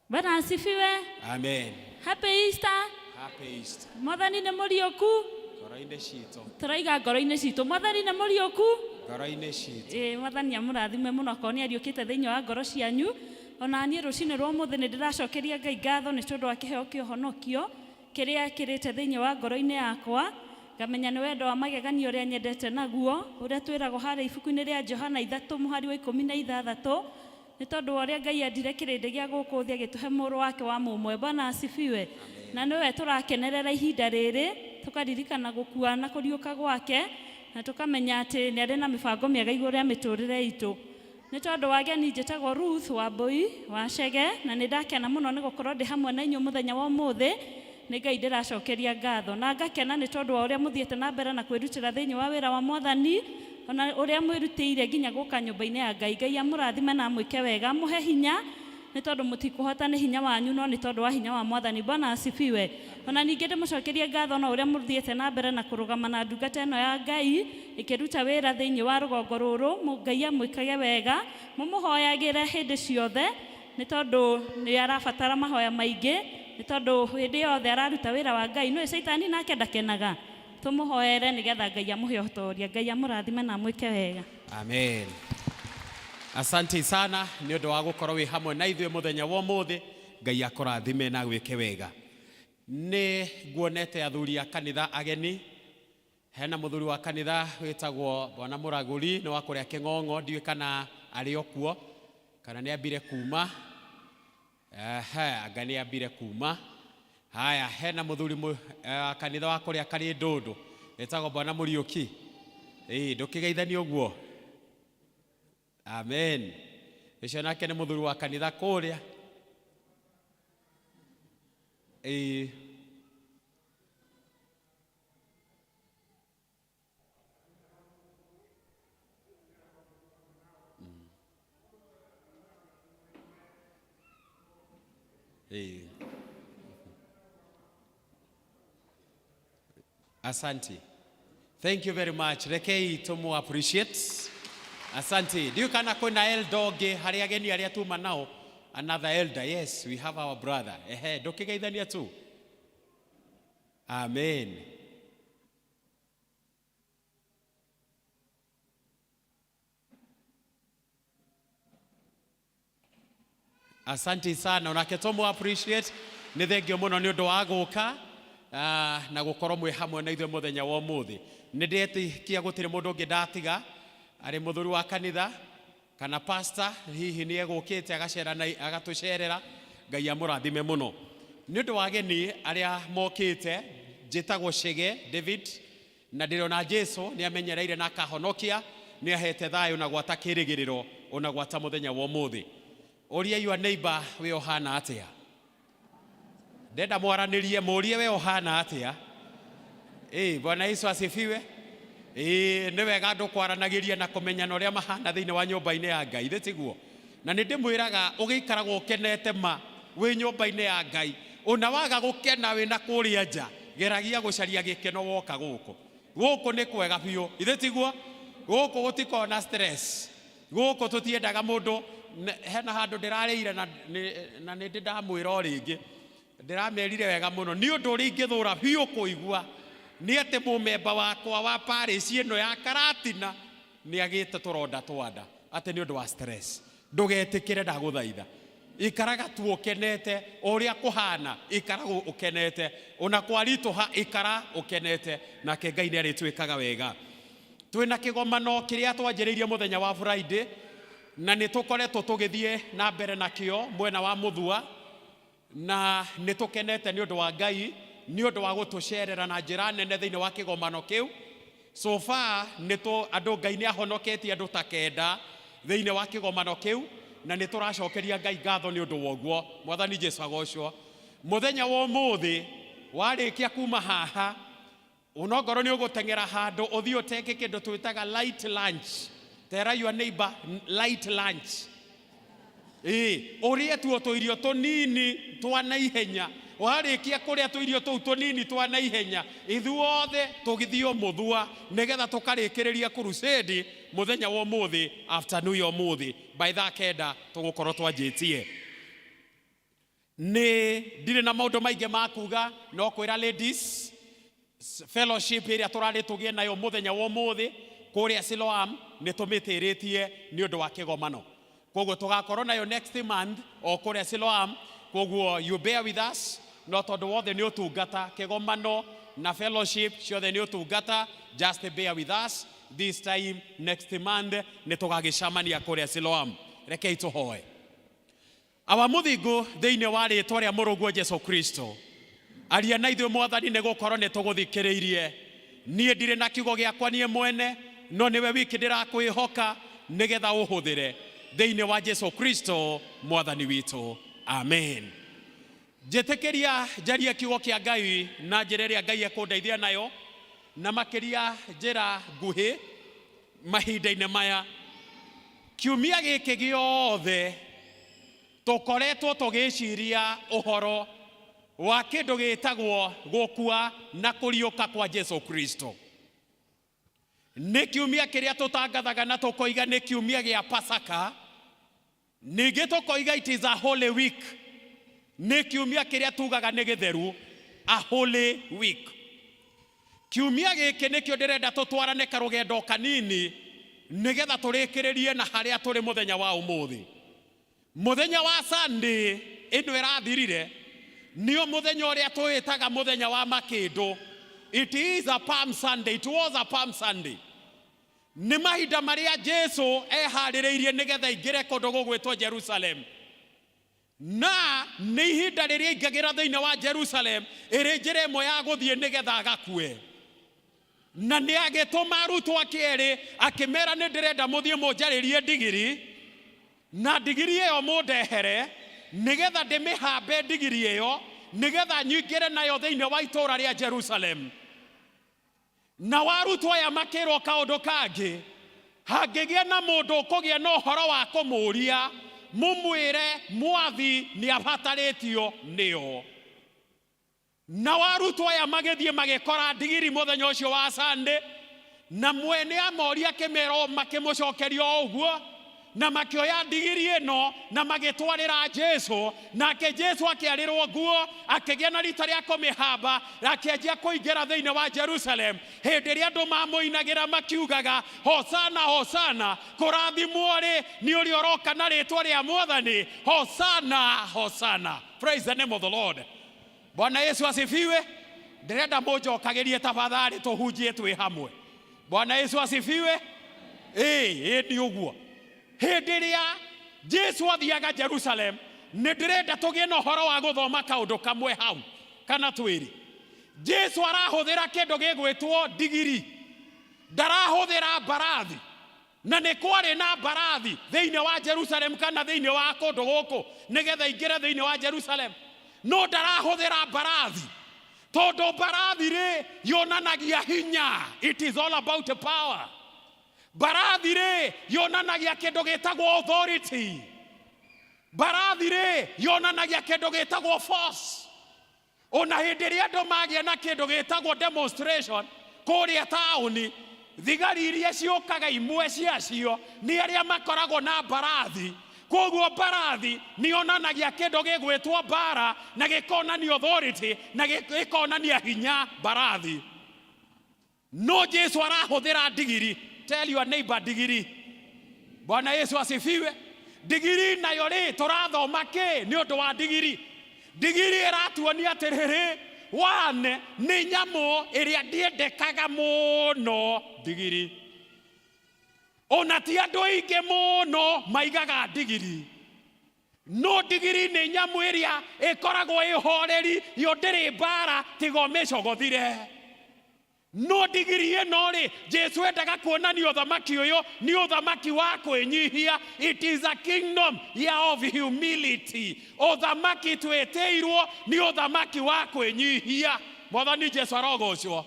Bwana asifiwe. Amen. Happy Easter. Happy Easter. Mwathani nĩ mũriũku. Ngoro-inĩ citũ. Tũraiga ngoro-inĩ citũ. Mwathani nĩ mũriũku. Ngoro-inĩ citũ. Mwathani amũrathime mũno akorwo nĩ ariũkĩte thĩinĩ wa ngoro cianyu. Ona niĩ rũcinĩ rwa ũmũthĩ nĩ ndĩracokeria Ngai ngatho nĩ tondũ wa kĩheo kĩa ũhonokio kĩrĩa kĩrĩte thĩinĩ wa ngoro-inĩ yakwa. Ngamenya nĩ wendo wa magegania ũrĩa nyendete naguo, ũrĩa twĩragwo harĩa ibuku-inĩ rĩa Johana 3:16. Nĩ tondũ wa ũrĩa Ngai endire kĩrĩndĩ gĩa gũkũ thĩ agĩtũhe mũrũ wake wa mũmwe. Bwana asifiwe. Na nĩwe tũrakenerera ihinda rĩrĩ tukaririkana gukua na kuriuka gwake na tukamenya ati ni ari na mibango miega iguru ya miturire itu. Ni tondu wa ageni njitagwo Ruth Wambui wa Chege na ni ndakena muno ni gukorwo ndi hamwe na inyu muthenya wa umuthi. Ni Ngai ndiracokeria ngatho na ngakena ni tondu wa uria muthiete na mbere na kwirutira thiini wa wira wa Mwathani ona uria mwirutire nginya guka nyumba-ini ya Ngai. Ngai amurathime na mwike wega muhe hinya ni tondu mutikuhota ni hinya wanyu no ni tondu wa hinya wa Mwathani. Bwana asifiwe. Ona ningi ndimucokerie ngatho na uria muthiete na mbere na kurugama na ndungata ino ya Ngai ikiruta wira thiini wa rugongo ruru. Ngai amwikage wega mumuhoyagire hindi ciothe ni tondu ni arabatara mahoya maingi ni tondu hindi yothe araruta wira wa Ngai no Saitani nake ndakenaga. Tumuhoere nigetha Ngai amuhe utoria. Ngai amurathime na mwike wega. Amen. Asante sana ni undu wa gukorwo wi hamwe na ithuĩ muthenya wa umuthi. Ngai akũrathime na gwĩke wega. Ni nguonete athuri a kanitha ageni. Hena muthuri wa kanitha witagwo Bwana Muraguri ni wa kuria King'ong'o, ndiwe kana ari okuo kana ni ambire kuma. Anga ni ambire kuma. Haya, hena muthuri kanitha wa kuria Kari Ndundu witagwo Bwana Muriuki. Ndukigeithania uguo. Amen. Icio nake ni muthuri wa kanitha kuria. Asante. Thank you very much. Rekei tumu appreciate. Asante. Ndiyo kana kuna elder onge hari ageni aria tuma nao. Another elder. Yes, we have our brother. Ndukigeithania tu. Amen. Asante sana. Onake tumu appreciate. Ni thengio muno ni undu wa guka na gukorwo mwe hamwe na ithuĩ muthenya wa umuthi. Ni ndetikia gutire mundu ungi ndatiga ari muthuri wa kanitha kana pastor hihi ni egukite agatucerera. Ngai amurathime muno. Ni undu wa ageni aria mokite njitagwo Chege David na ndirona Jesu ni amenyereire na akahonokia ni ahete thayo na gwata kirigiriro ona gwata muthenya wa umuthi. Uria your neighbor we ohana atia. Ndenda mwaranirie murie we ohana atia. Bwana Yesu asifiwe. Ni wega andu kwaranagiria na kumenyana uria mahana thiini wa nyumba-ini ya Ngai. Thitiguo. Na ni ndimwiraga ugiikaraga ukenete ma wi nyumba-ini ya Ngai. Ona waga gukena wina kuria nja geragia gucaria gikeno woka guku. Guku ni kwega biu. Thitiguo. Guku gutikona stress. Guku tutiendaga mundu hena handu ndirarĩire na nĩ ndamwĩra o rĩngĩ ndĩramerire wega mũno nĩ ũndũ ũrĩa ingĩthũra biũ kũigua nĩ atĩ mũmemba wakwa wa parish ĩno ya Karatina nĩ agĩte tũronda twanda atĩ nĩ ũndũ wa stress. Ndũgetĩkĩre ndagũthaitha. Ikaraga tu ũkenete ũrĩa kũhana, ikaraga ũkenete ona kwaritũha ikara ũkenete nake Ngai nĩ arĩtwĩkaga wega. Twĩna kĩgomano kĩrĩa twanjĩrĩirie mũthenya wa Friday na nitukoretwo tugithie na mbere nakio mwena wa muthua na nitukenete ni undu wa Ngai ni undu wa gutucerera na njira nene thiini wa kigomano kiu. So far andu Ngai ni ahonoketie andu ta kenda thiini wa kigomano kiu na nituracokeria Ngai ngatho ni undu woguo. Mwathani Jesu agocwo. Muthenya wa umuthi warikia kuma haha unongoro ni ugutengera handu uthii uteke kindu twitaga light lunch. Tell your neighbor light lunch. Urie tuo tuirio tunini twa naihenya. Warikia kuria tuirio tuu tunini twa naihenya. Ithuothe tugithio muthua nigetha tukarikiriria crusade muthenya wa umuthi afternoon ya umuthi. By that kenda tugukorwo twanjitie. Ni ndire na maundu maingi makuga no kwira ladies fellowship iria turari tugie nayo muthenya wa umuthi kuria Siloam ni tumitiritie ni undu wa kigomano. Koguo tugakorwo nayo next month o kuria Siloam. Koguo you bear with us. No tondu wothe ni utungata kigomano na fellowship ciothe ni utungata. Just bear with us. This time next month ni tugagicamania kuria Siloam. Rekei tuhoe. Awa muthingu thiini wa ritwa ria Mũrũguo Jesu Kristo aria na ithuĩ Mwathani nĩ gũkorwo nĩ tũgũthikĩrĩirie. Niĩ ndirĩ na kiugo gĩakwa niĩ mwene, no nĩwe wiki ndĩrakwĩhoka nĩgetha ũhũthĩre thĩinĩ wa Jesu Kristo Mwathani witũ. Amen. Njĩtĩkĩria njarie kiugo kĩa Ngai na njĩra ĩrĩa Ngai ekũndeithia nayo, na makĩria njĩra nguhĩ mahinda-inĩ maya. Kiumia gĩkĩ gĩothe tũkoretwo tũgĩciria ũhoro wa kĩndũ gĩtagwo gũkua na kũriũka kwa Jesu Kristo. Nĩ kiumia kĩrĩa tũtangathaga na tũkoiga nĩ kiumia gĩa Pasaka. Ningĩ tũkoiga it is a holy week. Nĩ kiumia kĩrĩa tugaga nĩ gĩtheru, a holy week. Kiumia gĩkĩ nĩkĩo ndĩrenda tũtwarane karũgendo kanini nĩgetha tũrĩkĩrĩrie na harĩa tũrĩ mũthenya wa ũmũthĩ. Mũthenya wa Sunday ĩno ĩrathirire nĩo mũthenya ũrĩa twĩtaga mũthenya wa makĩndũ. It is a Palm Sunday. It was a Palm Sunday. Nĩ mahinda marĩa Jesu eharĩrĩirie nĩgetha aingĩre kũndũ gũgwĩtwo Jerusalem. Na nĩ ihinda rĩrĩa aingagĩra thĩinĩ wa Jerusalem ĩrĩ njĩra ĩmwe ya gũthiĩ nĩgetha agakue. Na nĩ agĩtũma arutwo akĩerĩ akĩmera nĩ ndĩrenda mũthiĩ mũnjarĩrie ndigiri, na ndigiri ĩyo mũndehere nĩgetha ndĩmĩhambe ndigiri ĩyo nĩgetha nyingĩre nayo thĩinĩ wa itũũra rĩa Jerusalem. Na warutwo aya makĩrwo kaũndũ kangĩ, hangĩgĩa na mũndũ ũkũgĩa na ũhoro wa kũmũũria, mũmwĩre Mwathi nĩ abatarĩtio nĩo. Na warutwo aya magĩthiĩ magĩkora ndigiri mũthenya ũcio wa Sunday, na mwene amoria kĩmero makĩmũcokeria o ũguo, na makĩoya ndigiri ĩno na magĩtwarĩra Jesu, nake Jesu akĩarĩrwo nguo, akĩgĩa na rita rĩa kũmĩhamba, akĩanjia kũingĩra thĩinĩ wa Jerusalem. Hĩndĩ ĩrĩa andũ mamũinagĩra makiugaga Hosana, Hosana, kũrathimwo rĩ nĩ ũrĩa ũroka na rĩtwa rĩa Mwathani, Hosana, Hosana. Praise the name of the Lord. Bwana Yesu asifiwe. Ndĩrenda mũnjokagĩrie tafadhali tũhunjie twĩ hamwe. Bwana Yesu asifiwe. Nĩ ũguo. Hĩndĩ ĩrĩa Jesu athiaga Jerusalem, nĩ ndĩrenda tũgĩe na ũhoro wa gũthoma kaũndũ kamwe hau kana twĩrĩ. Jesu arahũthĩra kĩndũ gĩgwĩtwo ndigiri, ndarahũthĩra mbarathi. Na nĩ kwarĩ na mbarathi thĩinĩ wa Jerusalem kana thĩinĩ wa kũndũ gũkũ nĩgetha ingĩre thĩinĩ wa Jerusalem. No ndarahũthĩra mbarathi, tondũ mbarathi rĩ yonanagia hinya. It is all about power. Mbarathi rĩ yonanagia kĩndũ gĩtagwo authority. Mbarathi rĩ yonanagia kĩndũ gĩtagwo force. Ona hĩndĩ ĩrĩa andũ magĩa na kĩndũ gĩtagwo demonstration kũrĩa taũni, thigari iria ciũkaga imwe ciacio nĩ arĩa makoragwo na mbarathi. Koguo mbarathi nĩ yonanagia kĩndũ gĩgwĩtwo mbara na gĩkonania authority na gĩkonania hinya mbarathi. No Jesu arahũthĩra ndigiri. Tell your neighbor ndigiri. Bwana Yesu asifiwe. Ndigiri nayo rĩ tũrathoma kĩ nĩ ũndũ wa ndigiri. Ndigiri ĩratuonia atĩrĩrĩ, wane nĩ nyamũ ĩrĩa ndiendekaga mũno ndigiri. Ona ti andũ aingĩ mũno maigaga ndigiri. No ndigiri nĩ nyamũ ĩrĩa ĩkoragwo ĩhoreri, yo ndĩrĩ mbara tiga ũmĩcogothire. No ndigiri ĩno rĩ Jesu endaga kuonania ũthamaki ũyũ nĩ ũthamaki wa kwĩnyihia. It is a kingdom of humility. Ũthamaki twĩtĩirwo nĩ ũthamaki wa kwĩnyihia. Mwathani Jesu arogocwo.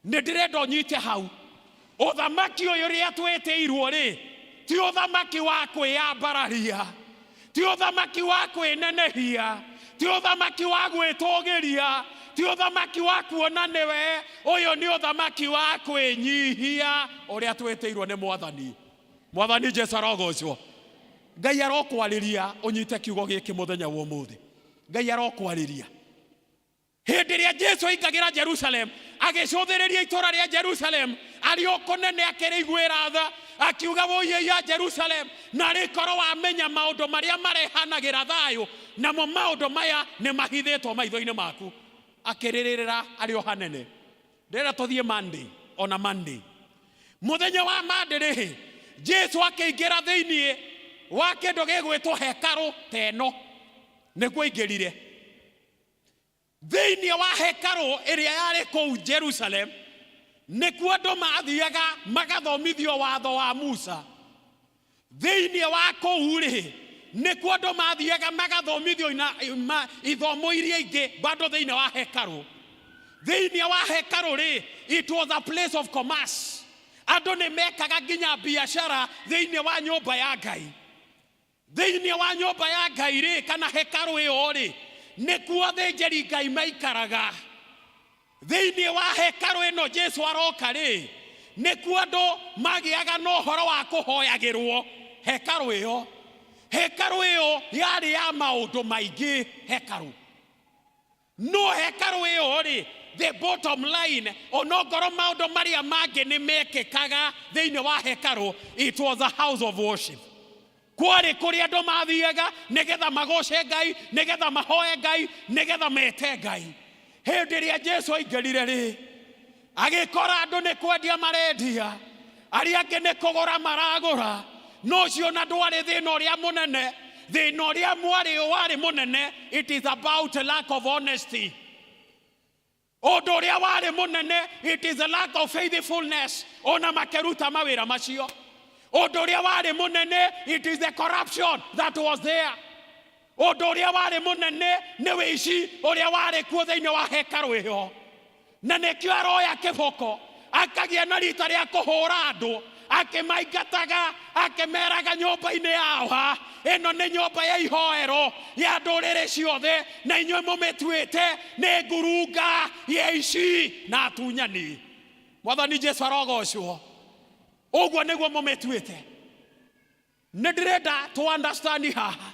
Nĩ ndĩrenda ũnyite hau. Ũthamaki ũyũ rĩrĩa twĩtĩirwo rĩ ti ũthamaki wa kwĩyambararia, ti ũthamaki wa kwĩnenehia, ti ũthamaki wa gwĩtũgĩria, ti ũthamaki wa kuona nĩwe. Ũyũ nĩ ũthamaki wa kwĩnyihia ũrĩa twĩtĩirwo nĩ Mwathani. Mwathani Jesu arogocwo. Ngai arokwarĩria ũnyite kiugo gĩkĩ mũthenya wa ũmũthĩ. Ngai arokwarĩria. Hĩndĩ ĩrĩa Jesu aingagĩra Jerusalem, agĩcũthĩrĩria itũũra rĩa Jerusalem, arĩ o kũnene akĩrĩiguĩra tha, akiuga woiye ya Jerusalem, na rĩkorwo wamenya maũndũ marĩa marehanagĩra thayũ, namo maũndũ maya nĩ mahithĩtwo maitho-inĩ maku. Akĩrĩrĩra arĩ o hanene. Ndĩrenda tũthiĩ Monday, ona Monday. Mũthenya wa Monday rĩ Jesu akĩingĩra thĩinĩ wa kĩndũ gĩgwĩtwo hekarũ teno. Nĩguo aingĩrire. thĩinĩ wa hekarũ ĩrĩa yarĩ kũu Jerusalem nĩkuo andũ mathiaga magathomithio watho wa Musa. Thĩinĩ wa kũu rĩ nĩkuo andũ mathiaga magathomithio ithomo iria ingĩ bado thĩinĩ wa hekarũ. Thĩinĩ wa hekarũ rĩ, it was a place of commerce. Andũ nĩ mekaga nginya biashara thĩinĩ wa nyũmba ya Ngai. Thĩinĩ wa nyũmba ya Ngai rĩ, kana hekarũ ĩyo rĩ, nĩkuo athĩnjĩri Ngai maikaraga. Thĩinĩ wa hekarũ ĩno Jesu aroka rĩ, nĩkuo andũ magĩaga na ũhoro wa kũhoyagĩrwo hekarũ ĩyo. Hekarũ ĩyo yarĩ ya maũndũ maingĩ hekarũ. No hekarũ ĩyo rĩ, the bottom line, onongoro maũndũ marĩa mangĩ nĩ mekĩkaga thĩinĩ wa hekarũ, it was a house of worship. Kwarĩ kũrĩa andũ mathiaga nĩgetha magoce Ngai, nĩgetha mahoye Ngai, nĩgetha mete Ngai. Hĩndĩ ĩrĩa Jesu aingĩrire rĩ, agĩkora andũ nĩ kwendia marendia, arĩa angĩ nĩ kũgũra maragũra. No ũcio na ndwarĩ thĩna ũrĩa mũnene. Thĩna ũrĩa warĩ mũnene, it is about a lack of honesty. Ũndũ ũrĩa warĩ mũnene, it is a lack of faithfulness. Ona makĩruta mawĩra macio. Ũndũ ũrĩa warĩ mũnene, it is the corruption that was there. Ũndũ ũrĩa warĩ mũnene nĩ wĩici ũrĩa warĩ kuo thĩinĩ wa hekarũ ĩyo. Na nĩkĩo aroya kĩboko akagĩa na rita rĩa kũhũra andũ, akĩmaingataga, akĩmeraga nyũmba-inĩ yao, ĩno nĩ nyũmba ya ihoero ya ndũrĩrĩ ciothe, na inyuĩ mũmĩtuĩte nĩ ngurunga ya aici na atunyani. Mwathani Jesu arogocwo. Ũguo nĩguo mũmĩtuĩte. Nĩ ndĩrenda to understand haha.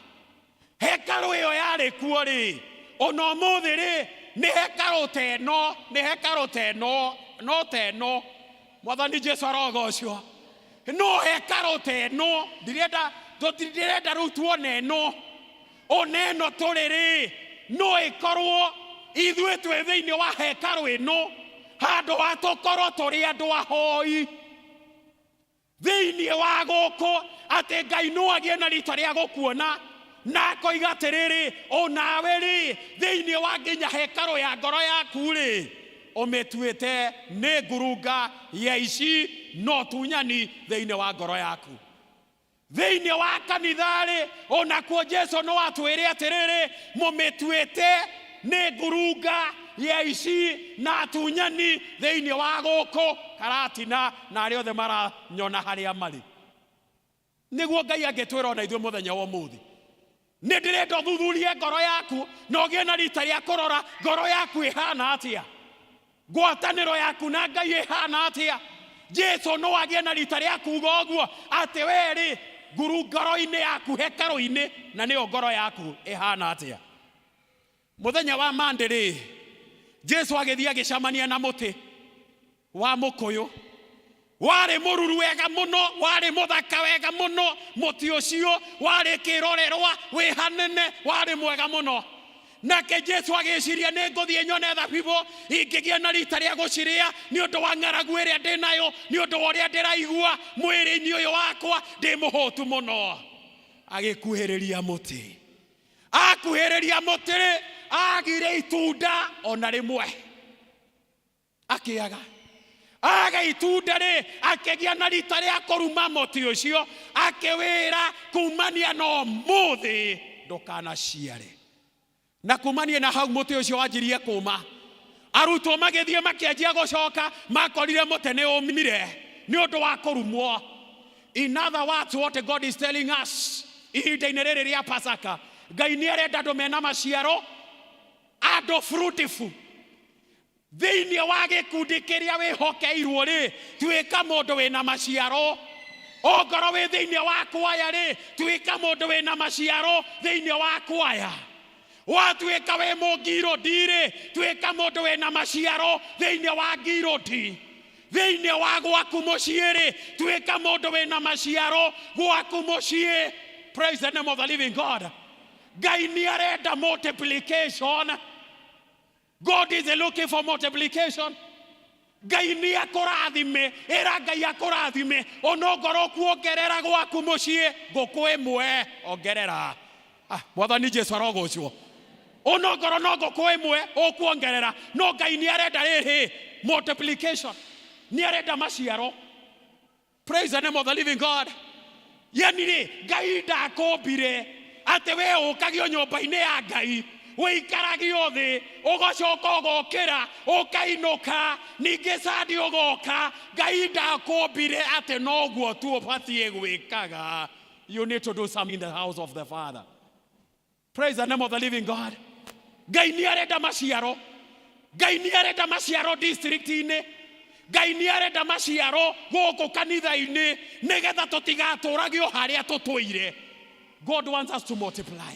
Hekarũ ĩyo yarĩ kuo rĩ, ona ũmũthĩ rĩ, nĩ hekarũ teno, nĩ hekarũ teno, no teno. Mwathani Jesu arogocwo. No hekarũ teno, ndirenda rĩu tuone ĩno. Ona ĩno tũrĩ rĩ, no ĩkorwo ithuĩ twĩ thĩinĩ wa hekarũ ĩno, handũ ha tũkorwo tũrĩ andũ ahoi. Thĩinĩ wa gũkũ atĩ Ngai no agĩe na rita rĩa gũkuona, na akoiga atĩrĩrĩ, onawe rĩ, thĩinĩ wa nginya hekarũ ya ngoro yaku rĩ, ũmĩtuĩte nĩ ngurunga ya ici no tunyani thĩinĩ wa ngoro yaku. Thĩinĩ wa kanitha rĩ, onakuo Jesu no atwĩre atĩrĩrĩ, mũmĩtuĩte nĩ ngurunga ya ici na tunyani thĩinĩ wa gũkũ Karatina na arĩa othe maranyona harĩa marĩ. Nĩguo Ngai angĩtwĩra ona ithuĩ mũthenya wa ũmũthĩ, nĩ ndĩrenda ũthuthurie ngoro yaku na ũgĩe na rita rĩa kũrora ngoro yaku ĩhana atĩa, ngwatanĩro yaku na Ngai ĩhana atĩa. Jesu no agĩe na rita rĩa kuuga ũguo atĩ we rĩ, ngoro-inĩ yaku hekarũ-inĩ, na nĩyo ngoro yaku ĩhana atĩa. Mũthenya wa Monday rĩ, Jesu agĩthiĩ agĩcamania na mũtĩ wa mũkũyũ. Warĩ mũruru wega mũno, warĩ mũthaka wega mũno, mũtĩ ũcio warĩ kĩrorerwa, wĩ hanene, warĩ mwega mũno. Nake Jesu agĩciria nĩ ngũthiĩ nyone thabibũ ingĩgĩa na rita rĩa gũcirĩa nĩ ũndũ wa ng'aragu ĩrĩa ndĩ nayo, nĩ ũndũ wa ũrĩa ndĩraigua mwĩrĩ-inĩ ũyũ wakwa ndĩ mũhũtu mũno. Agĩkuhĩrĩria mũtĩ. Akuhĩrĩria mũtĩ rĩ, agire itunda ona rĩmwe akĩaga. Aga itunda rĩ, akĩgĩa na rita rĩa kũruma mũtĩ ũcio, akĩwĩra kumania na ũmũthĩ ndũkanaciare. Na kumania na hau mũtĩ ũcio wanjirie kũma. Arutwo magĩthiĩ makĩanjia gũcoka, makorire mũtĩ nĩ ũmire nĩ ũndũ wa kũrumwo. In other words, what God is telling us, ihinda-inĩ rĩrĩ rĩa Pasaka, Ngai nĩ arenda andũ mena maciaro, andũ fruitful. Thĩinĩ wa gĩkundi kĩrĩa wĩhokeirwo rĩ, tuĩka mũndũ wĩna maciaro. Ongorwo wĩ thĩinĩ wa kwaya rĩ, tuĩka mũndũ wĩna maciaro thĩinĩ wa kwaya. Watuĩka wĩ mũngirũndi rĩ, tuĩka mũndũ wĩna maciaro thĩinĩ wa ngirũndi. Thĩinĩ wa gwaku mũciĩ rĩ, tuĩka mũndũ wĩna maciaro gwaku mũciĩ. Praise the name of the living God. Ngai nĩ arenda multiplication. God is looking for multiplication. Ngai nĩ akũrathime, era Ngai akũrathime, onongorwo kuongerera gwaku mũciĩ ngũkũ ĩmwe ongerera. Mwathani Jesu arogocwo. onongoro nongo kwa imwe okuongerera no Ngai ni arenda riri multiplication, ni arenda maciaro. Praise the name of the living God. Yani ri Ngai ndakombire ate we ukagio nyumba-ini ya Ngai wikaragio thi ugocoka ugokira ukainuka ningi sadi ugoka. Ngai ndakombire ate noguo tu ubatie gwikaga. You need to do something in the house of the Father. Praise the name of the living God. Ngai ni arenda maciaro. Ngai ni arenda maciaro district-ini. Ngai ni arenda maciaro guku kanitha-ini nigetha tutigaturagio haria tutuire. God wants us to multiply.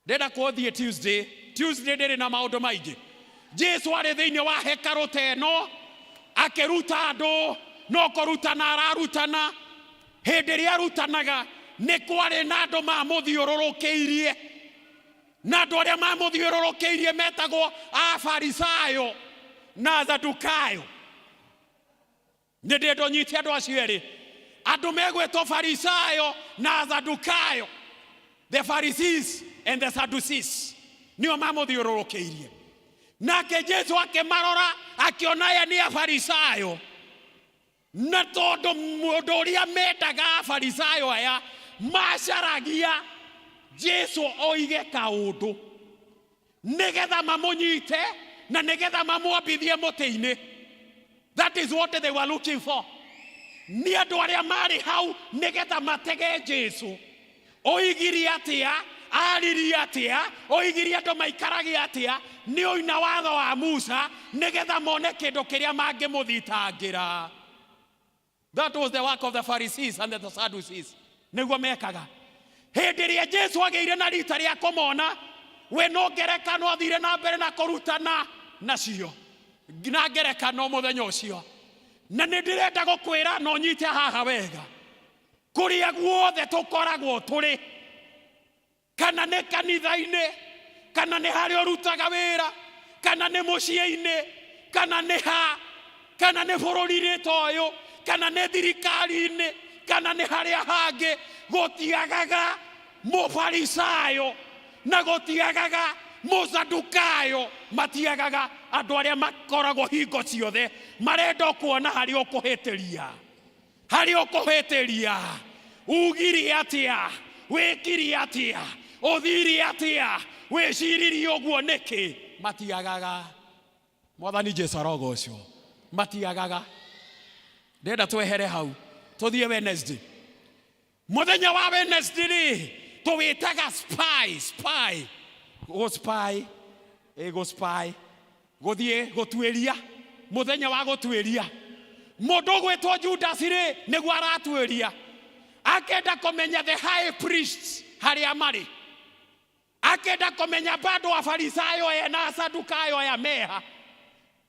Ndenda kuthie Tuesday ndiri na maundu maingi. Jesu ari thiini wa hekaru teno akiruta andu no kurutana ararutana. Hindi ria arutanaga ni kwari na andu mamuthiururukiirie, na andu aria mamuthiururukiirie metagwo Afarisayo na Sadukayo. Nindi ndonyitie andu acio eri, andu megwetwo Farisayo na Sadukayo. The Pharisees and the Sadducees nio mamuthiururukiirie. Nake Jesu akimarora akiona aya ni Afarisayo, na tondu mundu uria mendaga Afarisayo aya macaragia Jesu oige kaundu nigetha mamunyite na nigetha mamwambithie muti-ini. That is what they were looking for. Ni andu aria mari hau nigetha matege Jesu. Oigiri atia, ariri atia, oigiri andu maikaragi atia, ni oina watho wa Musa nigetha mone kindu kiria mangimuthitangira. That was the work of the Pharisees and the Sadducees. Niguo mekaga. Hindi ria Jesu ageire na rita ria kumona, we no ngerekano athire na mbere na kurutana nacio. Na ngerekano muthenya ucio. Na nindirenda gukwira no nyite haha wega. Kuria guothe tukoragwo turi, kana ne kanitha-ini, kana ne hari urutaga wira, kana ne mucii-ini, kana ne ha, kana ne bururi-ini toyo, kana ne thirikari-ini, kana ne haria hangi, gutiagaga Mufarisayo na gutiagaga Musadukayo. Matiagaga andu aria makoragwo hingo ciothe marenda kuona hari ukuhitiria, hari ukuhitiria. Ugiri atia, wikiri atia, uthiri atia, wiciriri uguo niki. Matiagaga. Mwathani Jesu arogo ucio matiagaga. Ndenda twehere hau tuthie Wednesday. Muthenya wa Wednesday ri tuwitaga spy go spy go spy guthie gutweria. Muthenya wa gutweria mundu gwetwo Judas ri niguo aratweria, akenda kumenya the high priests haria mari, akenda kumenya bado wa Farisayo na Sadukayo ya meha,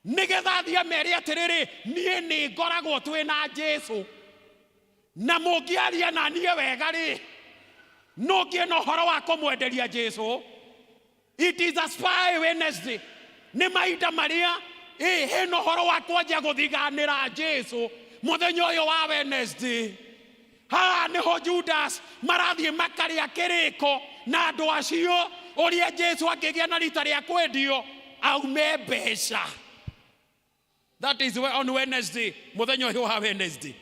nigetha thia meri atiriri nie ni ngoragwo twina Jesu na mungiaria na nie wega ri no ngiena horo wa kumwenderia Jesu. It is a spy Wednesday. Ni maita maria heno horo wa kwanja guthiganira Jesu muthenya uyu wa Wednesday. Ha niho Judas marathie makaria kiriko na andu acio uria Jesu akigia na rita ria kwendio aume mbeca. That is on Wednesday, muthenya uyu wa Wednesday.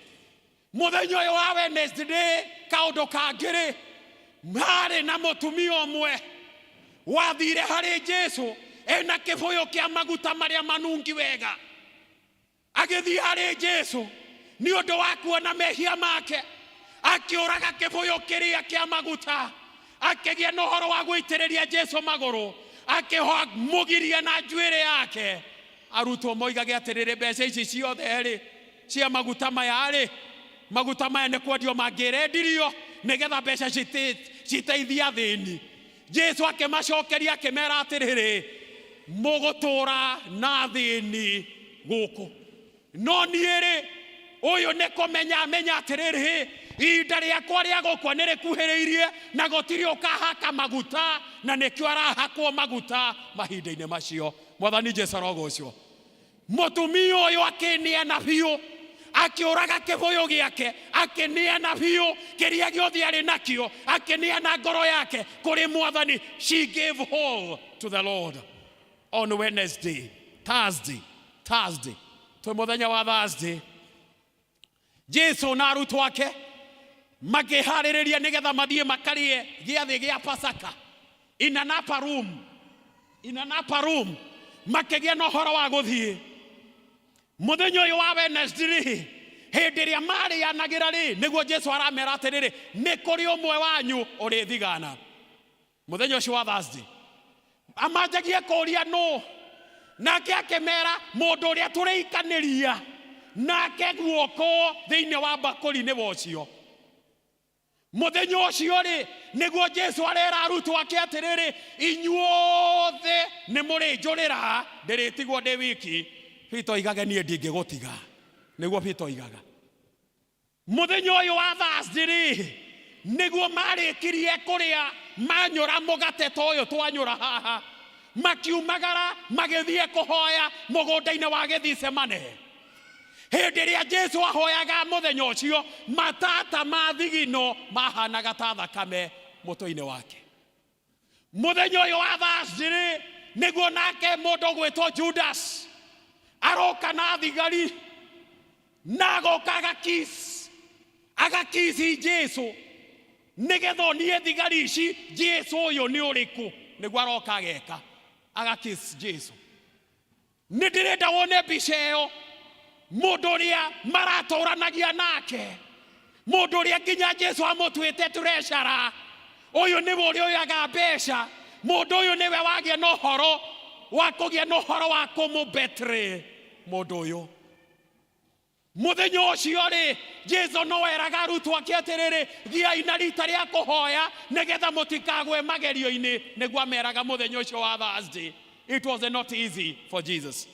Muthenya uyu wa Wednesday kaundu kangiri mari na mutumia umwe wathire hari Jesu ena kibuyu kia maguta maria manungi wega. Agithie hari Jesu ni undu wa kuona mehia make, akiuraga kibuyu kiria kia maguta, akigia na uhoro wa guitiriria Jesu maguru, akihoa mugiria na njuire yake. Arutwo moigage atiriri mbeca ici ciothe ri cia maguta maya ri, maguta maya ni kwendio mangirendirio nigetha mbeca citeithia thini. Jesu akimacokeria akimera atiriri mugutura na thini guku, no niiri uyu ni kumenya amenya atiriri ihinda riakwa ria gukua ni rikuhiriirie na gutiri ukahaka maguta, na nikio arahakwo maguta mahinda-ini macio. Mwathani Jesu arogo ucio mutumia uyu akineana biu, akiuraga kibuyu giake, akĩneana biũ kĩrĩa gĩothe arĩ nakĩo, akĩneana ngoro yake kũrĩ Mwathani. She gave all to the Lord. On Wednesday, Thursday, twĩ mũthenya wa Thursday, Jesu na arutwo ake makĩharĩrĩria nĩgetha mathiĩ makarie gĩathĩ gĩa Pasaka in an upper room, makĩgĩa na ũhoro wa gũthiĩ. Mũthenya ũyũ wa Wednesday, hĩndĩ ĩrĩa marĩanagĩra nĩguo Jesu aramera atĩrĩrĩ, nĩ kũrĩ ũmwe wanyu ũrĩthigana. Mũthenya ũcio wa Thursday amanjagia kũũria no, nake akĩmera mũndũ ũrĩa tũrĩikanĩria nake guoko thĩinĩ wa mbakũri nĩ wocio. Mũthenya ũcio nĩguo Jesu arera arutwo ake atĩrĩrĩ, inyuothe nĩ mũrĩnjũrĩra ndĩrĩtigwo ndĩ wiki. Peter oigage niĩ ndingĩgũtiga, nĩguo Peter oigaga. Mũthenya ũyũ wa Thursday nĩguo marĩkirie kũrĩa manyũra mũgate ta ũyũ twanyũra haha, makiumagara magĩthiĩ kũhoya mũgũnda-inĩ wa Gĩthsemane. Hĩndĩ ĩrĩa Jesu ahoyaga mũthenya ũcio, matata ma thigino mahanaga ta thakame mũtwe-inĩ wake. Mũthenya ũyũ wa Thursday nĩguo nake mũndũ gwĩtwo Judas aroka na thigari na agoka agakisi Jesu, nĩgetha onie thigari ici Jesu ũyũ nĩ ũrĩkũ, nĩguo aroka ageka agakisi Jesu. Nĩ ndĩrenda wone mbica ĩyo, mũndũ ũrĩa maratũranagia nake, mũndũ ũrĩa nginya Jesu amũtuĩte treasure, ũyũ nĩwe ũrĩa oyaga mbeca, mũndũ ũyũ nĩwe wagĩa na ũhoro wa kũgĩa na ũhoro wa kũmũbetray mũndũ ũyũ. Mũthenya ũcio Jesu no eraga arutwo ake atĩrĩrĩ, thiai na rita rĩa kũhoya nĩgetha mũtikagwe magerio-inĩ, nĩguo ameraga mũthenya ũcio wa Thursday. It was not easy for Jesus.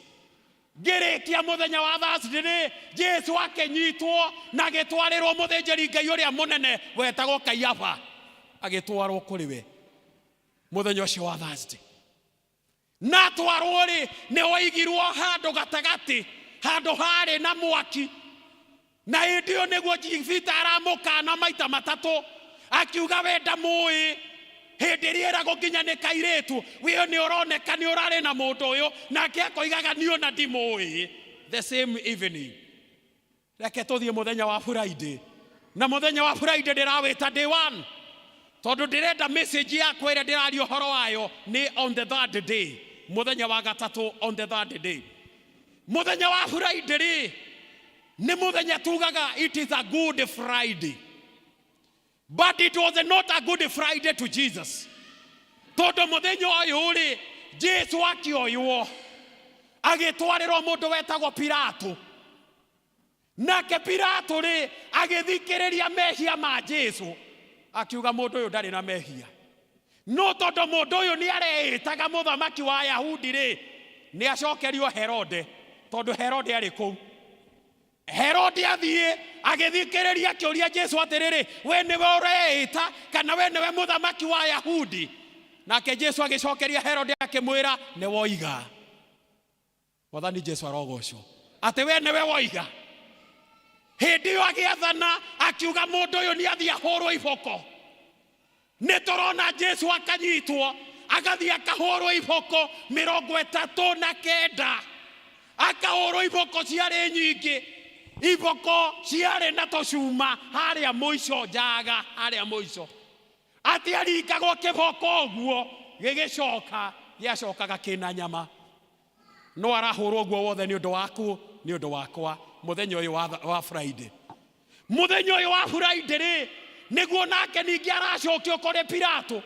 Ngĩrĩkia mũthenya wa Thursday, Jesu akĩnyitwo na agĩtwarĩrwo mũthĩnjĩri Ngai ũrĩa mũnene wetagwo Kaiafa, agĩtwarwo kũrĩ we mũthenya ũcio wa Thursday. Na atwarwo nĩ oigirwo handũ gatagatĩ, handũ harĩ na mwaki. Na hĩndĩ ĩyo nĩguo Jifita aramũkana maita matatũ, akiuga we ndamũĩ. Hĩndĩ ĩrĩa eragwo nginya nĩ kairĩtu, we nĩ ũroneka nĩ ũrarĩ na mũndũ ũyũ, nake akoigaga niĩ ona ndimũĩ. The same evening, reke tũthiĩ mũthenya wa Friday. Na mũthenya wa Friday ndĩrawĩta day one, tondũ ndĩrenda message yakwa ĩrĩa ndĩraria ũhoro wayo nĩ on the third day, mũthenya wa gatatũ, on the third day. Mũthenya wa Friday nĩ mũthenya tugaga it is a good Friday, but it was not a good Friday to Jesus. Tondũ mũthenya ũyũ Jesu akĩoywo agĩtwarĩrwo mũndũ wetagwo Pilato. Nake Pilato agĩthikĩrĩria mehia ma Jesu, akiuga mũndũ ũyũ ndarĩ na mehia. No tondũ mũndũ ũyũ nĩ areĩtaga mũthamaki wa Ayahudi nĩ acokerio Herode, tondũ Herode arĩ kũu. Herode athiĩ agĩthikĩrĩria akĩũria Jesu atĩrĩrĩ, we nĩwe ũreĩta kana we nĩwe mũthamaki wa Ayahudi? Nake Jesu agĩcokeria Herode akĩmwĩra, nĩ woiga. Mwathani Jesu arogocwo atĩ we nĩwe woiga. Hĩndĩ ĩyo agĩathana akiuga mũndũ ũyũ nĩ athiĩ ahũrwo iboko. Nĩ tũrona Jesu akanyitwo agathiĩ akahũrwo iboko 39, akahũrwo iboko ciarĩ nyingĩ, iboko ciarĩ na tũcuma harĩa mũico, njaga harĩa mũico. Atĩ aringagwo kĩboko ũguo gĩgĩcoka, gĩacokaga kĩna nyama. No arahũrwo ũguo wothe nĩ ũndũ waku, nĩ ũndũ wakwa, mũthenya ũyũ wa Friday. Mũthenya ũyũ wa Friday nĩguo nake ningĩ aracokio kũrĩ Pilato.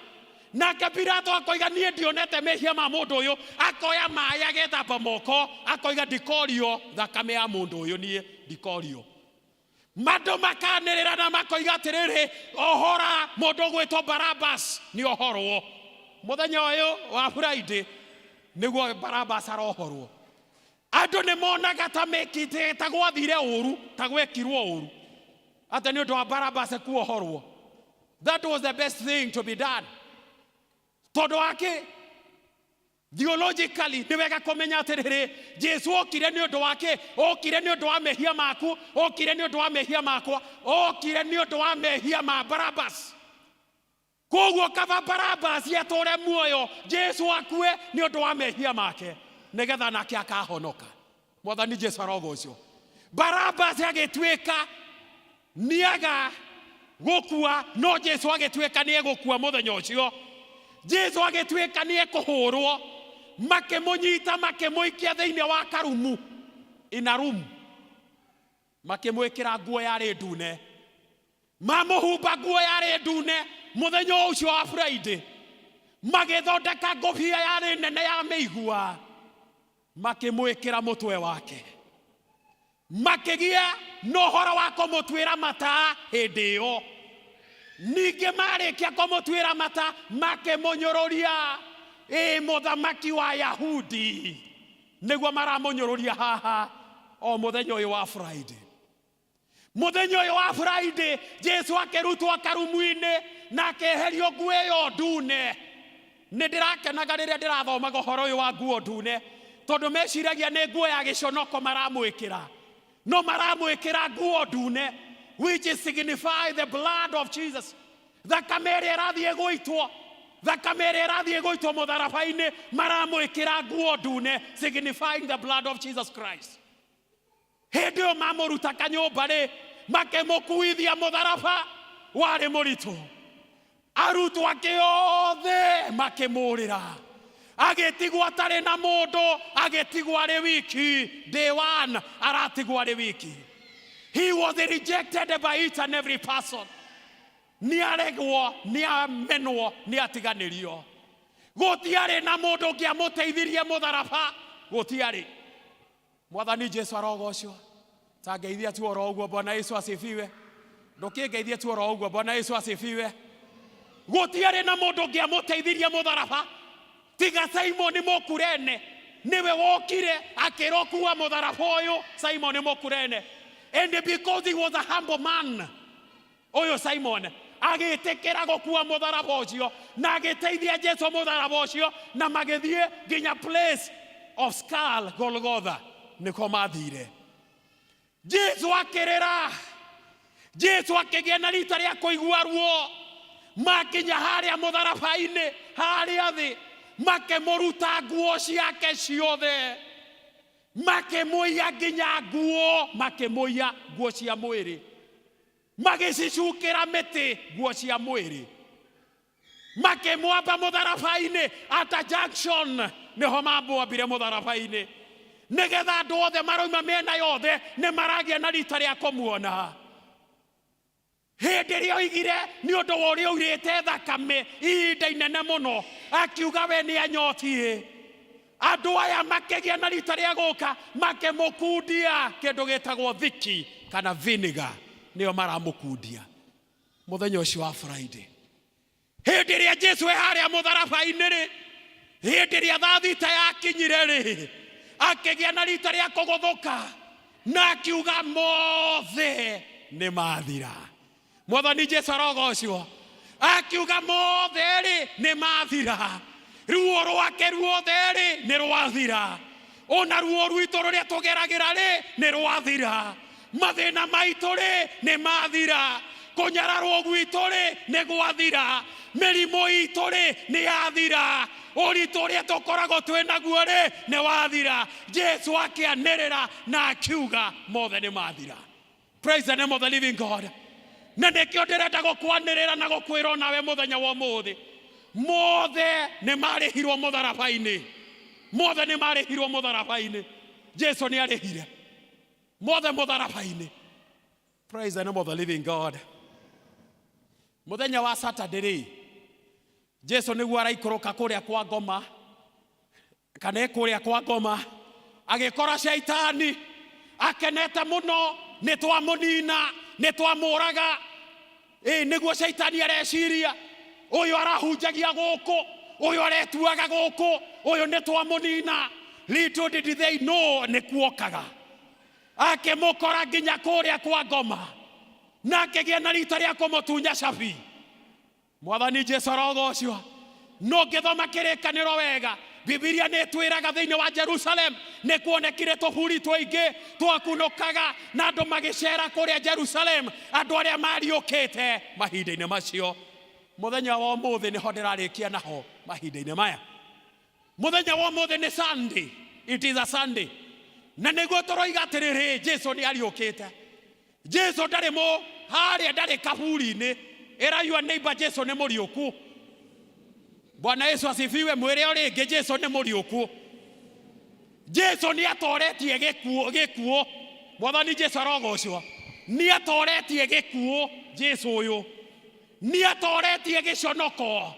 Nake Pilato akoiga niĩ ndionete mehia ma mũndũ ũyũ, akoya maĩ agethamba moko, akoiga ndikorio thakame ya mũndũ ũyũ, niĩ ndikorio. Mandũ makanĩrĩra na makoiga atĩrĩrĩ, ohora mũndũ gwĩtwo Barabas nĩ ohorwo. Mũthenya ũyũ wa Friday nĩguo Barabas arohorwo. Andũ nĩ monaga ta mekĩte ta gwathire ũru, ta gwekirwo ũru, atĩ nĩ ũndũ wa Barabas kuohorwo. That was the best thing to be done. Tondũ wake Theologically ni wega kumenya atiriri Jesu okire ni undu wake, okire ni undu wa mehia maku, okire ni undu wa mehia makwa, okire ni undu wa mehia ma Barabas. Koguo kava Barabas yetore muoyo, Jesu akue ni undu wa mehia make, nigetha nake akahonoka. Mwathani Jesu arogocio. Barabas agitwika niaga gukua, no Jesu agitwika ni egukua muthenya ucio. Jesu agitwika ni ekuhurwo, makimunyita makimuikia thiini wa karumu, ina room, makimwikira nguo yari ndune, mamuhumba nguo yari ndune muthenya ucio wa Friday, magithondeka ngobia yari nene ya meigua, makimwikira mutwe wake, makigia nohoro wa kumutwira mata hindi iyo. Ninge marikia kumutwira mata makimunyururia muthamaki wa Yahudi, niguo maramunyururia haha o muthenya uyu wa Friday. Muthenya uyu wa Friday Jesu akirutwo karumuini na akeherio nguo iyo ndune. Nindirakenaga riria ndirathomaga uhoro uyu wa nguo ndune, tondu meciragia ni nguo ya giconoko maramwikira, no maramwikira nguo ndune, which is signify the blood of Jesus. Thakame ĩrĩa ĩrathiĩ gũitwo, thakame ĩrĩa ĩrathiĩ gũitwo mũtharaba-inĩ, maramwĩkĩra nguo ndune, signifying the blood of Jesus Christ. Hĩndĩ ĩyo mamũruta kanyũmba-rĩ, makĩmũkuithia mũtharaba warĩ mũritũ. Arutwo ake othe makĩmũrĩra, agĩtigwo atarĩ na mũndũ, agĩtigwo arĩ wiki. Day one aratigwo arĩ wiki. He was rejected by each and every person. Ni aregwo, ni amenwo, ni atiganirio. Gutiari na mundu ngiamuteithirie mutharaba, gutiari. Mwathani Jesu arogocio. Tangeithia tu oro uguo. Bwana Yesu asifiwe. Ndukingeithia tu oro uguo. Bwana Yesu asifiwe. Gutiari na mundu ngiamuteithirie mutharaba, tiga Simon Mokurene. Niwe wokire akirokua mutharaba uyu, Simon Mokurene. And because he was a humble man, oyo Simon agitikira gukua mutharaba ucio, na agiteithia Jesu mutharaba ucio, na magithie nginya place of skull, Golgotha, niko mathire. Jesu akirira, Jesu akigia na rita ria kuigua ruo, makinya haria mutharaba-ini haria thi, makimuruta nguo ciake ciothe, makimuia nginya nguo, makimuia nguo cia mwiri, magicicukira miti nguo cia mwiri, makimwamba mutharaba-ini at a junction, niho mambwambire mutharaba-ini, nigetha andu othe maroima mena yothe ni maragia na rita ria kumuona. Hindi ria oigire ni undu wa uria urite thakame ihinda inene muno, akiuga we ni anyotie. Andu aya makigia na rita ria guka, makimukundia kindu gitagwo thiki kana vinegar, nio maramukundia muthenya ucio wa Friday. Hindi ria Jesu haria mutharaba-ini ri, hindi ria thita yakinyire ri, akigia na rita ria kuguthuka, na akiuga mothe ni mathira. Mwathani Jesu arogocio, akiuga mothe ri ni mathira. Ruo rwake ruothe ri ni rwathira, ona ruo rwitu ruria tugeragira ri ni rwathira, mathina maitu ri ni mathira, kunyararwo gwitu ri ni gwathira, mirimo itu ri ni yathira, uritu uria tukoragwo twinaguo ri ni wathira. Jesu akianirira na akiuga mothe ni mathira. Praise the name of the living God. Na nikio ndirenda gukwanirira na gukwira nawe muthenya wa umuthi, mothe ni marihirwo mutharaba-ini, mothe ni marihirwo mutharaba-ini. Jesu ni arihire mothe mutharaba-ini. Praise the name of the living God. Muthenya wa Saturday, Jesu niguo araikũrũka kuria kwa ngoma, kana kuria kwa ngoma, agikora shaitani akenete muno, ni twamunina, ni twamuraga. Niguo shaitani areciria, uyu arahunjagia guku, uyu aretuaga guku, uyu ni twamunina. Little did they know ni kuokaga, akimukora nginya kuria kwa ngoma, na akigia na rita ria kumutunya cabi. Mwathani Jesu arogocio. No ngithoma kirikaniro wega, Bibilia nĩ twĩraga thĩinĩ wa Jerusalem nĩ kuonekire tũburi tũingĩ twakunũkaga na andũ magĩcera kũrĩa Jerusalem, andũ arĩa mariũkĩte mahinda-inĩ macio. Mũthenya wa ũmũthĩ nĩho ndĩrarĩkia naho mahinda-inĩ maya. Mũthenya wa ũmũthĩ nĩ Sunday. It is a Sunday. Na nĩguo tũroiga atĩrĩrĩ, Jesu nĩ ariũkĩte. Jesu ndarĩ harĩa ndarĩ kaburi-inĩ. Era your neighbor, Jesu nĩ mũriũku. Bwana Yesu asifiwe. Mwĩre ũrĩ ngĩ, Jesu nĩ mũriũku. Jesu nĩ atoretie gĩkuũ. Mwathani Jesu arogocwo. Nĩ atoretie gĩkuũ Jesu ũyũ. Nĩ atoretie gĩconoko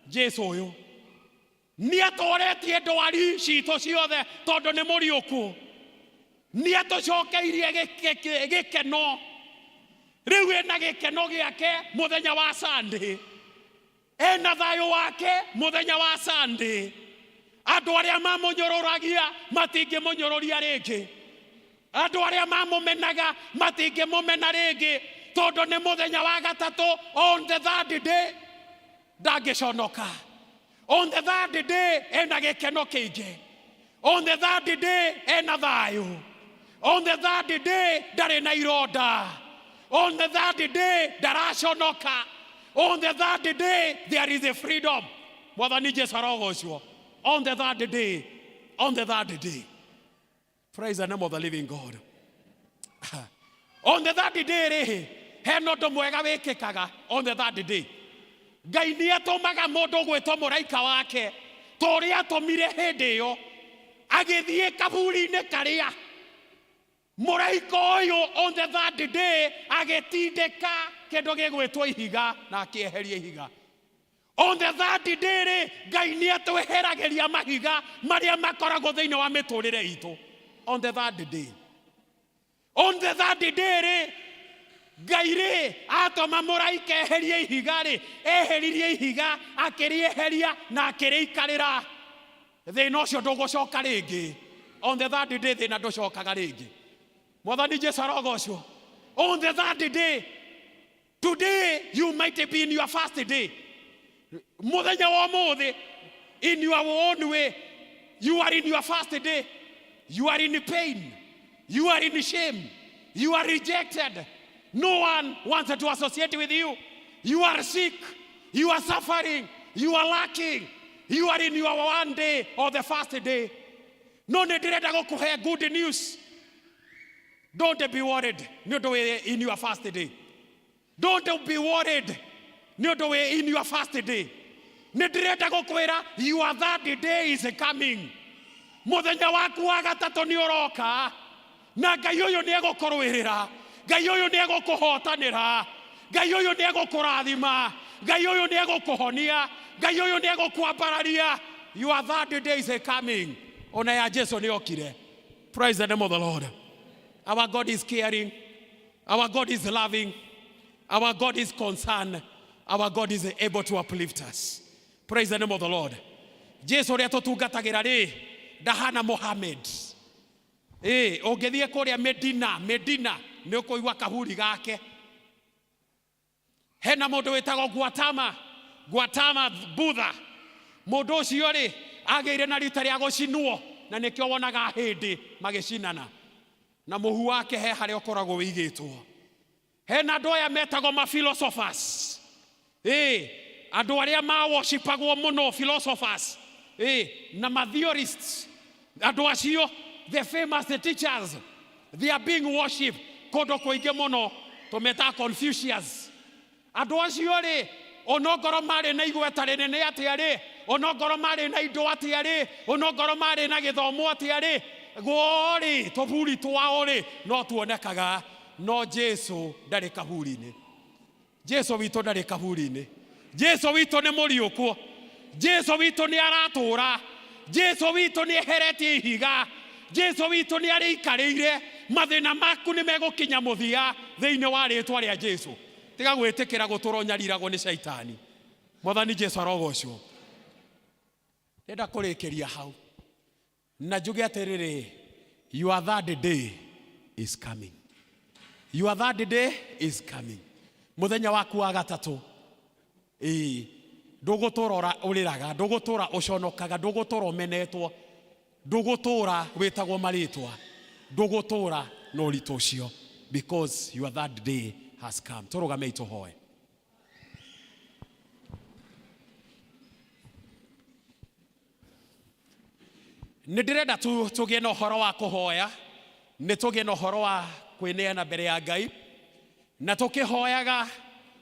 Jesu ũyũ. Nĩ atoretie ndwari citũ ciothe tondũ nĩ mũriũku. Nĩ atũcokeirie gĩkeno. Rĩu ena gĩkeno gĩake mũthenya wa Sunday. Ena thayũ wake mũthenya wa Sunday. Andũ arĩa mamũnyũrũragia matingĩmũnyũrũria rĩngĩ. Andũ arĩa mamũmenaga matingĩmũmena rĩngĩ tondũ nĩ mũthenya wa gatatũ. On the third day ndangĩconoka. On the third day ena gĩkeno kĩingĩ. On the third day ena thayũ. On the third day ndarĩ na ironda. On the third day ndaraconoka. On the third day there is a freedom. Mwathani Jesu arogocwo. On the third day. On the third day. Praise the name of the living God. On the third day hena ũndũ mwega wĩkĩkaga. On the third day Ngai nĩ atũmaga mũndũ gwĩtwo mũraika wake ta ũrĩa atũmire hĩndĩ ĩyo agĩthiĩ kaburi-inĩ karĩa mũraika ũyũ. On the third day agĩtindĩka kĩndũ gĩgwĩtwo ihiga na akĩeheria ihiga. On the third day Ngai nĩ atweheragĩria mahiga marĩa makoragwo thĩinĩ wa mĩtũrĩre itũ. On the third day. On the third day Ngai atoma mũraika eherie ihiga eheririe ihiga akĩrĩeheria na akĩrĩikarĩra. Thĩna ũcio ndũgũcoka rĩngĩ. On the third day thĩna ndũcokaga rĩngĩ. Mwathani Jesu arogocwo. On the third day, today you might be in your first day. Mũthenya wa ũmũthĩ, in your own way, you are in your first day. You are in pain. You are in shame. You are rejected. No one wants to associate with you. You are sick. You are suffering. You are lacking. You are in your one day or the first day. No nĩndĩrenda gũkũhe good news. Don't be worried. Not in your first day. Don't be worried. Not in your first day. Nĩndĩrenda gũkwĩra your third day is coming. Mũthenya waku wa gatatũ nĩ ũroka. Na Ngai ũyũ nĩ egũkũrũĩrĩra. Ngai ũyũ nĩ egũkũhotanĩra. Ngai ũyũ nĩ egũkũrathima. Ngai ũyũ nĩ egũkũhonia. Ngai ũyũ nĩ egũkwambararia. Your third day is coming. Ona ya Jesu nĩ okire. Praise the name of the Lord. Our God is caring. Our God is loving. Our God is concerned. Our God is able to uplift us. Praise the name of the Lord. Jesu ũrĩa tũtungatagĩra ndahana Mohammed. Ũngĩthiĩ kũrĩa Medina nĩ ũkũigua kahuri gake. Hena mũndũ wĩtagwo Gautama Buddha. Mũndũ ũcio agĩire na rita rĩa gũcinwo na nĩkĩo wonaga hĩndĩ magĩcinana. Na mũhu wake he harĩa ũkoragwo wĩigĩtwo. Hena andũ aya metagwo philosophers. Andũ arĩa worshipagwo mũno, philosophers. Na theorists. Andũ acio, the famous teachers, they are being worshipped. Kũndũ kũingĩ mũno tũmeta Confucius. Andũ acio onongoro marĩ na igweta rĩnene atĩa onongoro marĩ na indo atĩa onongoro marĩ na gĩthomo atĩa guo tũburi twao no tuonekaga. No Jesu ndarĩ kaburi-inĩ. Jesu witũ ndarĩ kaburi-inĩ. Jesu witũ nĩ mũriũku. Jesu witũ nĩ aratũra. Jesu witũ nĩ eheretie ihiga. Jesu witũ nĩ arĩikarĩire. Mathĩna maku nĩ megũkinya mũthia thĩinĩ wa rĩĩtwa rĩa Jesu. Tiga gwĩtĩkĩra gũtũra ũnyariragwo nĩ Shaitani. Mwathani Jesu arogocwo. Ndenda kũrĩkĩria hau. Na njuge atĩrĩrĩ, your third day is coming. Your third day is coming. Mũthenya waku wa gatatũ. ndugutura uriraga, ndugutura uconokaga, ndugutura umenetwo, ndugutura witagwo maritwa, ndugutura no ritu ucio, because your that day has come. Turugame ituhoe. Nidirenda tugie na uhoro wa kuhoya, ni tugie na uhoro wa kwineana mbere ya Ngai, na tukihoyaga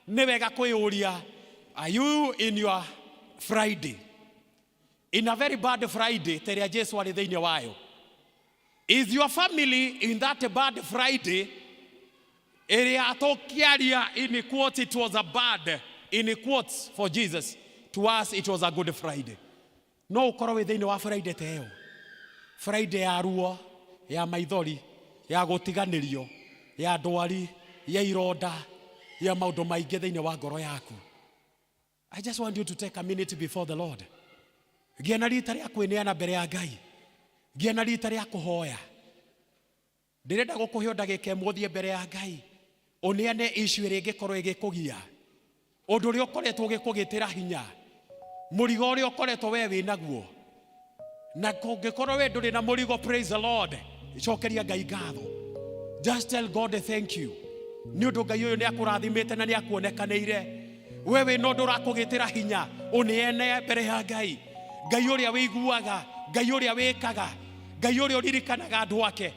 ni wega kwiyuria, are you in your Friday? In a very bad Friday, teria Jesu ari thiini wayo. Is your family in that bad Friday? Area tokiaria, in quotes it was a bad, in quotes for Jesus, to us it was a good Friday. No ukoro we thiini wa Friday teo, Friday ya ruo, ya maithori, ya gutiganirio, ya ndwari, ya ironda, ya maundu maingi thiini wa ngoro yaku. I just want you to take a minute before the Lord. Gia na rita ria kwineana mbere ya Ngai, gia na rita ria kuhoya. Ndirenda gukuhe ndagika imwe thie mbere ya Ngai, uneane issue iri ngikorwo igikugia, undu ri ukoretwo gikugitira hinya, murigo uri ukoretwo we winaguo, na kungikorwo we nduri na murigo, praise the Lord, cokeria Ngai ngatho. Just tell God thank you, ni undu Ngai uyu ni akurathimite na ni akuonekanire. Wewe no ndurakugitira hinya, uneane mbere ya Ngai, Ngai uria wiguaga, Ngai uria wikaga, Ngai uria uririkanaga andu ake,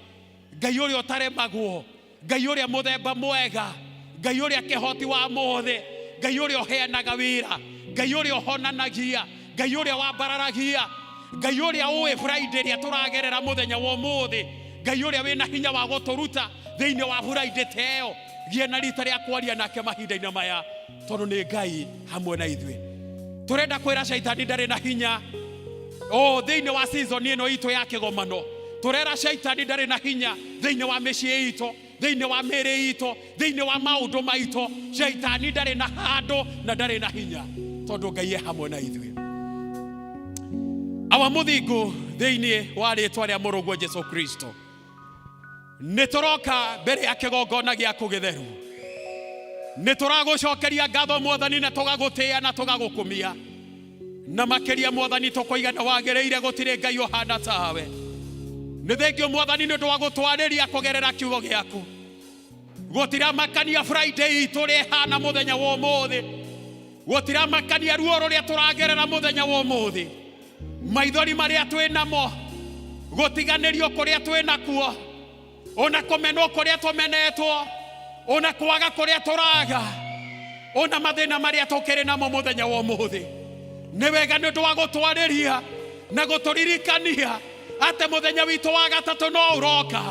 Ngai uria utaremagwo, Ngai uria muthemba mwega, Ngai uria kihoti wa mothe, Ngai uria uheanaga wira, Ngai uria uhonanagia, Ngai uria wambararagia, Ngai uria uwe Friday ria turagerera muthenya wa umuthi, Ngai uria wina hinya wa guturuta thiini wa Friday teo. Gie na rita ria kwaria nake mahinda-ini maya, tondu ni Ngai hamwe na ithuĩ. Turenda kwira shaitani ndari na hinya. Thiini wa season ino itu ya kigomano, turera shaitani ndari na hinya thiini wa mĩciĩ itu, thiini wa mĩĩrĩ itu, thiini wa maundu maitu. Shaitani ndari na handu na ndari na hinya, tondu Ngai hamwe na ithuĩ. Awa muthingu thiini wa ritwa ria Mũrũguo Jesu Kristo, nituroka mbere ya kigongona gia kugitheru, nituragucokeria ngatho Mwathani na tugagutia na tugagukumia, na makiria Mwathani tukoigana wagiriire gutire Ngai uhana tawe. Ni thengio Mwathani ni undu wa gutwariria kugerera kiugo giaku, gutira makania Friday itu ri hana muthenya wa umuthi, gutira makania ruo ruria turagerera muthenya wa umuthi, maithori maria twinamo, gutiganirio kuria twinakuo, ona kumenwo kuria tumenetwo, ona kwaga kuria turaga, ona mathina maria tukiri namo muthenya wa umuthi. Ni wega ni undu wa gutwariria na guturirikania ate muthenya witu wa gatatu no uroka,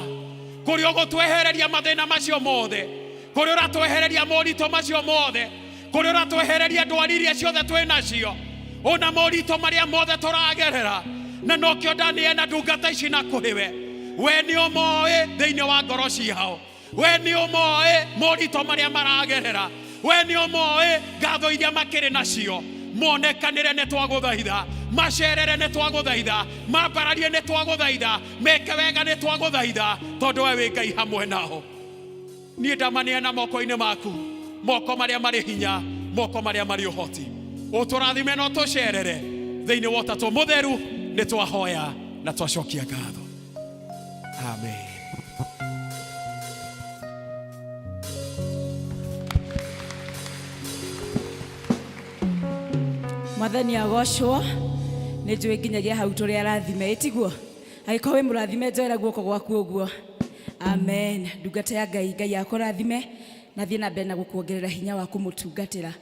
kuria gutwehereria mathina macio mothe, kuria uratwehereria morito macio mothe, kuria uratwehereria ndwari iria ciothe twinacio, ona morito maria mothe turagerera. Na nokio ndaniena ndungata ici na kuriwe, we ni umoe thiini wa ngoro ciao, we ni umoe morito maria maragerera, we ni umoe ngatho iria makiri nacio. Monekanire ne twaguthaitha, macerere ne twaguthaitha, mambararie ne twaguthaitha, meke wega ne twaguthaitha, tondu we wi Ngai hamwe nao. Ni ndamania moko-ini maku, moko maria mari hinya, moko maria mari uhoti. Uturathime no tucerere thiini wa Utatu Mutheru, ni twahoya na twacokia ngatho. Amen. Mwathani agocwo, nĩ njũĩ nginyagia hau tũrĩa arathime ĩtiguo, agĩkorwo wĩ mũrathime njoera guoko gwaku ũguo. Amen. Ndungata ya Ngai, Ngai akũrathime na thiĩ na mbere na gũkuongerera hinya wa kũmũtungatĩra.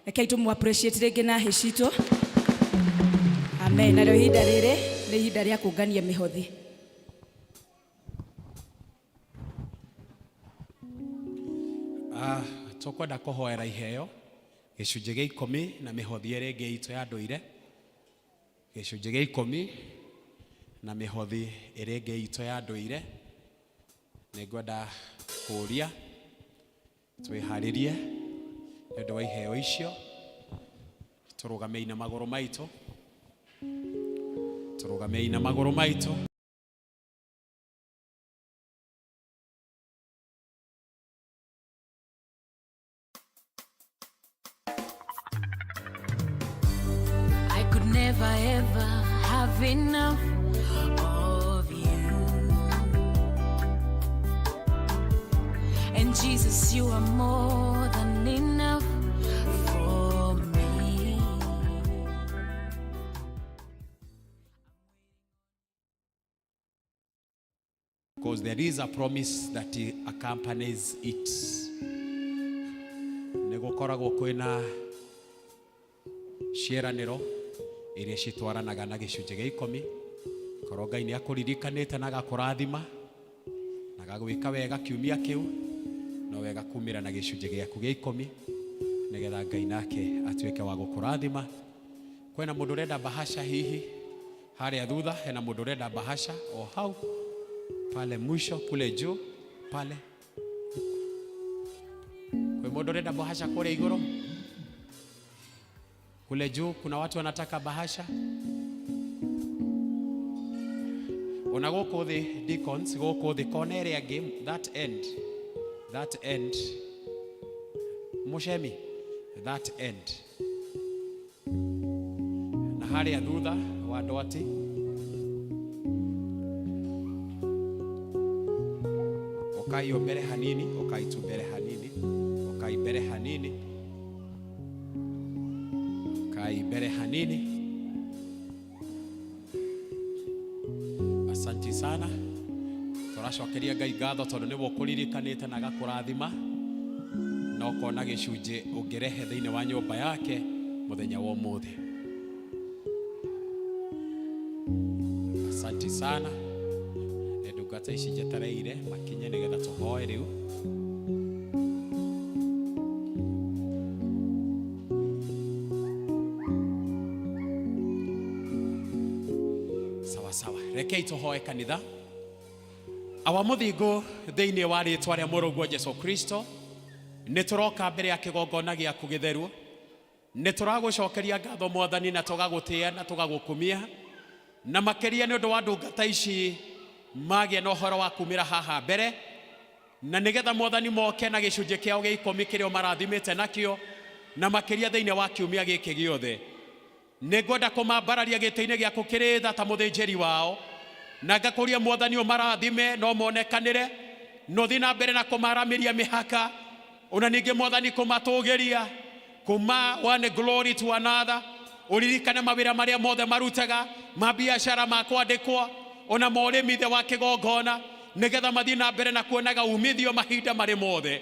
Rekei tũmũ appreciate rĩngĩ na hĩ citũ. Amen. Narĩo ihinda rĩrĩ nĩ ihinda rĩa kũngania mĩhothi. Tukwenda kuhoera iheo gĩcunjĩ gĩa 10 na mĩhothi ĩrĩ ĩngĩ itũ ya ndũire, gĩcunjĩ gĩa 10 na mĩhothi ĩrĩ ĩngĩ itũ ya ndũire. Nĩngwenda kũria twĩharĩrie nĩ ũndũ wa iheo icio, tũrũgame na magũrũ maitũ, tũrũgame na magũrũ maitũ. never ever have enough of you. And Jesus, you are more than enough for me. Because there is a promise that accompanies it. Negukoragwo kwina ciĩranĩro iria citwaranaga na gĩcunjĩ gĩa 10. Korwo Ngai nĩ akũririkanĩte na agakũrathima na gagwĩka wega kiumia kĩu, no wega kumĩra na gĩcunjĩ gĩaku gĩa 10 nĩgetha Ngai nake atuĩke wa gũkũrathima. Kwĩna mũndũ ũrenda bahasha hihi harĩa thutha, hena mũndũ ũrenda bahasha o hau pale mwisho kule juu pale. Kwa mũndũ ũrenda bahasha kule igũrũ kule juu, kuna watu wanataka bahasha. Ona gũkũ thĩ deacons, gũkũ thĩ kona ĩrĩa game, that end Mushemi, that end. Na harĩa thutha wa Ndwati ukai mbere hanini, ukai tu mbere hanini, ukai mbere hanini, ukai mbere hanini. Asante sana. Tũracokeria Ngai ngatho tondũ nĩ ũkũririkanĩte na agakũrathima na ũkona gĩcunjĩ ũngĩrehe thĩinĩ wa nyũmba yake mũthenya wa ũmũthĩ. Asante sana. Ndungata ici njetereire makinye nĩgetha tũhoe rĩu. Sawa sawa, rekei tũhoe kanitha. Awa mũthingu thĩinĩ wa rĩĩtwa rĩa Mũrũguo Jesũ Kristo, nĩ tũroka mbere ya kĩgongona gĩaku gĩtheru. Nĩ tũragũcokeria ngatho Mwathani na tũgagũtĩĩa na tũgagũkumia, na makĩria nĩ ũndũ wa ndungata ici magĩa na ũhoro wa kumĩra haha mbere, na nĩgetha Mwathani moke na gĩcunjĩ kĩao gĩa 10 kĩrĩa marathimĩte nakĩo, na makĩria thĩinĩ wa kiumia gĩkĩ gĩothe. Nĩngwenda kũmambararia gĩtĩ-inĩ gĩaku kĩrĩ tha ta mũthĩnjĩri wao, na ngakũria Mwathani ũmarathime no monekanĩre, no thiĩ na mbere na kũmaramĩria mĩhaka, ona ningĩ Mwathani kũmatũgĩria kuma one glory to another. Ũririkane mawĩra marĩa mothe marutaga, mabiacara ma kwandĩkwo, ona mũrĩmithia wa kĩgongona, nĩgetha mathiĩ na mbere na kuonaga umithio mahinda marĩ mothe.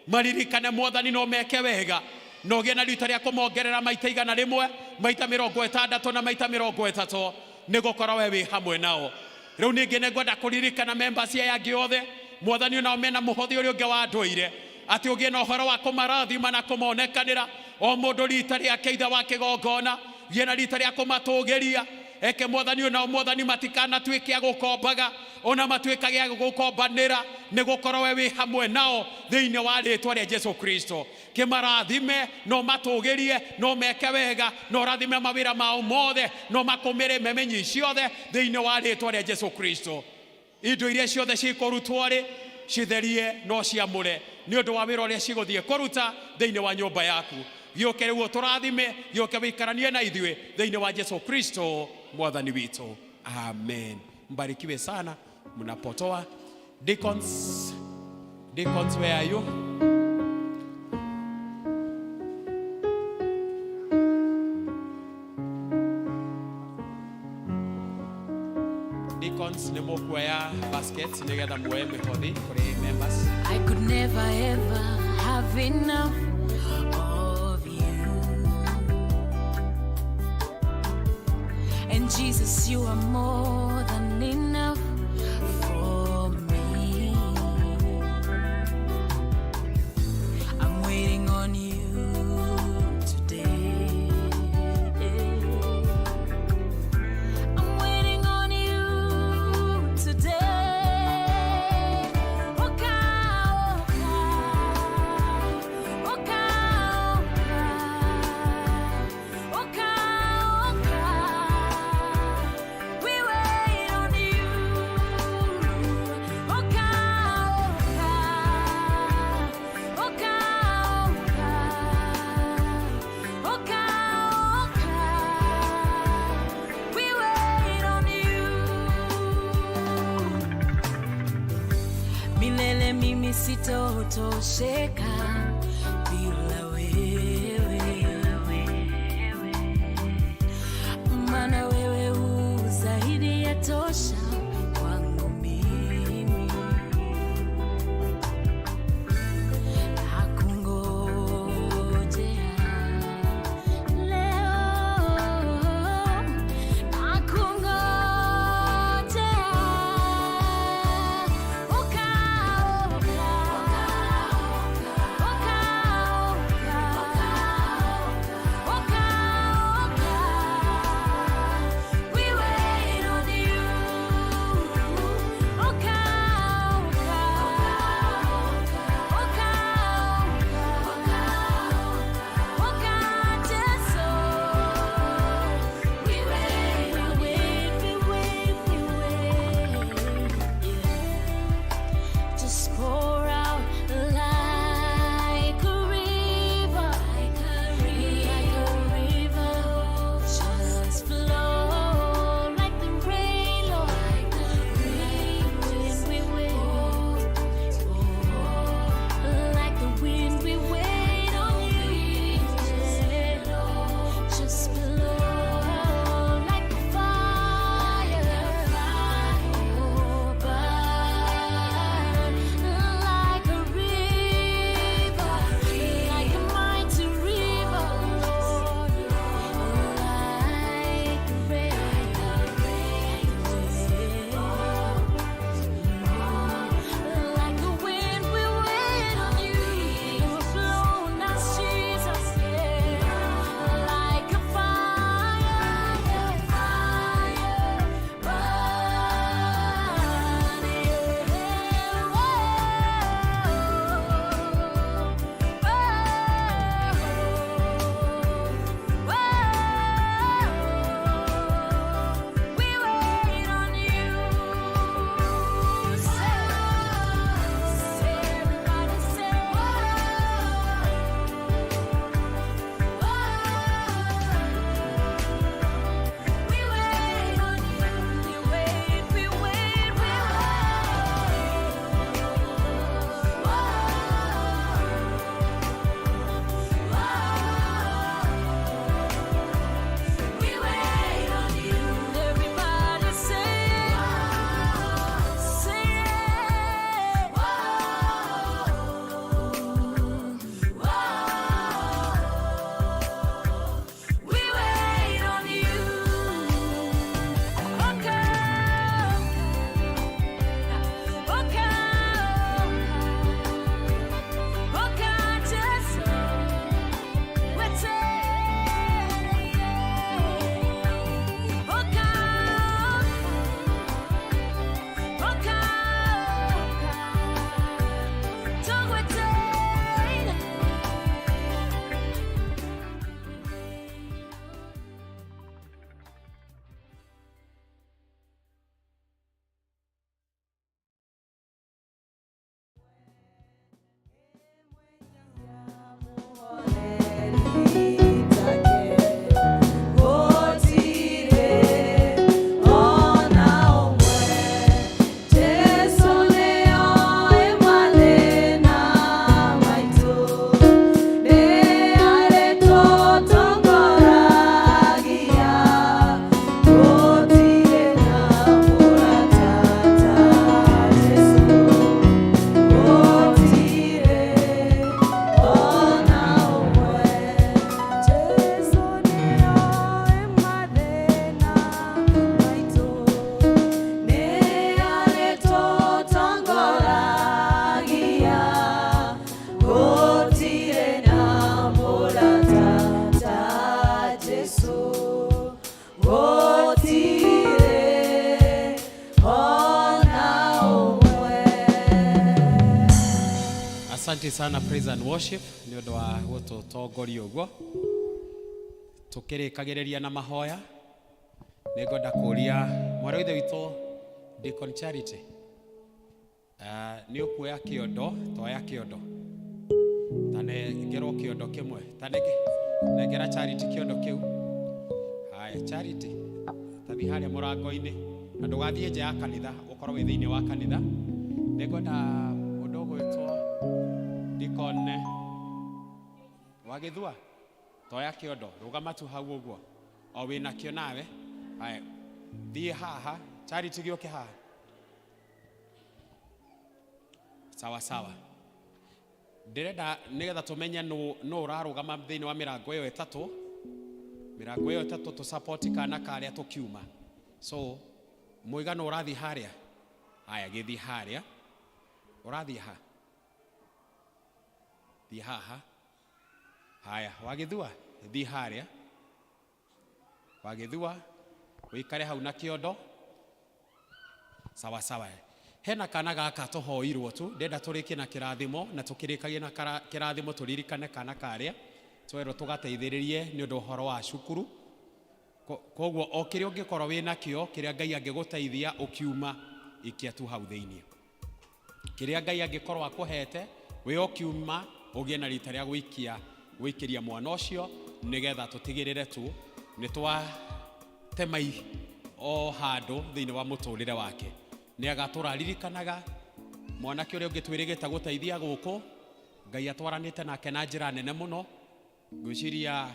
Maririkane Mwathani no meke wega, no gĩe na rita rĩa kũmongerera maita 100, maita 60 na maita 30, nĩgũkorwo we wĩ hamwe nao. Rĩu ningĩ nĩngwenda kũririkana members aya angĩ othe, Mwathani onao mena mũhothi ũrĩa ũngĩ wa ndũire, atĩ ũgĩe na ũhoro wa kũmarathima na kũmonekanĩra o mũndũ rita rĩake ithe wa kĩgongona, gĩe na rita rĩa kũmatũgĩria. Eke Mwathani onao Mwathani matikanatuĩke a gũkombaga, ona matuĩkage a gũkombanĩra, nĩgũkorwo we wĩ hamwe nao thĩinĩ wa rĩĩtwa rĩa Jesũ Kristo. Kĩmarathime, no matũgĩrie, no meke wega, no rathime mawĩra mao mothe, no makũmĩre memenyi ciothe thĩinĩ wa rĩĩtwa rĩa Jesũ Kristo. Indo iria ciothe cikũrutwo-rĩ, citherie no ciamũre nĩ ũndũ wa wĩra ũrĩa cigũthiĩ kũruta thĩinĩ wa nyũmba yaku. Gĩũke rĩu tũrathime, gĩũke wĩikaranie na ithuĩ thĩinĩ wa Jesũ Kristo Mwathani witũ. Amen. Mbarikiwe sana mnapotoa. Deacons, where are you? Deacons, nĩ mũkuoya baskets nĩgetha muoye mĩhothi kũrĩ members. I could never ever have enough of you. And Jesus, you are more than enough for me. I'm waiting on you today. I'm waiting on you today. We wait on you. mimi sitotosheka bila wewe, maana wewe zaidi ya tosha kwangu mimi. Nakungojea leo, nakungojea just pour out like a river, just flow like the rain, Lord, like the wind we wait on you, just flow like the fire, burn like a river, like a mighty river, Lord, like the rain, like the wind we wait on you, flow now, Jesus, like a fire, we wait on you. Everybody say, we wait on you. We wait, we wait, we wait on you. Everybody say we wait on you. Asante sana praise and worship ni undu wa gututongoria uguo tukirikagireria na mahoya. Nigoda kuria mwana withe witu Deacon Charity ni ukuya kiondo toya kiondo tane ngero kiondo kimwe tane ngera Charity kiondo kiu. Haya Charity tathi haria murango-ini na ndugathie nja ya kanitha ukorwo wi thiini wa kanitha. Nigoda undu gwitwo kone wagithua toya kiondo rugama tu hau uguo o wina kio nawe haya thie haha Charity gioke haha sawa sawa ndirenda nigetha tumenye no urarugama thiini wa mirango iyo etatu tu support kana karia tukiuma so muigano urathi haria haya githi haria urathi ha thi haha haya wagithua thi haria wagithua wikare hau na kiondo sawa sawa hena kana gaka tuhoirwo tu ndenda turiki na kirathimo na tukirikagie na kirathimo turirikane kana karia twero tugateithiririe ni undu horo wa cukuru koguo o kiria ungikorwo wina kio kiria Ngai angiguteithia ukiuma ikia tu hau thiini kiria Ngai angikorwo akuhete we ukiuma ugie na rita ria gwikiria mwana ucio nigetha tutigirire tu ni twa temai o handu thiini wa muturire wake ni agaturariririkanaga mwana kiuria ungitwirigita guteithia guku Ngai atwaranite nake na njira nene muno gwiciria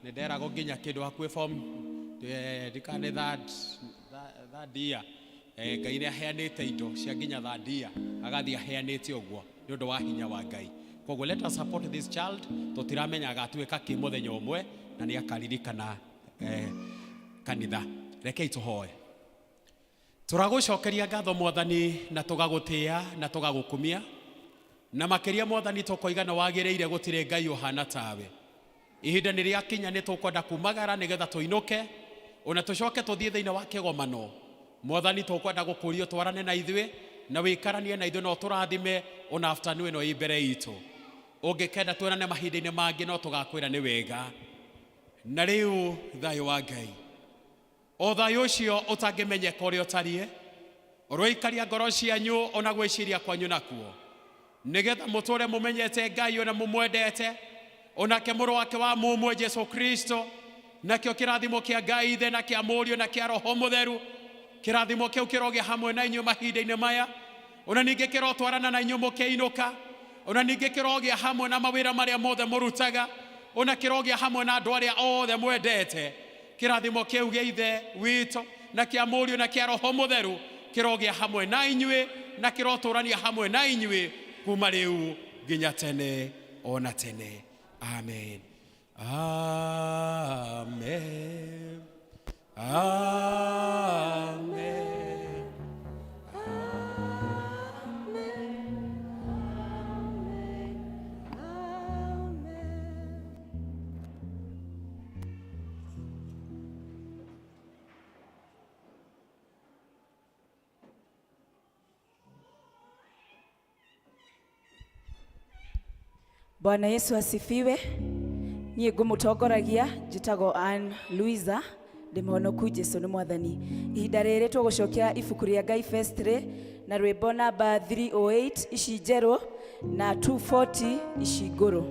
ni nderago nginya kindu hakue form dikane that dia Ngai ni aheanite indo cia nginya that dia agathi aheanite uguo ni undu wa hinya wa Ngai koguo let us support this child tutiramenya agatuika ki muthenya umwe na ni akaririkana kanitha rekei tuhoe turagucokeria ngatho Mwathani na tugagutia na tugagukumia na makiria Mwathani tukoigana wagiriire gutire Ngai uhana tawe ihinda ni ria kinya ni tukwenda kumagara nigetha tuinuke ona tucoke tuthie thiina wa kigomano Mwathani tukwenda gukurio twarane na ithuĩ na wikaranie na ithuĩ no turathime ona afternoon ino imbere itu ungikenda tuonane mahinda-inĩ mangĩ no tugakwĩra nĩ wega na rĩu thayũ wa Ngai o thayũ ũcio ũtangĩmenyeka ũrĩa ũtariĩ ũroikaria ngoro cianyu ona gwĩciria kwanyu nakuo nigetha mũtũre mũmenyete Ngai ona mũmwendete onake mũrũ wake wa mũmwe Jesu Kristo nakĩo kĩrathimo kĩa Ngai ithe na kĩa Mũriũ na kĩa Roho Mũtheru kĩrathimo kĩu kĩrogĩa hamwe na inyuĩ mahinda-inĩ maya ona ningĩ kĩrotwarana na inyuĩ mũkĩinũka ona ningĩ kĩrogĩa hamwe na mawĩra marĩa mothe mũrutaga ona kĩrogĩa hamwe na andũ arĩa othe mwendete kĩrathimo kĩu gĩa ithe witũ na kĩa Mũriũ na kĩa Roho Mũtheru kĩrogĩa hamwe na inyuĩ na kĩrotũrania hamwe na inyuĩ kuma rĩu nginya tene ona tene amen amen amen Bwana Yesu asifiwe. Niĩ ngũmũtongoragia njĩtagwo Ann Luisa ndĩ mũhonoku Jesũ nĩ Mwathani. Ihinda rĩrĩ tũgũcokia ibuku rĩa Ngai Festry na rwĩmbo namba 308 ici njerũ na 240 ici ngũrũ.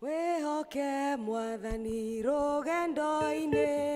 Wĩhoke Mwathani rũgendo-inĩ